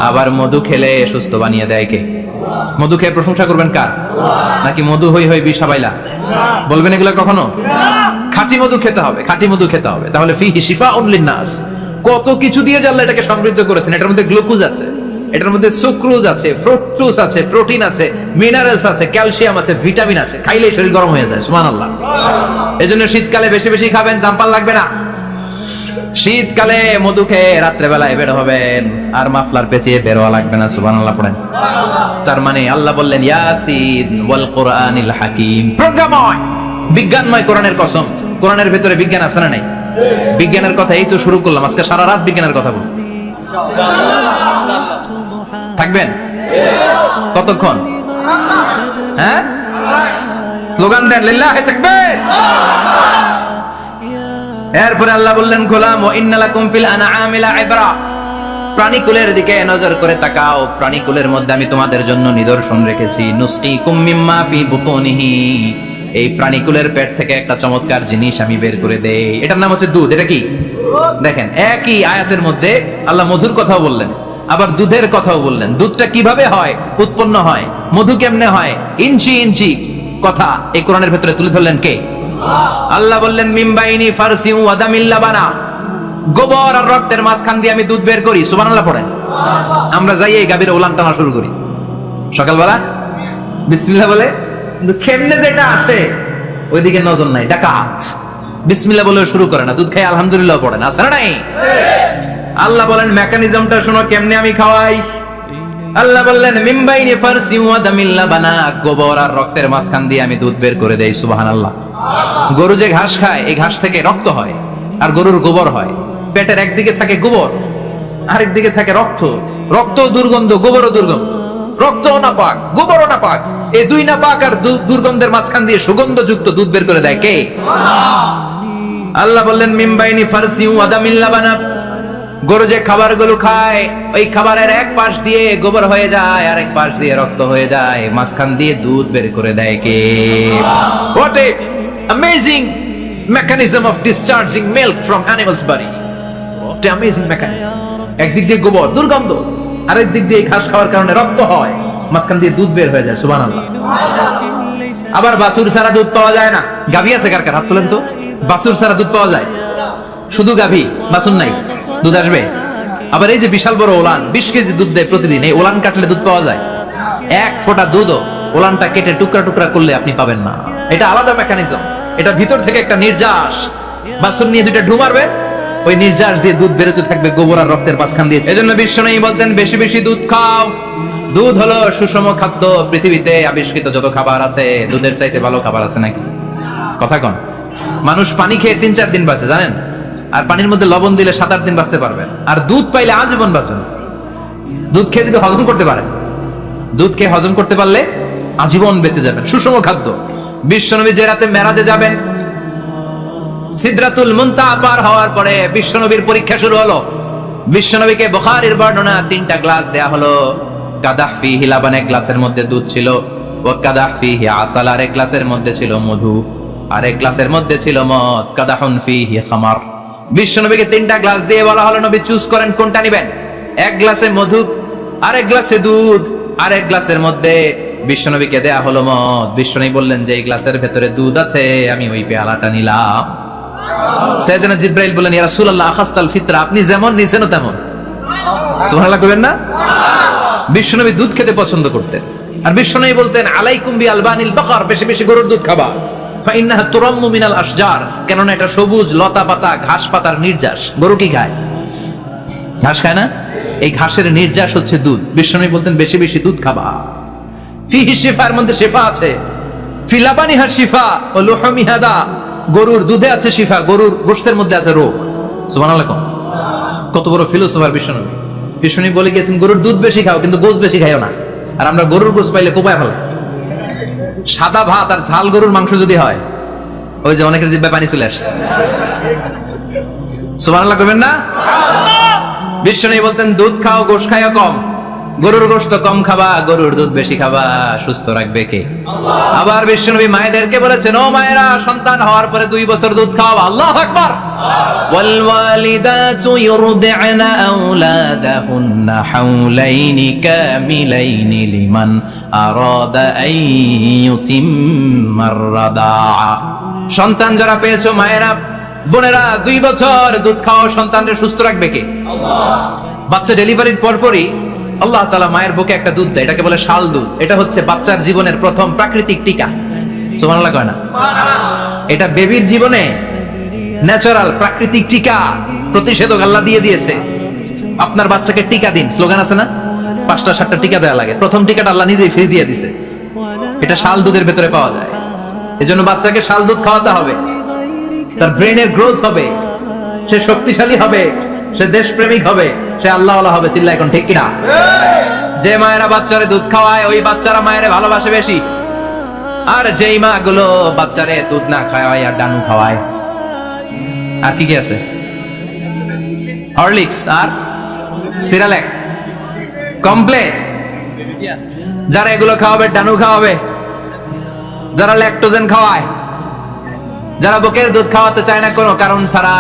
আবার মধু খেলে সুস্থ বানিয়ে দেয় কে? মধু খেয়ে প্রশংসা করবেন কার? নাকি মধু হই হই বিষা বাইলা বলবেন এগুলো কখনো? খাঁটি মধু খেতে হবে, খাঁটি মধু খেতে হবে। তাহলে ফিহি শিফাউন লিন্নাস, কত কিছু দিয়ে যে আল্লাহ এটাকে সমৃদ্ধ করেছেন। এটার মধ্যে গ্লুকোজ আছে, এটার মধ্যে সুক্রোজ আছে, ফ্রুক্টোজ আছে, প্রোটিন আছে, মিনারেলস আছে, ক্যালসিয়াম আছে, ভিটামিন আছে। খাইলেই শরীর গরম হয়ে যায়। সুবহানাল্লাহ। এজন্য শীতকালে বেশি বেশি খাবেন, জাম্পার লাগবে না। শীতকালে মধু খেয়ে রাত্রেবেলায় বের হবেন, আর মাফলার পেঁচিয়ে বেরোয়া লাগবে না। সুবহানাল্লাহ পড়েন। তার মানে আল্লাহ বললেন ইয়াসিন ওয়াল কোরআনিল হাকিম, প্রজ্ঞাময় বিজ্ঞানময় কোরআনের কসম। কোরআনের ভিতরে বিজ্ঞান আছে না নাই? বিজ্ঞানের কথা এই তো শুরু করলাম, আজকে সারা রাত বিজ্ঞানের কথা বলবো। থাকবেন কতক্ষণ? হ্যাঁ, স্লোগান দেন লিল্লাহি তাকবীর। এরপরে আল্লাহ বললেন গোলাম ওয়া ইন্নালাকুম ফিল আনআমি লাইবরা, প্রাণীকুলের দিকে নজর করে তাকাও, প্রাণীকুলের মধ্যে আমি তোমাদের জন্য নিদর্শন রেখেছি। নুসকিকুম মিম্মা ফি বুতুনিহি, এই প্রাণীকুলের পেট থেকে একটা চমৎকার জিনিস আমি বের করে দেই, এটার নাম হচ্ছে দুধ। এটা কি? দেখেন একই আয়াতের মধ্যে আল্লাহ মধুর কথাও বললেন, আবার দুধের কথাও বললেন। দুধটা কিভাবে হয়, উৎপন্ন হয়, মধু কেমনে হয়, ইঞ্চি ইঞ্চি কথা এই কোরআনের ভেতরে তুলে ধরলেন কে? আল্লাহ বললেন মিমবাইনি ফারসিউ ওয়া দামিল লাবানা, গোবর আর রক্তের মাঝখান দিয়ে আমি দুধ বের করি। সুবহানাল্লাহ পড়েন। আমরা যাই এই গাভীর উলান টানা শুরু করি সকালবেলা বিসমিল্লাহ বলে, কিন্তু কেমনে যেটা আসে ওইদিকে নজর নাই। ডাকাত বিসমিল্লাহ বলে শুরু করে না, দুধ খাই আলহামদুলিল্লাহ পড়ে না, আছে না নাই? আল্লাহ বলেন মেকানিজমটা শোনো কেমনে আমি খাওয়াই। আল্লাহ বললেন মিমবাইনি ফারসিউ ওয়া দামিল লাবানা, গোবর আর রক্তের মাঝখান দিয়ে আমি দুধ বের করে দেই। সুবহানাল্লাহ। গরু যে ঘাস খায়, এই ঘাস থেকে রক্ত হয় আর গরুর গোবর হয়। পেটের একদিকে থাকে গোবর, আরেক দিকে থাকে রক্ত। রক্ত দুর্গন্ধ, গোবরও দুর্গন্ধ। রক্তও নাপাক, গোবরও নাপাক, এই দুই নাপাক আর দুর্গন্ধের মাঝখান দিয়ে সুগন্ধযুক্ত দুধ বের করে দেয় কে? আল্লাহ বললেন মিমবাইনি ফারসিউ ওয়া দামিল লাবানা, গরু যে খাবারগুলো খায় ওই খাবারের এক পাশ দিয়ে গোবর হয়ে যায় আর এক পাশ দিয়ে রক্ত হয়ে যায়, মাঝখান দিয়ে দুধ বের করে দেয় কে? What a amazing mechanism of discharging milk from animal's body. What a amazing mechanism. একদিক দিয়ে গোবর দুর্গন্ধ, আরেক দিক দিয়ে ঘাস খাওয়ার কারণে রক্ত হয়, মাঝখান দিয়ে দুধ বের হয়ে যায়। সুবহানাল্লাহ। আবার বাছুর ছাড়া দুধ পাওয়া যায় না। গাভী আছে কার কার? হাত তোলেন তো। বাছুর ছাড়া দুধ পাওয়া যায়? শুধু গাভী, বাছুর নাই, দুধ আসবে? আবার এই যে বিশাল বড় ওলান 20 কেজি দুধ দেয় প্রতিদিন, এই ওলান কাটলে দুধ পাওয়া যায়? এক ফোঁটা দুধও ওলানটা কেটে টুকরা টুকরা করলে আপনি পাবেন না। এটা আলাদা মেকানিজম। এটা ভিতর থেকে একটা নির্যাস, বাছুর নিয়ে দুইটা ঢু মারবেন, ওই নির্যাস দিয়ে দুধ বেরোতে থাকবে গোবর আর রক্তের মাঝখান দিয়ে। এজন্য বিশ্বনবী বলতেন বেশি বেশি দুধ খাও। দুধ হলো সুষম খাদ্য। পৃথিবীতে আবিষ্কৃত যত খাবার আছে দুধের চাইতে ভালো খাবার আছে নাকি? কথা কন। মানুষ পানি খেয়ে 3-4 দিন বাঁচে জানেন, আর পানির মধ্যে লবণ দিলে 7-8 দিন বাঁচতে পারবেন। আর দুধ পাইলে আজীবন বাঁচবেন। দুধ খেয়ে যদি হজম করতে পারেন, দুধ খেয়ে হজম করতে পারলে আজীবন বেঁচে যাবেন। সুষম খাদ্য। বিশ্বনবী যে রাতে মেরাজে যাবেন, সিদরাতুল মুনতাহা পার হওয়ার পরে বিশ্বনবীর পরীক্ষা শুরু হলো। বিশ্বনবীকে বুখারীর বর্ণনা 3টা গ্লাস দেয়া হলো। কাদাহ ফিহি লাবান, এক গ্লাসের মধ্যে দুধ ছিল, ওয়া কাদাহ ফিহি আসাল, আর এক গ্লাসের মধ্যে ছিল মধু, আর এক গ্লাসের মধ্যে ছিল মদ। কাদাহুন ফিহি খামার। বিশ্বনবীকে 3টা গ্লাস দিয়ে বলা হলো নবী চুজ করেন কোনটা নেবেন। এক গ্লাসে মধু, আরেক গ্লাসে দুধ, আরেক গ্লাসের মধ্যে বিশ্বনবীকে দেয়া হলো মদ। বিশ্বনবী বললেন যে এই গ্লাসের ভেতরে দুধ আছে, আমি ওই পেয়ালাটা নিলাম। সাইয়েদনা জিবরাইল বললেন ইয়া রাসূলুল্লাহ আখাসতাল ফিতরা, আপনি যেমন নিছেন তেমন। সুবহানাল্লাহ কইবেন না? বিশ্বনবী দুধ খেতে পছন্দ করতেন, আর বিশ্বনবী বলতেন আলাইকুম বি আলবানিল বাকার, বেশি বেশি গরুর দুধ খাবা। ফাইন্নাহা তুরাম্মু মিনাল আশজার, কেননা এটা সবুজ লতা পাতা ঘাস পাতার নির্যাস। গরু কি খায়? ঘাস খায় না? এই ঘাসের নির্যাস হচ্ছে দুধ। বিশ্বনবী বলতেন বেশি বেশি দুধ খাবা। ফিহি শিফার মধ্যে শিফা আছে, ফি লাবানিহা শিফা ওয়া লুহুমিহা দা, গরুর দুধে আছে শিফা, গরুর গোশতের মধ্যে আছে রোগ। সুবহানাল্লাহ। কত বড় ফিলোসোফার বিশ্বনবী। বিশ্বনবী বলে গিয়েছেন গরুর দুধ বেশি খাও, কিন্তু গোশত বেশি খাইও না। আর আমরা গরুর গোশত পাইলে কোপায় ফেলা। সাদা ভাত আর ঝাল গরুর মাংস যদি হয়, ওই যে অনেকের জিহ্বায় পানি চলে আসছে। সুবহানাল্লাহ কইবেন না? বিশ্বনবী বলতেন দুধ খাও, গোশত খাইও কম। গরুর গোশত কম খাবা, গরুর দুধ বেশি খাবা। সুস্থ রাখবে কে? আবার বিশ্বনবী মায়েদেরকে বলেছেন ও মায়েরা, সন্তান হওয়ার পরে 2 বছর দুধ খাওয়াবা। আল্লাহু আকবার। ওয়াল ওয়ালিদাতু ইউরদি'না আওলাদাহুন্না হাওলাইনি কামিলাইনি লিমান আরাদা আন ইউতিম্মার রাদাআ। সন্তান যারা পেয়েছো মায়েরা, বোনেরা, 2 বছর দুধ খাওয়া সন্তানকে সুস্থ রাখবে কে? আল্লাহ। বাচ্চা ডেলিভারির পরপরই আল্লাহ তাআলা মায়ের বুকে একটা দুধ দেয়, এটাকে বলে শাল দুধ। এটা হচ্ছে বাচ্চার জীবনের প্রথম প্রাকৃতিক টিকা। সুবহানাল্লাহ কয় না? এটা বেবির জীবনে ন্যাচারাল প্রাকৃতিক টিকা। প্রতিষেধক আল্লাহ দিয়ে দিয়েছে। আপনার বাচ্চাকে টিকা দিন, স্লোগান আছে না? 5টা 7টা টিকা দেওয়া লাগে, প্রথম টিকাটা আল্লাহ নিজেই ফ্রি দিয়ে দিছে। এটা শাল দুধের ভেতরে পাওয়া যায়। এজন্য বাচ্চাকে শাল দুধ খাওয়াতে হবে, তার ব্রেনের গ্রোথ হবে, সে শক্তিশালী হবে, সে দেশপ্রেমিক হবে, সে আল্লাহওয়ালা হবে। চিল্লা এখন ঠিক কিনা? যে মায়েরা বাচ্চারে দুধ খাওয়ায় ওই বাচ্চারা মায়েরে ভালোবাসে বেশি। আর যেই মা গুলো বাচ্চারে দুধ না খাওয়ায় আর ডানু খাওয়ায়, আর কি কি আছে, হরলিক্স আর সিরালেক, কমপ্লেন, যারা এগুলো খাওয়াবে, ডানু খাওয়াবে, যারা ল্যাকটোজেন খাওয়ায়, যারা বুকের দুধ খাওয়াতে চায় না কোনো কারণ ছাড়া,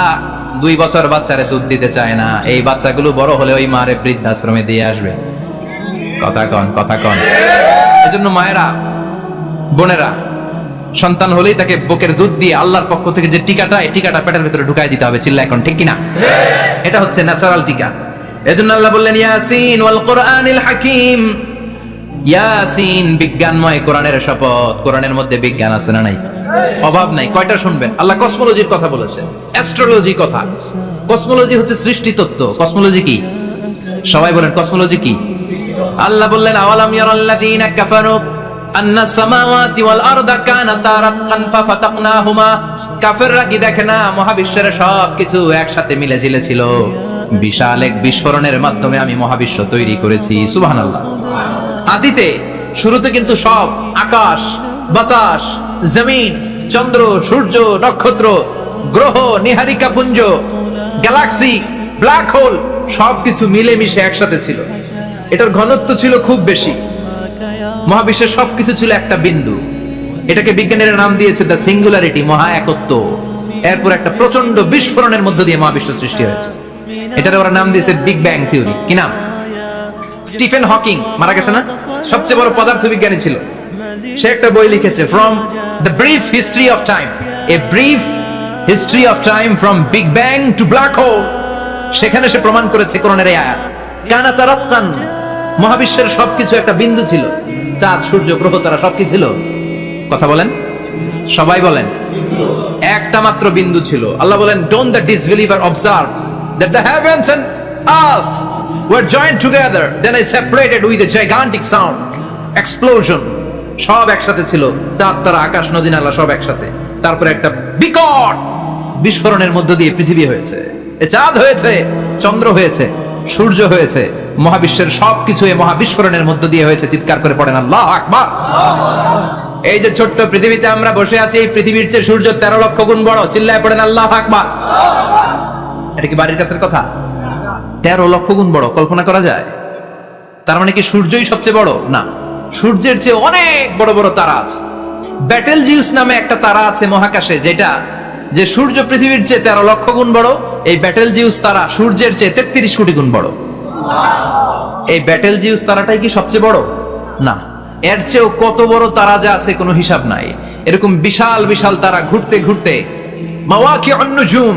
2 বছর বাচ্চারে দুধ দিতে চায় না, এই বাচ্চাগুলো বড় হলে ওই মারে বৃদ্ধাশ্রমে দিয়ে আসবে। কথা কন। এজন্য মায়েরা, বোনেরা, সন্তান হলেই তাকে বুকের দুধ দিয়ে আল্লাহর পক্ষ থেকে যে টিকাটা, এই টিকাটা পেটের ভিতরে ঢুকাই দিতে হবে। চিল্লা এখন ঠিক কিনা? এটা হচ্ছে ন্যাচারাল টিকা। এজন্য আল্লাহ বললেন ইয়াসিন ওয়াল কোরআনিল হাকিম। ইয়াসিন, বিজ্ঞানময় কোরআনের শপথ। কোরআনের মধ্যে বিজ্ঞান আছে না নাই? অভাব নাই। কয়টা শুনবেন? আল্লাহ কসমোলজির কথা বলেছে, অ্যাস্ট্রোলজি কথা। কসমোলজি হচ্ছে সৃষ্টি তত্ত্ব। কসমোলজি কি? সবাই বলেন কসমোলজি কি? আল্লাহ বললেন আওয়ালাম ইয়ারাল্লাযীনা কাফারু আন্না সামাওয়াতি ওয়াল আরদা কানাতা রাতকান ফাফাতাকনাহুমা। কাফেররা কি দেখে না মহাবিশ্বের সবকিছু একসাথে মিলে ঝিলে ছিল, বিশাল এক বিস্ফোরণের মাধ্যমে আমি মহাবিশ্ব তৈরি করেছি। সুবহানাল্লাহ। আদিতে, শুরুতে কিন্তু সব আকাশ, বাতাস, জমিন, চন্দ্র, সূর্য, নক্ষত্র, গ্রহ, নিহারিকা পুঞ্জ, গ্যালাক্সি, ব্ল্যাক হোল সবকিছু মিলেমিশে একসাথে ছিল। এটার ঘনত্ব ছিল খুব বেশি। মহাবিশ্বের সবকিছু ছিল একটা বিন্দু। এটাকে বিজ্ঞানীরা নাম দিয়েছে দ্য সিঙ্গুলারিটি, মহা একত্ব। এরপর একটা প্রচন্ড বিস্ফোরণের মধ্য দিয়ে মহাবিশ্ব সৃষ্টি হয়েছে। এটার ওরা নাম দিয়েছে বিগ ব্যাং থিওরি। কি নাম? স্টিফেন হকিং মারা গেছে না, সবচেয়ে বড় পদার্থবিজ্ঞানী ছিল। সে একটা বই লিখেছে, from the brief history of time, a brief history of time from big bang two black hole. সেখানে সে প্রমাণ করেছে কোরআনের এই আয়াত, কানাতা রাতকান, মহাবিশ্বের সবকিছু একটা বিন্দু ছিল। চাঁদ, সূর্য, গ্রহ, তারা সবকিছু ছিল। কথা বলেন, সবাই বলেন, একটা মাত্র বিন্দু ছিল। আল্লাহ বলেন, don't the disbeliever observe that the heavens and earth were joined together, then I separated with a gigantic sound, explosion. সব একসাথে ছিল, চাঁদ, তারা, আকাশ, নদী, নালা সব একসাথে। তারপরে একটা বিকট বিস্ফোরণের মধ্য দিয়ে পৃথিবী হয়েছে, চাঁদ হয়েছে, চন্দ্র হয়েছে, সূর্য হয়েছে, মহাবিশ্বের সবকিছু এই মহাবিস্ফোরণের মধ্য দিয়ে হয়েছে। চিৎকার করে পড়েন আল্লাহু আকবার। এই যে ছোট্ট পৃথিবীতে আমরা বসে আছি, এই পৃথিবীর চেয়ে সূর্য 13 লক্ষ গুণ বড়। চিল্লায় পড়েন আল্লাহু আকবার। এটা কি বাড়ির কাছের কথা? 13 লক্ষ গুণ বড়, কল্পনা করা যায়? তার মানে কি সূর্যই সবচেয়ে বড়? না, সূর্যের চেয়ে অনেক বড় বড় তারা আছে। ব্যাটেল জিউস নামে একটা তারা আছে মহাকাশে, যেটা যে সূর্য পৃথিবীর চেয়ে 13 লক্ষ গুণ বড়। এই ব্যাটেল জিউস তারা সূর্যের চেয়ে 33 কোটি গুণ বড়। এই ব্যাটেল জিউস তারাটাই কি সবচেয়ে বড়? না, এর চেয়েও কত বড় তারা যা আছে কোনো হিসাব নাই। এরকম বিশাল বিশাল তারা ঘুরতে ঘুরতে মাওয়াকিউন নুজুম,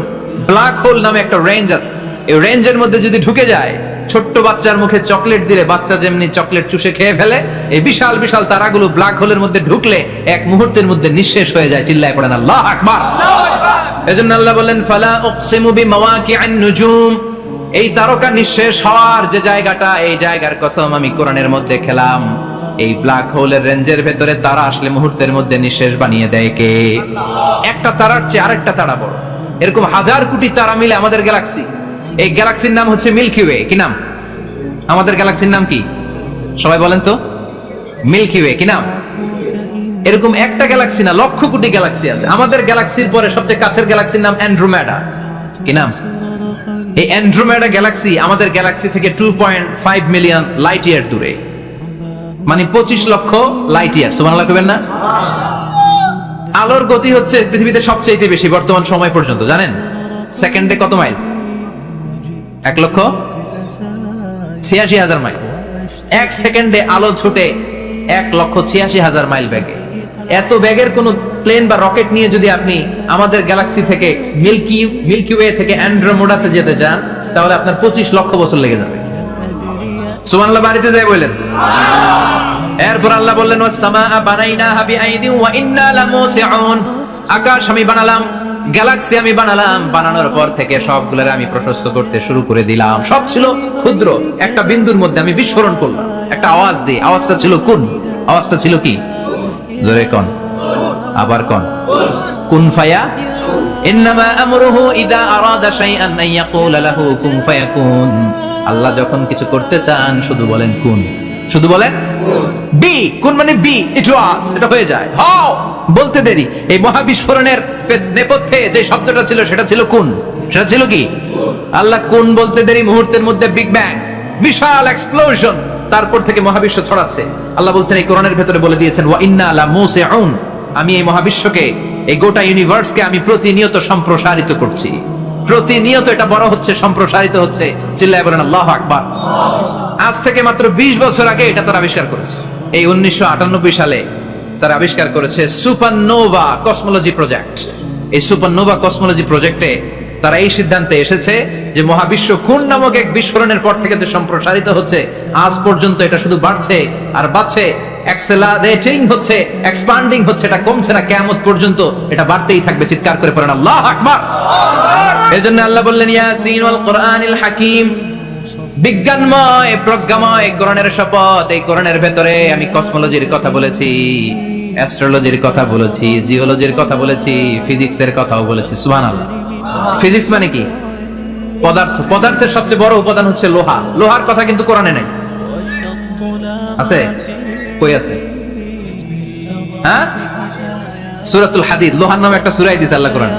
ব্ল্যাক হোল নামে একটা রেঞ্জ আছে। এই রেঞ্জের মধ্যে যদি ঢুকে যায়, ছোট্ট বাচ্চার মুখে চকলেট দিলে বাচ্চা যেমনি চকলেট চুষে খেয়ে ফেলে, এই বিশাল বিশাল তারাগুলো ব্ল্যাক হোলের মধ্যে ঢুকলে এক মুহূর্তের মধ্যে নিঃশেষ হয়ে যায়। চিল্লায় পড়েন আল্লাহু আকবার। এজন্য আল্লাহ বললেন, ফালা উকসিমু বিমাওয়াকিউন নুজুম, এই তারকা নিঃশেষ হওয়ার যে জায়গাটা, এই জায়গার কসম আমি কোরআনের মধ্যে খেলাম। এই ব্ল্যাক হোলের রেঞ্জের ভেতরে তারা আসলে মুহূর্তের মধ্যে নিঃশেষ বানিয়ে দেয় কে? একটা তারার চেয়ে আরেকটা তারা বড়। এরকম হাজার কোটি তারা মিলে আমাদের গ্যালাক্সি। এই গ্যালাক্সির নাম হচ্ছে মিল্কি ওয়ে। কি নাম? আমাদের গ্যালাক্সির নাম কি? সবাই বলেন তো। Milky way. কি নাম? এরকম একটা গ্যালাক্সি না, লক্ষ কোটি গ্যালাক্সি আছে। আমাদের গ্যালাক্সির পরে সবচেয়ে কাছের গ্যালাক্সির নাম অ্যান্ড্রোমেডা। কি নাম? এই অ্যান্ড্রোমেডা গ্যালাক্সি আমাদের গ্যালাক্সি থেকে 2.5 মিলিয়ন লাইট ইয়ার দূরে, মানে 25 লক্ষ লাইট ইয়ার। সুবহানাল্লাহ কইবেন না? আলোর গতি হচ্ছে পৃথিবীতে সবচেয়ে বেশি বর্তমান সময় পর্যন্ত, জানেন? সেকেন্ডে কত মাইল? 1,86,000 মাইল। 1 সেকেন্ডে আলো ছুটে 1,86,000 মাইল বেগে। এত বেগের কোন প্লেন বা রকেট নিয়ে যদি আপনি আমাদের গ্যালাক্সি থেকে মিল্কি ওয়ে থেকে অ্যান্ড্রোমেডাতে যেতে চান, তাহলে আপনার 25 লক্ষ বছর লেগে যাবে। সুবহানাল্লাহ বাড়িতে যাই বলেন। এরপর আল্লাহ বললেন, ওয়াস সামাআ বানাইনাহা বিআইদিন ওয়া ইন্না লামুসিউন, আকাশ আমি বানালাম গ্যালাক্সি আমি বানালাম, বানানোর পর থেকে সবগুলোর আমি প্রশস্ত করতে শুরু করে দিলাম। সব ছিল ক্ষুদ্র, একটা বিন্দুর মধ্যে আমি বিস্ফোরণ করলাম একটা আওয়াজ দিয়ে। আওয়াজটা ছিল কুন। আওয়াজটা ছিল কি? জোরে কোন, আবার কোন। কুন ফায়া ইন্নামা আমরুহু ইযা আরাদা শাইআন আন ইয়াকুলা লাহু কুন ফায়াকুন। আল্লাহ যখন কিছু করতে চান শুধু বলেন কুন, শুধু বলেন বি। কুন মানে বি, ইট ওয়াজ, এটা হয়ে যায়। হাও বলতে দেরি। এই মহাবিস্ফোরণের নেপথ্যে যে শব্দটা ছিল সেটা ছিল কুন। সেটা ছিল কি? আল্লাহ কুন বলতে দেরি, মুহূর্তের মধ্যে বিগ ব্যাং, বিশাল এক্সপ্লোশন, তারপর থেকে মহাবিশ্ব ছড়াচ্ছে। আল্লাহ বলছেন এই কোরআনের ভেতরে বলে দিয়েছেন ওয়া ইন্না লা মুসিউন, আমি এই মহাবিশ্বকে, এই গোটা ইউনিভার্সকে আমি প্রতিনিয়ত সম্প্রসারিত করছি। প্রতিনিয়ত এটা বড় হচ্ছে, সম্প্রসারিত হচ্ছে। চিল্লায় বলেন আল্লাহু আকবার। আজ থেকে মাত্র 20 বছর আগে এটা তারা আবিষ্কার করেছে। এই 1998 সালে তারা আবিষ্কার করেছে সুপারনোভা কসমোলজি প্রজেক্ট। এই সুপারনোভা কসমোলজি প্রজেক্টে তারা এই সিদ্ধান্তে এসেছে যে মহাবিশ্ব কোন নামক এক বিস্ফোরণের পর থেকে যে সম্প্রসারিত হচ্ছে, আজ পর্যন্ত এটা শুধু বাড়ছে আর বাড়ছে, অ্যাক্সেলারেটিং হচ্ছে, এক্সপান্ডিং হচ্ছে, এটা কমছে না। কিয়ামত পর্যন্ত এটা বাড়তেই থাকবে। চিৎকার করে পড়েন আল্লাহু আকবার। এজন্য আল্লাহ বললেন ইয়াসিন ওয়াল কোরআনিল হাকিম, বিজ্ঞানময় প্রজ্ঞাময় কোরআনের শপথ। এই কোরআনের ভেতরে আমি কসমোলজির কথা বলেছি, অ্যাস্ট্রোলজির কথা বলেছি, জিওলজির কথা বলেছি, ফিজিক্সের কথাও বলেছি। সুবহানাল্লাহ। ফিজিক্স মানে কি? পদার্থ। পদার্থের সবচেয়ে বড় উপাদান হচ্ছে লোহা। লোহার কথা কিন্তু কোরআনে নাই। আছে? কই আছে? হ্যাঁ, সূরাতুল হাদিদ, লোহার নামে একটা সূরা দিয়েছে আল্লাহ কোরআনে।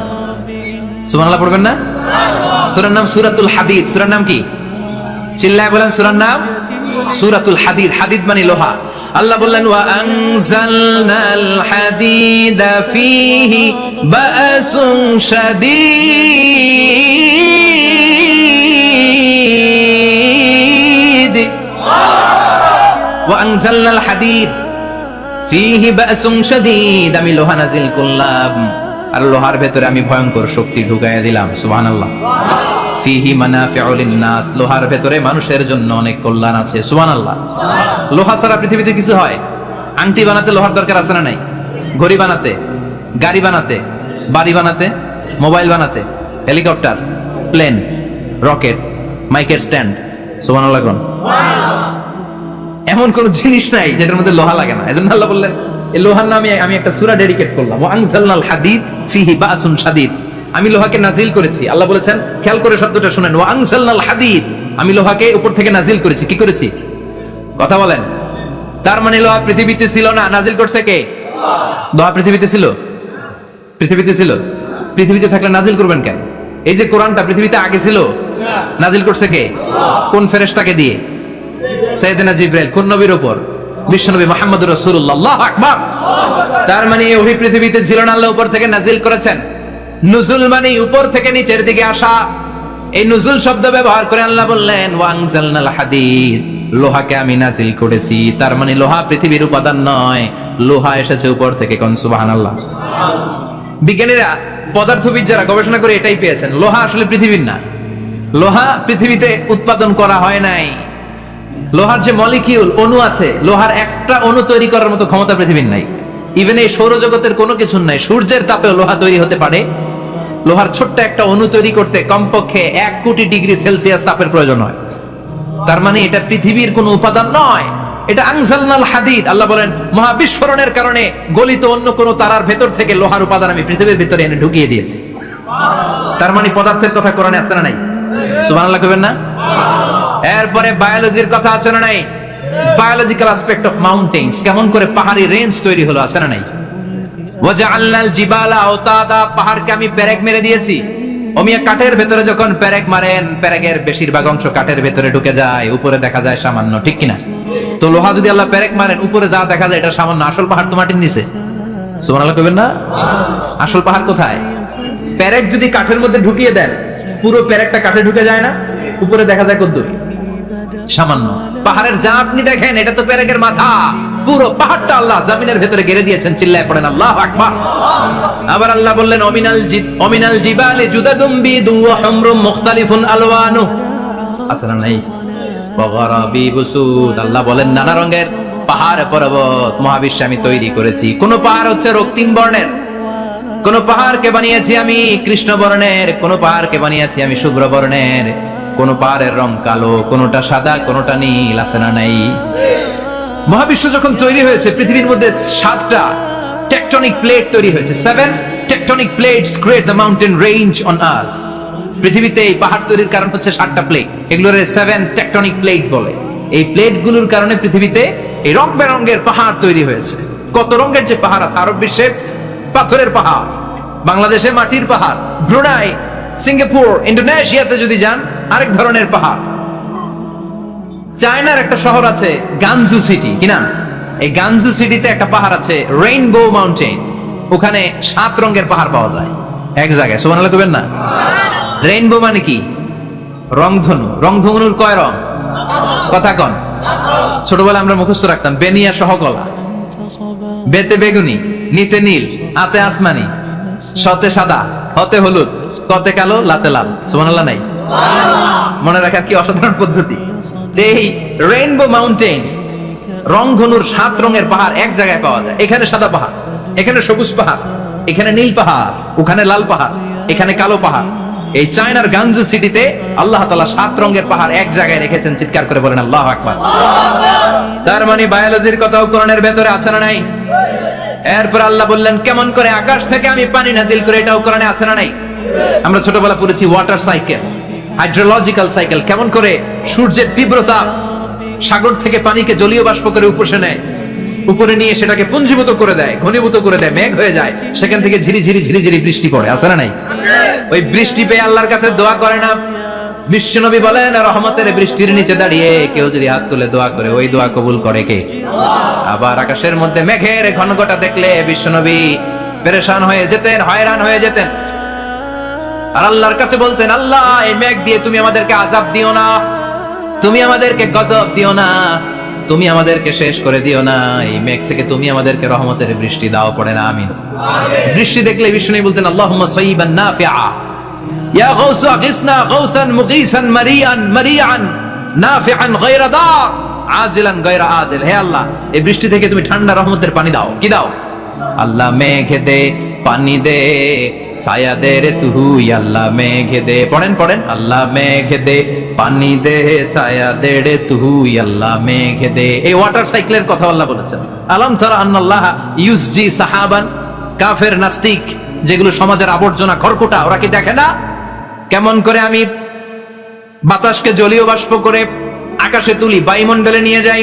সুবহানাল্লাহ পড়বেন না? সূরার নাম সূরাতুল হাদিদ। সূরার নাম কি? চিল্লায় বলেন সূরার নাম সূরাতুল হাদিদ। হাদিদ মানে লোহা। আল্লাহ বললেন ওয়া আনজালনাল হাদিদা ফীহি বা'সুন শাদীদ। ওয়া আনজালনাল হাদিদ ফীহি বা'সুন শাদীদ, আমি লোহা নাজিল করলাম আর লোহার ভেতরে আমি ভয়ঙ্কর শক্তি ঢুকাইয়া দিলাম। সুবহানাল্লাহ। ফিহি মানাফিউ লিন-নাস, লোহার ভেতরে মানুষের জন্য অনেক কল্যাণ আছে। সুবহানাল্লাহ। লোহা ছাড়া পৃথিবীতে কিছু হয়? আংটি বানাতে লোহার দরকার আছে না নাই? ঘড়ি বানাতে, গাড়ি বানাতে, বাড়ি বানাতে, মোবাইল বানাতে, হেলিকপ্টার, প্লেন, রকেট, মাইকের স্ট্যান্ড। সুবহানাল্লাহ কোন? এমন কোন জিনিস নাই যেটার মধ্যে লোহা লাগে না। এজন্য আল্লাহ বললেন এই লোহার নামে আমি একটা সূরা ডেডিকেট করলাম। ওয়া আনজালনাল হাদিদ ফিহি বা'সুন শাদীদ, আমি লোহাকে নাজিল করেছি। আল্লাহ বলেছেন, খেয়াল করে শব্দটা শুনেন, ওয়া আনজালনাল হাদিদ, আমি লোহাকে উপর থেকে নাজিল করেছি। কি করেছি? কথা বলেন। তার মানে লোহা পৃথিবীতে ছিল না, নাজিল করছে কে? লোহা পৃথিবীতে ছিল? পৃথিবীতে ছিল। পৃথিবীতে থাকলে নাজিল করবেন কেন? এই যে কোরআনটা পৃথিবীতে আগে ছিল, নাজিল করছে কে? কোন ফেরেশতাকে দিয়ে? সাইয়েদনা জিবরাইল। কোন নবীর উপর? বিশ্বনবী মুহাম্মদুর রাসূলুল্লাহ। আল্লাহু আকবার। তার মানে ওহী পৃথিবীতে ছিল না, আল্লাহ উপর থেকে নাজিল করেছেন। নুজুল মানে উপর থেকে নিচের দিকে আসা। এই নুজুল শব্দ ব্যবহার করে আল্লাহ বললেন ওয়া আনজালনাল হাদিদ, লোহাকে আমি নাজিল করেছি। তার মানে লোহা পৃথিবীর উপাদান নয়, লোহা এসেছে উপর থেকে। কোন সুবহানাল্লাহ। বিজ্ঞানীরা, পদার্থবিদ যারা গবেষণা করে এটাই পেয়েছেন, লোহা আসলে পৃথিবীর না। লোহা পৃথিবীতে উৎপাদন করা হয় নাই। লোহার যে মলিকিউল, অণু আছে, লোহার একটা অণু তৈরি করার মতো ক্ষমতা পৃথিবীর নাই। ইভেন এই সৌরজগতের কোনো কিছু নাই। সূর্যের তাপেও লোহা তৈরি হতে পারে। লোহার ছোট্ট একটা অণু তৈরি করতে কমপক্ষে 1 কোটি ডিগ্রি সেলসিয়াস তাপের প্রয়োজন হয়। তার মানে এটা পৃথিবীর কোনো উপাদান নয়, এটা আনজালনাল হাদিদ। আল্লাহ বলেন মহাবিস্ফোরণের কারণে গলিত অন্য কোনো তারার ভেতর থেকে লোহার উপাদান আমি পৃথিবীর ভিতরে এনে ঢুকিয়ে দিয়েছি। তার মানে পদার্থের কথা কোরআনে আছে না নাই? সুবহানাল্লাহ কইবেন না? এরপরে বায়োলজির কথা আছে না নাই? বায়োলজিক্যাল অ্যাসপেক্ট অফ মাউন্টেন্স, কেমন করে পাহাড়ি রেঞ্জ তৈরি হলো, আছে না নাই? ওয়াজআলনাল জিবালা আওতাদা, পাহাড়কে আমি পেরেক মেরে দিয়েছি। ওমিয়া কাঠের ভেতরে যখন পেরেক মারেন, পেরেকের বেশিরভাগ অংশ কাঠের ভেতরে ঢুকে যায়, উপরে দেখা যায় সামান্য, ঠিক কিনা? তো লোহা যদি আল্লাহ পেরেক মারেন, উপরে যা দেখা যায় এটা সামান্য, আসল পাহাড় তো মাটির নিচে। সুবহানাল্লাহ কইবেন না? আসল পাহাড় কোথায়? পেরেক যদি কাঠের মধ্যে ঢুকিয়ে দেন, পুরো পেরেকটা কাঠে ঢুকে যায় না, উপরে দেখা যায় কত সামান্য। পাহাড়ের যা আপনি দেখেন এটা তো পেরেকের মাথা, পুরো পাহাড়টা আল্লাহ জমিনের ভেতরে গেড়ে দিয়েছেন। চিল্লায় পড়েন আল্লাহু আকবার। আবার আল্লাহ বললেন অমিনাল জিবালি জুদাদুম বিদু ওয়া হুমরুম মুখতালিফুন আলওয়ানু, আসনা নাই? ওয়াগারাবি বুসুদ, আল্লাহ বলেন নানা রঙের পাহাড় পর্বত মহাবিশ্বে আমি তৈরি করেছি। কোন পাহাড় হচ্ছে রক্তিম বর্ণের, কোন পাহাড়কে বানিয়েছি আমি কৃষ্ণ বর্ণের, কোন পাহাড়কে বানিয়েছি আমি শুভ্র বর্ণের, কোন পাহাড়ের রং কালো, কোনটা সাদা, কোনটা নীল, আছে না নাই? মহাবিশ্ব যখন তৈরি হয়েছে পৃথিবীর মধ্যে 7টা টেকটনিক প্লেট তৈরি হয়েছে। 7 tectonic plates create the mountain range on earth. পৃথিবীতে এই পাহাড় তৈরির কারণ হচ্ছে 7টা প্লেট, এগুলোর 7 টেকটনিক প্লেট বলে। এই প্লেটগুলোর কারণে পৃথিবীতে এই রং বেরঙের পাহাড় তৈরি হয়েছে। কত রঙের যে পাহাড় আছে, আরব বিশ্বে পাথরের পাহাড়, বাংলাদেশে মাটির পাহাড়, ব্রুনাই, সিঙ্গাপুর, ইন্দোনেশিয়াতে যদি যান আরেক ধরনের পাহাড়। চায়নার একটা শহর আছে গানজু সিটি, কি নাম? এই গানজু সিটিতে একটা পাহাড় আছে রেইনবো মাউন্টেন, ওখানে 7 রঙের পাহাড় পাওয়া যায় এক জায়গায়। সুবহানাল্লাহ কইবেন না? রেইনবো মানে কি? রংধনু। রংধনুর কয় রং? কথা কন। ছোটবেলায় আমরা মুখস্থ রাখতাম বেনিয়া সহ গলা। বেতে বেগুনি, নিতে নীল, আতে আসমানি, সতে সাদা, হতে হলুদ, কতে কালো, লাতে লাল। সুবহানাল্লাহ নাই? মনে রাখার কি অসাধারণ পদ্ধতি। এই রেইনবো মাউন্টেন, রংধনুর 7 রঙের পাহাড় এক জায়গায় পাওয়া যায়। এখানে সাদা পাহাড়, এখানে সবুজ পাহাড়, এখানে নীল পাহাড়, ওখানে লাল পাহাড়, এখানে কালো পাহাড়। এই চায়নার গানজু সিটিতে আল্লাহ তাআলা 7 রঙের পাহাড় এক জায়গায় রেখেছেন। চিৎকার করে বলেন আল্লাহু আকবার। তার মানে বায়োলজির কথাও কোরআনের ভেতরে আছে না নাই? এরপর আল্লাহ বললেন কেমন করে আকাশ থেকে আমি পানি নাজিল করে, এটাও কোরআনে আছে না নাই? আমরা ছোটবেলা পড়েছি ওয়াটার সাইকেল, হাইড্রোলজিক্যাল সাইকেল। কেমন করে সূর্যের তীব্রতা সাগর থেকে পানিকে জলীয় বাষ্প করে উপসে নেয়, উপরে নিয়ে সেটাকে পুঞ্জীভূত করে দেয়, ঘনীভূত করে দেয়, মেঘ হয়ে যায়, সেখান থেকে ঝিরি ঝিরি ঝিরি ঝিরি বৃষ্টি পড়ে, আছে না নাই? ওই বৃষ্টি পেয়ে আল্লাহর কাছে দোয়া করে না বিশ্বনবী বলেন রহমতের বৃষ্টির নিচে দাঁড়িয়ে কেউ যদি হাত তুলে দোয়া করে ওই দোয়া কবুল করে কে? আবার আকাশের মধ্যে মেঘের ঘনঘটা দেখলে বিশ্বনবী পেরেশান হয়ে যেতেন, হয়রান হয়ে যেতেন, আর আল্লাহর কাছে বলতেন আল্লাহ এই মেঘ দিয়ে তুমি আমাদেরকে আযাব দিও না, তুমি আমাদেরকে গজব দিও না, তুমি আমাদেরকে শেষ করে দিও না, এই মেঘ থেকে তুমি আমাদেরকে রহমতের বৃষ্টি দাও। পড়ে না আমিন। বৃষ্টি দেখলে বিষ্ণু বলতেন আল্লাহুম্মা সাইয়িবান নাফিআ ইয়া গাউসু আগিসনা গাউসান মুগীসান মারিয়ান মারিয়ান নাফিআন গায়রা দার আজিলান গায়রা আজিল। হে আল্লাহ এই বৃষ্টি থেকে তুমি ঠান্ডা রহমতের পানি দাও। কি দাও? আল্লাহ মেঘে দে পানি দে, ছায়া দে রে তুই আল্লাহ মেঘে দে। পড়েন পড়েন আল্লাহ মেঘে দে পানি দে, ছায়া দে রে তুই আল্লাহ মেঘে দে। এই ওয়াটার সাইকেলের কথা আল্লাহ বলেছেন। আলাম তারা আন্নাল্লাহ ইউসজি সাহাবান। কাফের নাস্তিক যেগুলো সমাজের আবর্জনা খড়কুটা, ওরা কি দেখে না কেমন করে আমি বাতাসকে জলীয় বাষ্প করে আকাশে তুলি, বায়ুমণ্ডলে নিয়ে যাই,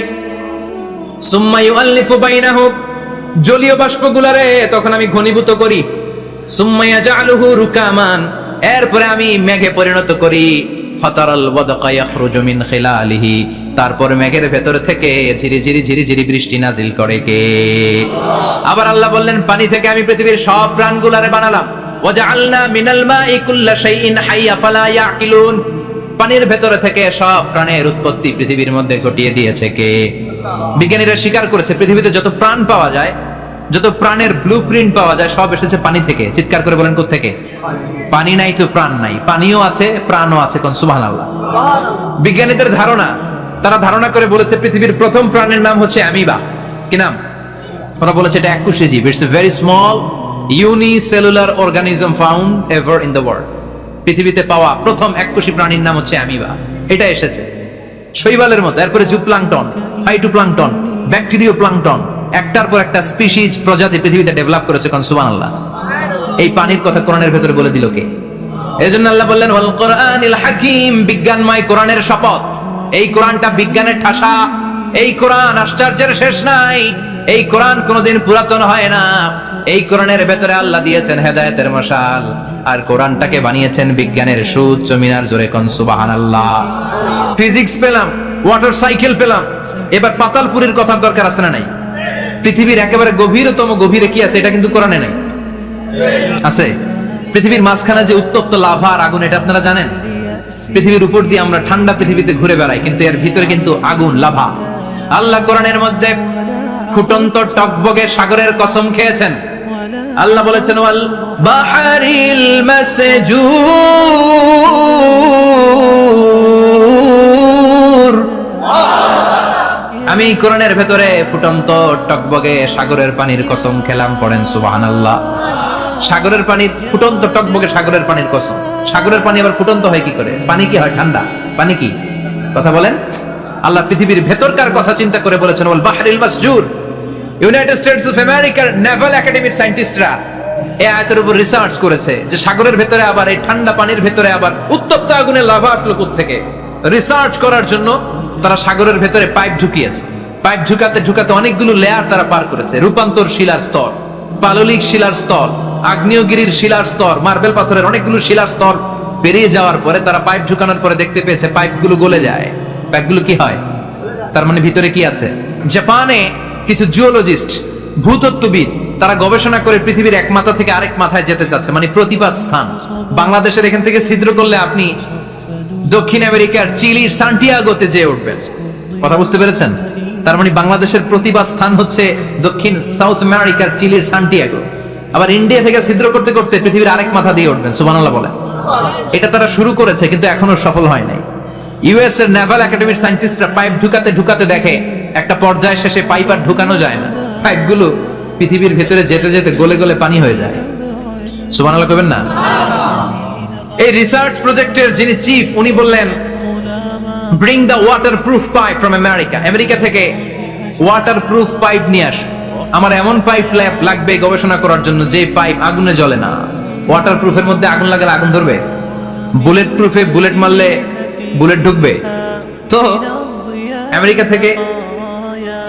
সুম্মা ইউআল্লিফু বাইনাহুম, জলীয় বাষ্পগুলারে তখন আমি ঘনীভূত করি, সুম্মা ইয়াজআলুহু রুকামান, এরপরে আমি মেঘে পরিণত করি, ফাতারাল ওয়াদকা ইয়াখরুজু মিন খিলালিহি, তারপর মেঘের ভেতর থেকে ঝিরি ঝিরি ঝিরি ঝিরি বৃষ্টি নাজিল করে কে? আবার আল্লাহ বললেন পানি থেকে আমি পৃথিবীর সব প্রাণগুলারে বানালাম, ওয়াজআলনা মিনাল মাই কুল্লা শাইইন হাইয়া ফালা ইয়াকিলুন, পানির ভেতরে থেকে সব প্রাণের উৎপত্তি পৃথিবীর মধ্যে ঘটিয়ে দিয়েছে কে? বিজ্ঞানীরা স্বীকার করেছে পৃথিবীতে যত প্রাণ পাওয়া যায়, যত প্রাণের ব্লুপ্রিন্ট পাওয়া যায় সব এসেছে পানি থেকে। চিৎকার করে বলেন কোথা থেকে? পানি নাই তো প্রাণ নাই, পানিও আছে প্রাণও আছে। কোন সুবহানাল্লাহ। বিজ্ঞানীদের ধারণা, তারা ধারণা করে বলেছে পৃথিবীর প্রথম প্রাণের নাম হচ্ছে অ্যামিবা। কি নাম? ওরা বলেছে এটা এককোষী জীব, it's a very small unicellular organism found ever in the world. পৃথিবীতে পাওয়া প্রথম এককোষী প্রাণীর নাম হচ্ছে অ্যামিবা। এটা এসেছে শৈবালের মতো, এরপরে জুপ্লাঙ্কটন, ফাইটোপ্লাঙ্কটন, ব্যাকটেরিও প্লাঙ্কটন, একটার পর একটা স্পিসিজ প্রজাতি পৃথিবীতে ডেভেলপ করেছে। কোন সুবহানাল্লাহ। এই পানির কথা কোরআনের ভেতরে বলে দিল কে? এজন্য আল্লাহ বললেন ওয়াল কোরআনিল হাকিম, বিজ্ঞানময় কোরআনের শপথ। এই কোরআনটা বিজ্ঞানের ঠাসা, এই কোরআন আশ্চর্যের শেষ নাই, এই কোরআন কোনোদিন পুরাতন হয় না। এই কোরআনের ভেতরে আল্লাহ দিয়েছেন হেদায়েতের মশাল, আর কোরআনটাকে বানিয়েছেন বিজ্ঞানের সুউচ্চ মিনার। জোরে কোন সুবহানাল্লাহ। ফিজিক্স পেলাম, ওয়াটার সাইকেল পেলাম, এবার পাতালপুরীর কথার দরকার আছে না নাই? পৃথিবীর একেবারে গভীরতম গভীরে কি আছে এটা কিন্তু কোরআনে নাই। আছে? পৃথিবীর মাঝখানে যে উত্তপ্ত লাভা আর আগুন, এটা আপনারা জানেন? পৃথিবীর উপর দিয়ে আমরা ঠান্ডা পৃথিবীতে ঘুরে বেড়াই, কিন্তু এর ভিতরে কিন্তু আগুন, লাভা। আল্লাহ কোরআনের মধ্যে ফুটন্ত টকবগে সাগরের কসম খেয়েছেন। আল্লাহ বলেছেন ওয়াল বাহরিল মাসজুর, আমি কোরআনের ভেতরে ফুটন্ত টকবগে সাগরের পানির কসম খেলাম। পড়েন সুবহানাল্লাহ। সাগরের পানির ফুটন্ত টকবকে সাগরের পানির কসম, সাগরের পানি আবার ফুটন্ত হয় কি করে? পানি কি হয়? ঠান্ডা। পানি কি? কথা বলেন। আল্লাহ পৃথিবীর ভেতরকার কথা চিন্তা করে বলেছেন, ওয়াল বাহরিল মাসজুর। ইউনাইটেড স্টেটস অফ আমেরিকার নেভাল একাডেমির সায়েন্টিস্টরা এই আয়াতের উপর রিসার্চ করেছে যে সাগরের ভেতরে আবার এই ঠান্ডা পানির ভেতরে আবার উত্তপ্ত আগুনের লাভা আসলো থেকে। রিসার্চ করার জন্য তারা সাগরের ভেতরে পাইপ ঢুকিয়েছে। পাইপ ঢুকাতে ঢুকাতে অনেকগুলো লেয়ার তারা পার করেছে। রূপান্তর শিলার স্তর, পাললিক শিলার স্তর, আগ্নেয়গিরির শিলার স্তর, মার্বেল পাথরের অনেকগুলো শিলার স্তর পেরিয়ে যাওয়ার পরে তারা পাইপ ঢুকানোর পরে দেখতে পেয়েছে পাইপগুলো গলে যায়। পাইপগুলো কি হয়? তার মানে ভিতরে কি আছে? জাপানে কিছু জিওলজিস্ট, ভূতত্ত্ববিদ, তারা গবেষণা করে পৃথিবীর এক মাথা থেকে আরেক মাথায় যেতে চাচ্ছে, মানে প্রতিপাদ স্থান। বাংলাদেশের এখান থেকে ছিদ্র করলে আপনি দক্ষিণ আমেরিকার চিলির সান্টিয়াগোতে যেয়ে উঠবেন। কথা বুঝতে পেরেছেন? তার মানে বাংলাদেশের প্রতিপাদ স্থান হচ্ছে দক্ষিণ সাউথ আমেরিকার চিলির সান্টিয়াগো। আবার ইন্ডিয়া থেকে ছিদ্র করতে করতে পৃথিবীর আরেক মাথা দিয়ে উঠবেন। সুবহানাল্লাহ বলেন। এটা তারা শুরু করেছে কিন্তু এখনো সফল হয় নাই। ইউএস এর নেভাল একাডেমির সায়েন্টিস্টরা পাইপ ঢুকাতে ঢুকাতে দেখে একটা পর্যায় শেষে পাইপ আর ঢুকানো যায় না। পাইপগুলো পৃথিবীর ভেতরে যেতে যেতে গলে গলে পানি হয়ে যায়। সুবহানাল্লাহ কইবেন না? এই রিসার্চ প্রজেক্টের যিনি চিফ, উনি বললেন, bring the waterproof pipe from America. America থেকে ওয়াটারপ্রুফ পাইপ নিয়ে আস। আমার এমন পাইপ লাগবে গবেষণা করার জন্য যে পাইপ আগুনে জ্বলে না। ওয়াটারপ্রুফের মধ্যে আগুন লাগালে আগুন ধরবে? বুলেট প্রুফে বুলেট মারলে বুলেট ঢুকবে? তো আমেরিকা থেকে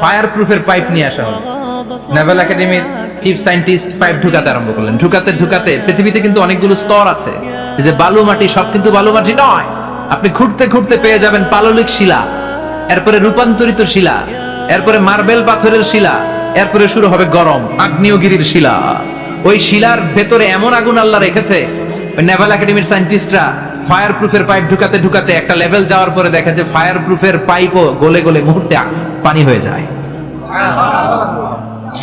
ফায়ার প্রুফের পাইপ নিয়ে আসা হলো। নেভাল একাডেমির চিফ সায়েন্টিস্ট পাইপ ঢুকাতে আরম্ভ করলেন। ঢুকাতে ঢুকাতে পৃথিবীতে কিন্তু অনেকগুলো স্তর আছে। এই যে বালু মাটি, সব কিন্তু বালু মাটি নয়। আপনি খুঁড়তে খুঁড়তে পেয়ে যাবেন পাললিক শিলা, এরপরে রূপান্তরিত শিলা, এরপরে মার্বেল পাথরের শিলা, এরপরে শুরু হবে গরম আগ্নেয়গিরির শিলা। ওই শিলার ভেতরে এমন আগুন আল্লাহ রেখেছে, নেভাল একাডেমির সায়েন্টিস্টরা ফায়ার প্রুফের পাইপ ঢুকাতে ঢুকাতে একটা লেভেল যাওয়ার পরে দেখে যে ফায়ার প্রুফের পাইপও গলে গলে মুহূর্তে পানি হয়ে যায়।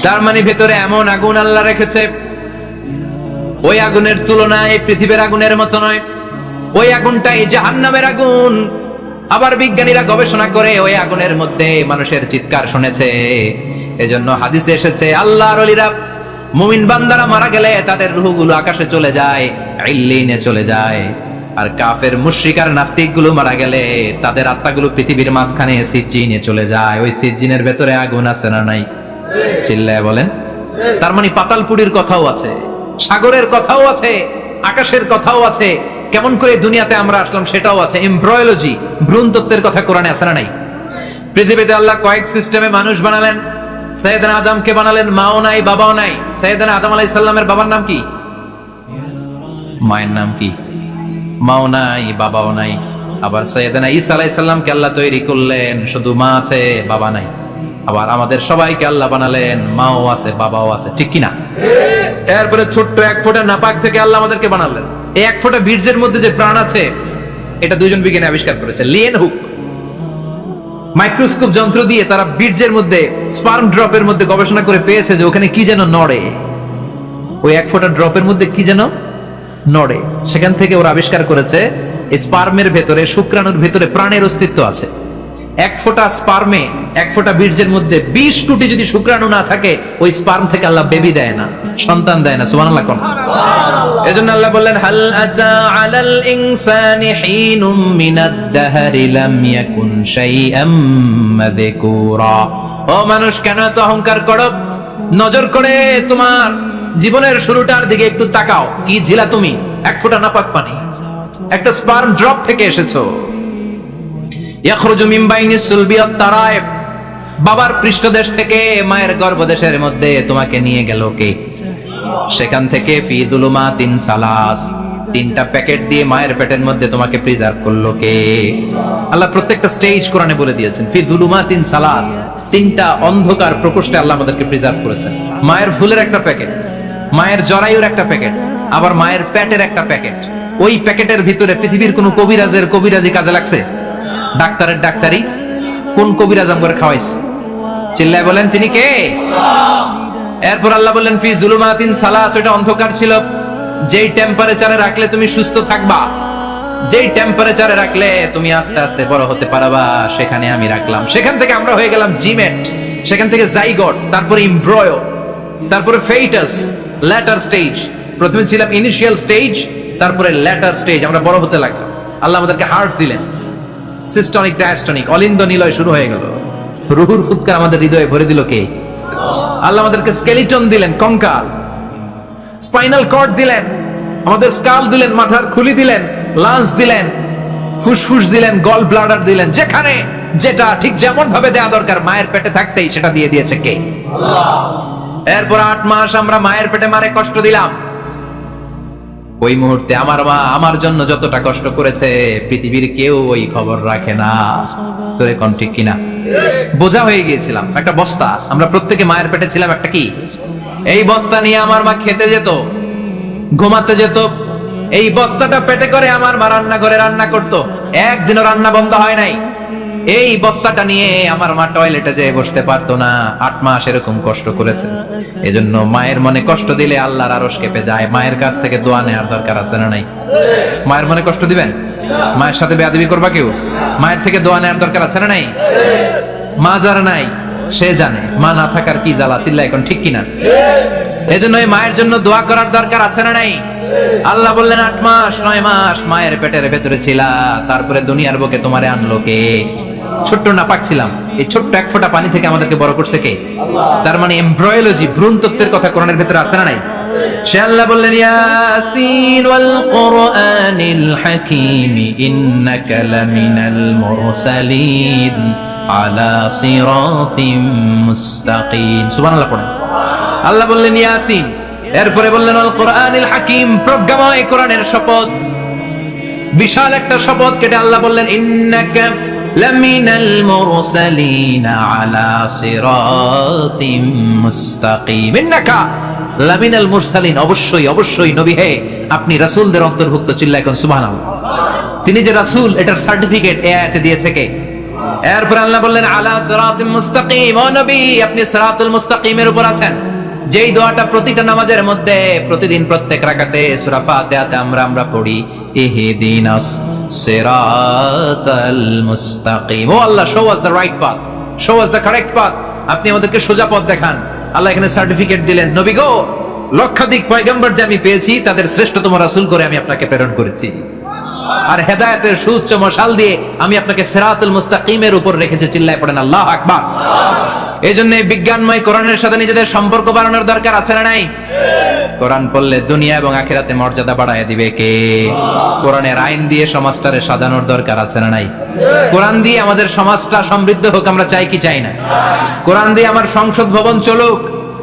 তার মানে ভেতরে এমন আগুন আল্লাহ রেখেছে, ওই আগুনের তুলনায় পৃথিবীর আগুনের মতো নয়। ওই আগুনটাই জাহান্নামের আগুন। আবার বিজ্ঞানীরা গবেষণা করে ওই আগুনের মধ্যে মানুষের চিৎকার শুনেছে। এজন্য হাদিসে এসেছে, আল্লাহর ওলিরা, মুমিন বান্দারা মারা গেলে তাদের রূহগুলো আকাশে চলে যায়, ইল্লিনে চলে যায়। আর কাফের মুশরিক আর নাস্তিক গুলো মারা গেলে তাদের আত্মাগুলো পৃথিবীর মাঝখানে সিজ্জিনে চলে যায়। ওই সিজ্জিনের ভেতরে আগুন আছে না নাই? চিল্লায় বলেন। তার মানে পাতালপুরীর কথাও আছে, সাগরের কথাও আছে, আকাশের কথাও আছে। কেমন করে দুনিয়াতে আমরা আসলাম সেটাও আছে। এমব্রয়োলজি, ভ্রূণতত্ত্বের কথা কোরআনে আছে না নাই? পৃথিবীতে আল্লাহ কয়েক সিস্টেমে মানুষ বানালেন। সাইয়েদনা আদমকে বানালেন, মাও নাই বাবাও নাই। সাইয়েদনা আদম আলাইহিস সালামের বাবার নাম কি? মায়ের নাম কি? মাও নাই বাবাও নাই। আবার সাইয়েদনা ঈসা আলাইহিস সালামকে আল্লাহ তৈরি করলেন, শুধু মা আছে বাবা নাই। আবার আমাদের সবাইকে আল্লাহ বানালেন, মাও আছে বাবাও আছে, ঠিক কি না? এরপরে ছোট্ট এক ফোঁটা নাপাক থেকে আল্লাহ আমাদেরকে বানালেন। এই এক ফোঁটা বীর্যের মধ্যে যে প্রাণ আছে, এটা দুইজন বিজ্ঞানী আবিষ্কার করেছে। লিয়েন হুক মাইক্রোস্কোপ যন্ত্র দিয়ে তারা বীর্যের মধ্যে, স্পার্ম ড্রপের মধ্যে গবেষণা করে পেয়েছে যে ওখানে কি যেন নড়ে। ওই এক ফোঁটা ড্রপের মধ্যে কি যেন নড়ে। সেখান থেকে ওরা আবিষ্কার করেছে এই স্পার্মের ভেতরে, শুক্রাণুর ভেতরে প্রাণের অস্তিত্ব আছে। এক ফোঁটা স্পার্মে, এক ফোঁটা বীর্যের মধ্যে 20 কোটি যদি শুক্রাণু না থাকে, ওই স্পার্ম থেকে আল্লাহ বেবি দেয় না, সন্তান দেয় না। সুবহানাল্লাহ কোন? এজন্য আল্লাহ বললেন, হাল আতা আলাল ইনসানি হিনুম মিনাদ দাহরি লাম ইয়াকুন শাইআম মাযকুরা। ও মানুষ, কেন এত অহংকার করো? নজর করে তোমার জীবনের শুরুটার দিকে একটু তাকাও। কি ছিলা তুমি? এক ফোঁটা নাপাক পানি, একটা স্পার্ম ড্রপ থেকে এসেছো। ইয়াখরুজু মিন বাইনিস সুলবি ওয়াত তারায়েব। বাবার পৃষ্ঠদেশ থেকে মায়ের গর্ভদেশের মধ্যে তোমাকে নিয়ে গেল কে? সেখান থেকে ফি যুলুমাতিন সালাস, তিনটা প্যাকেট দিয়ে মায়ের পেটের মধ্যে তোমাকে প্রিজার্ভ করলো কে? আল্লাহ প্রত্যেকটা স্টেজ কোরআনে বলে দিয়েছেন। ফি যুলুমাতিন সালাস, তিনটা অন্ধকার প্রকোষ্ঠে আল্লাহ আমাদেরকে প্রিজার্ভ করেছেন। মায়ের ফুলের একটা প্যাকেট, মায়ের জরায়ুর একটা প্যাকেট, আবার মায়ের পেটের একটা প্যাকেট। ওই প্যাকেটের ভিতরে পৃথিবীর কোন কবিরাজের কবিরাজি কাজে লাগছে? ডাক্তারের ডাক্তারি কোন কবিরাজ আমগরে খাওয়াইছে? চিল্লায় বলেন, তিনি কে? এরপর আল্লাহ বললেন, ফি যুলুমাতিন সালাস, ওটা অন্ধকার ছিল। যেই টেম্পারেচারে রাখলে তুমি সুস্থ থাকবা, যেই টেম্পারেচারে রাখলে তুমি আস্তে আস্তে বড় হতে পারবা, সেখানে আমি রাখলাম। সেখান থেকে আমরা হয়ে গেলাম জিমেট, সেখান থেকে জাইগট, তারপরে এমব্রয়ো, তারপরে ফেটাস, ল্যাটার স্টেজ, প্রথমে ছিলাম ইনিশিয়াল স্টেজ, তারপরে ল্যাটার স্টেজ, আমরা বড় হতে লাগলাম। আল্লাহ আমাদেরকে হার্ট দিলেন, সিস্টনিক ডায়াস্টনিক, অলিন্দ নিলয় শুরু হয়ে গেল। রুহুর ফুৎকার আমাদের হৃদয়ে ভরে দিল কে? আল্লাহ আমাদেরকে স্কেলিটন দিলেন, কঙ্কাল, স্পাইনাল কর্ড দিলেন, আমাদের স্কাল দিলেন, মাথার খুলি দিলেন, লাঞ্চ দিলেন, ফুসফুস দিলেন, গল ব্লাডার দিলেন, যেখানে যেটা ঠিক যেমন ভাবে দেয়া দরকার মায়ের পেটে থাকতেই সেটা দিয়ে দিয়েছে কে? এরপর 8 মাস আমরা মায়ের পেটে মারে কষ্ট দিলাম। ওই মুহূর্তে আমার মা আমার জন্য যতটা কষ্ট করেছে পৃথিবীর কেউ ওই খবর রাখে না। তোরে কোন ঠিক কিনা? বোঝা হয়ে গিয়েছিলাম, একটা বস্তা। আমরা প্রত্যেকে মায়ের পেটে ছিলাম একটা কি, এই বস্তা নিয়ে আমার মা খেতে যেত, ঘুমাতে যেত, এই বস্তাটা পেটে করে আমার মা রান্নাঘরে রান্না করতো। একদিনও রান্না বন্ধ হয় নাই। এই বস্তাটা নিয়ে আমার মা টয়লেটে যেয়ে বসতে পারতো না। 8 মাস এরকম কষ্ট করেছে। এজন্য মায়ের মনে কষ্ট দিলে আল্লাহর আরশ কেঁপে যায়। মায়ের কাছ থেকে দোয়া নেওয়ার দরকার আছে না নাই? মায়ের মনে কষ্ট দিবেন? মায়ের সাথে বেয়াদবি করবা কেউ? মায়ের থেকে দোয়া নেওয়ার দরকার আছে না নাই? মা যার নাই সে জানে মা না থাকার কি জ্বালা। চিল্লা এখন ঠিক কিনা? এজন্য এই মায়ের জন্য দোয়া করার দরকার আছে না নাই? আল্লাহ বললেন 8 মাস 9 মাস মায়ের পেটের ভেতরে ছিলা, তারপরে দুনিয়ার বুকে তোমারে আনলো কে? ছোট্ট নাপাক ছিলাম, এই ছোট্ট এক ফোঁটা পানি থেকে আমাদেরকে বড় করছে কে? তার মানে এমব্রয়োলজি, ভ্রূণ তত্ত্বের কথা কোরআনের ভেতরে আছে না নাই? সে আল্লাহ বললেন ইয়াসিন ওয়াল কোরআনিল হাকীম ইন্নাকা লামিনাল মুরসালিন আলা সিরাতিম মুস্তাকিম। সুবহানাল্লাহ পড়েন। আল্লাহ বললেন ইয়াসিন, এরপরে বললেন আল কোরআনিল হাকীম, প্রজ্ঞাময় কোরআনের শপথ। বিশাল একটা শপথ কেটে আল্লাহ বললেন ইন্নাকা লামিনাল মুরসালিন আলা সিরাতিম মুস্তাকিম। ইন্নাকা লামিনাল মুরসালিন, অবশ্যই অবশ্যই নবী হে আপনি রাসূলদের অন্তর্ভুক্ত। চিল্লা এখন সুবহানাল্লাহ। তিনি যে রাসূল এটার সার্টিফিকেট এই আয়াতে দিয়েছে কে? এরপর আল্লাহ বললেন আলা সিরাতিম মুস্তাকিম, ও নবী আপনি সিরাতুল মুস্তাকিমের উপর আছেন। যেই দোয়াটা প্রতিটা নামাজের মধ্যে প্রতিদিন প্রত্যেক রাকাতে সূরা ফাতিহাতে আমরা পড়ি, ইহদিনাস সিরাতাল মুস্তাকিম। O Allah, show us the right path, show us the correct path. আপনি আমাদেরকে সোজা পথ দেখান। আল্লাহ এখানে সার্টিফিকেট দিলেন, নবী গো, লক্ষাধিক পয়গম্বর যে আমি পেয়েছি তাদের শ্রেষ্ঠতম রাসূল করে আমি আপনাকে প্রেরণ করেছি, আর হেদায়েতের সুউচ্চ মশাল দিয়ে আমি আপনাকে সিরাতুল মুস্তাকিমের উপর রেখেছি। চিল্লায় পড়েন আল্লাহু আকবার। এইজন্য এই বিজ্ঞানময় কোরআনের সাথে নিজেদের সম্পর্ক বাড়ানোর দরকার আছে না নাই? কোরআন পড়লে দুনিয়া এবং আখিরাতে মর্যাদা বাড়ায় দিবে কে? কোরআনের আইন দিয়ে সমাজটারে সাজানোর দরকার আছে না নাই? কোরআন দিয়ে আমাদের সমাজটা সমৃদ্ধ হোক আমরা চাই কি চাই না? কোরআন দিয়ে আমার সংসদ ভবন চলুক,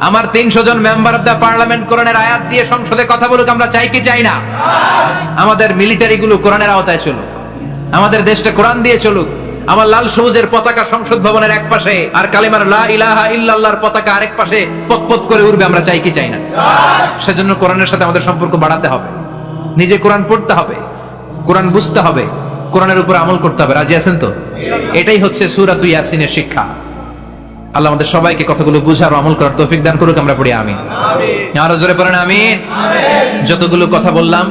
আমার 300 জন মেম্বার অফ দ্য পার্লামেন্ট কোরআনের আয়াত দিয়ে সংসদে কথা বলুক আমরা চাই কি চাই না? আমাদের মিলিটারি গুলো কোরআনের আওতায় চলুক, আমাদের দেশটা কোরআন দিয়ে চলুক। আমার লাল সবুজের পতাকা সংসদ ভবনের এক পাশে আর কালিমার লা ইলাহা ইল্লাল্লাহর পতাকা আরেক পাশে পতপত করে উড়বে আমরা চাই কি চাই না? সেজন্য কোরআনের সাথে আমাদের সম্পর্ক বাড়াতে হবে, নিজে কোরআন পড়তে হবে, কোরআন বুঝতে হবে, কোরআনের উপর আমল করতে হবে। রাজি আছেন তো? এটাই হচ্ছে সূরাতুল ইয়াসিনের শিক্ষা। আল্লাহ আমাদের সবাইকে কথাগুলো বুঝার ও আমল করার তৌফিক দান করুক। আমরা পড়ি আমিন। আরো জোরে পড়েন আমিন। যতগুলো কথা বললাম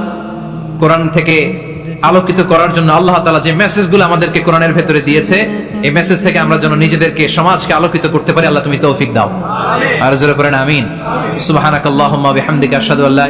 কোরআন থেকে আলোকিত করার জন্য আল্লাহ তাআলা যে মেসেজগুলো আমাদেরকে কোরআনের ভেতরে দিয়েছে, এই মেসেজ থেকে আমরা যেন নিজেদেরকে সমাজকে আলোকিত করতে পারি। আল্লাহ তুমি তৌফিক দাও। আরো জোরে পড়েন আমিন। সুবহানাকাল্লাহুম্মা বিহামদিকা আশহাদু আল্লা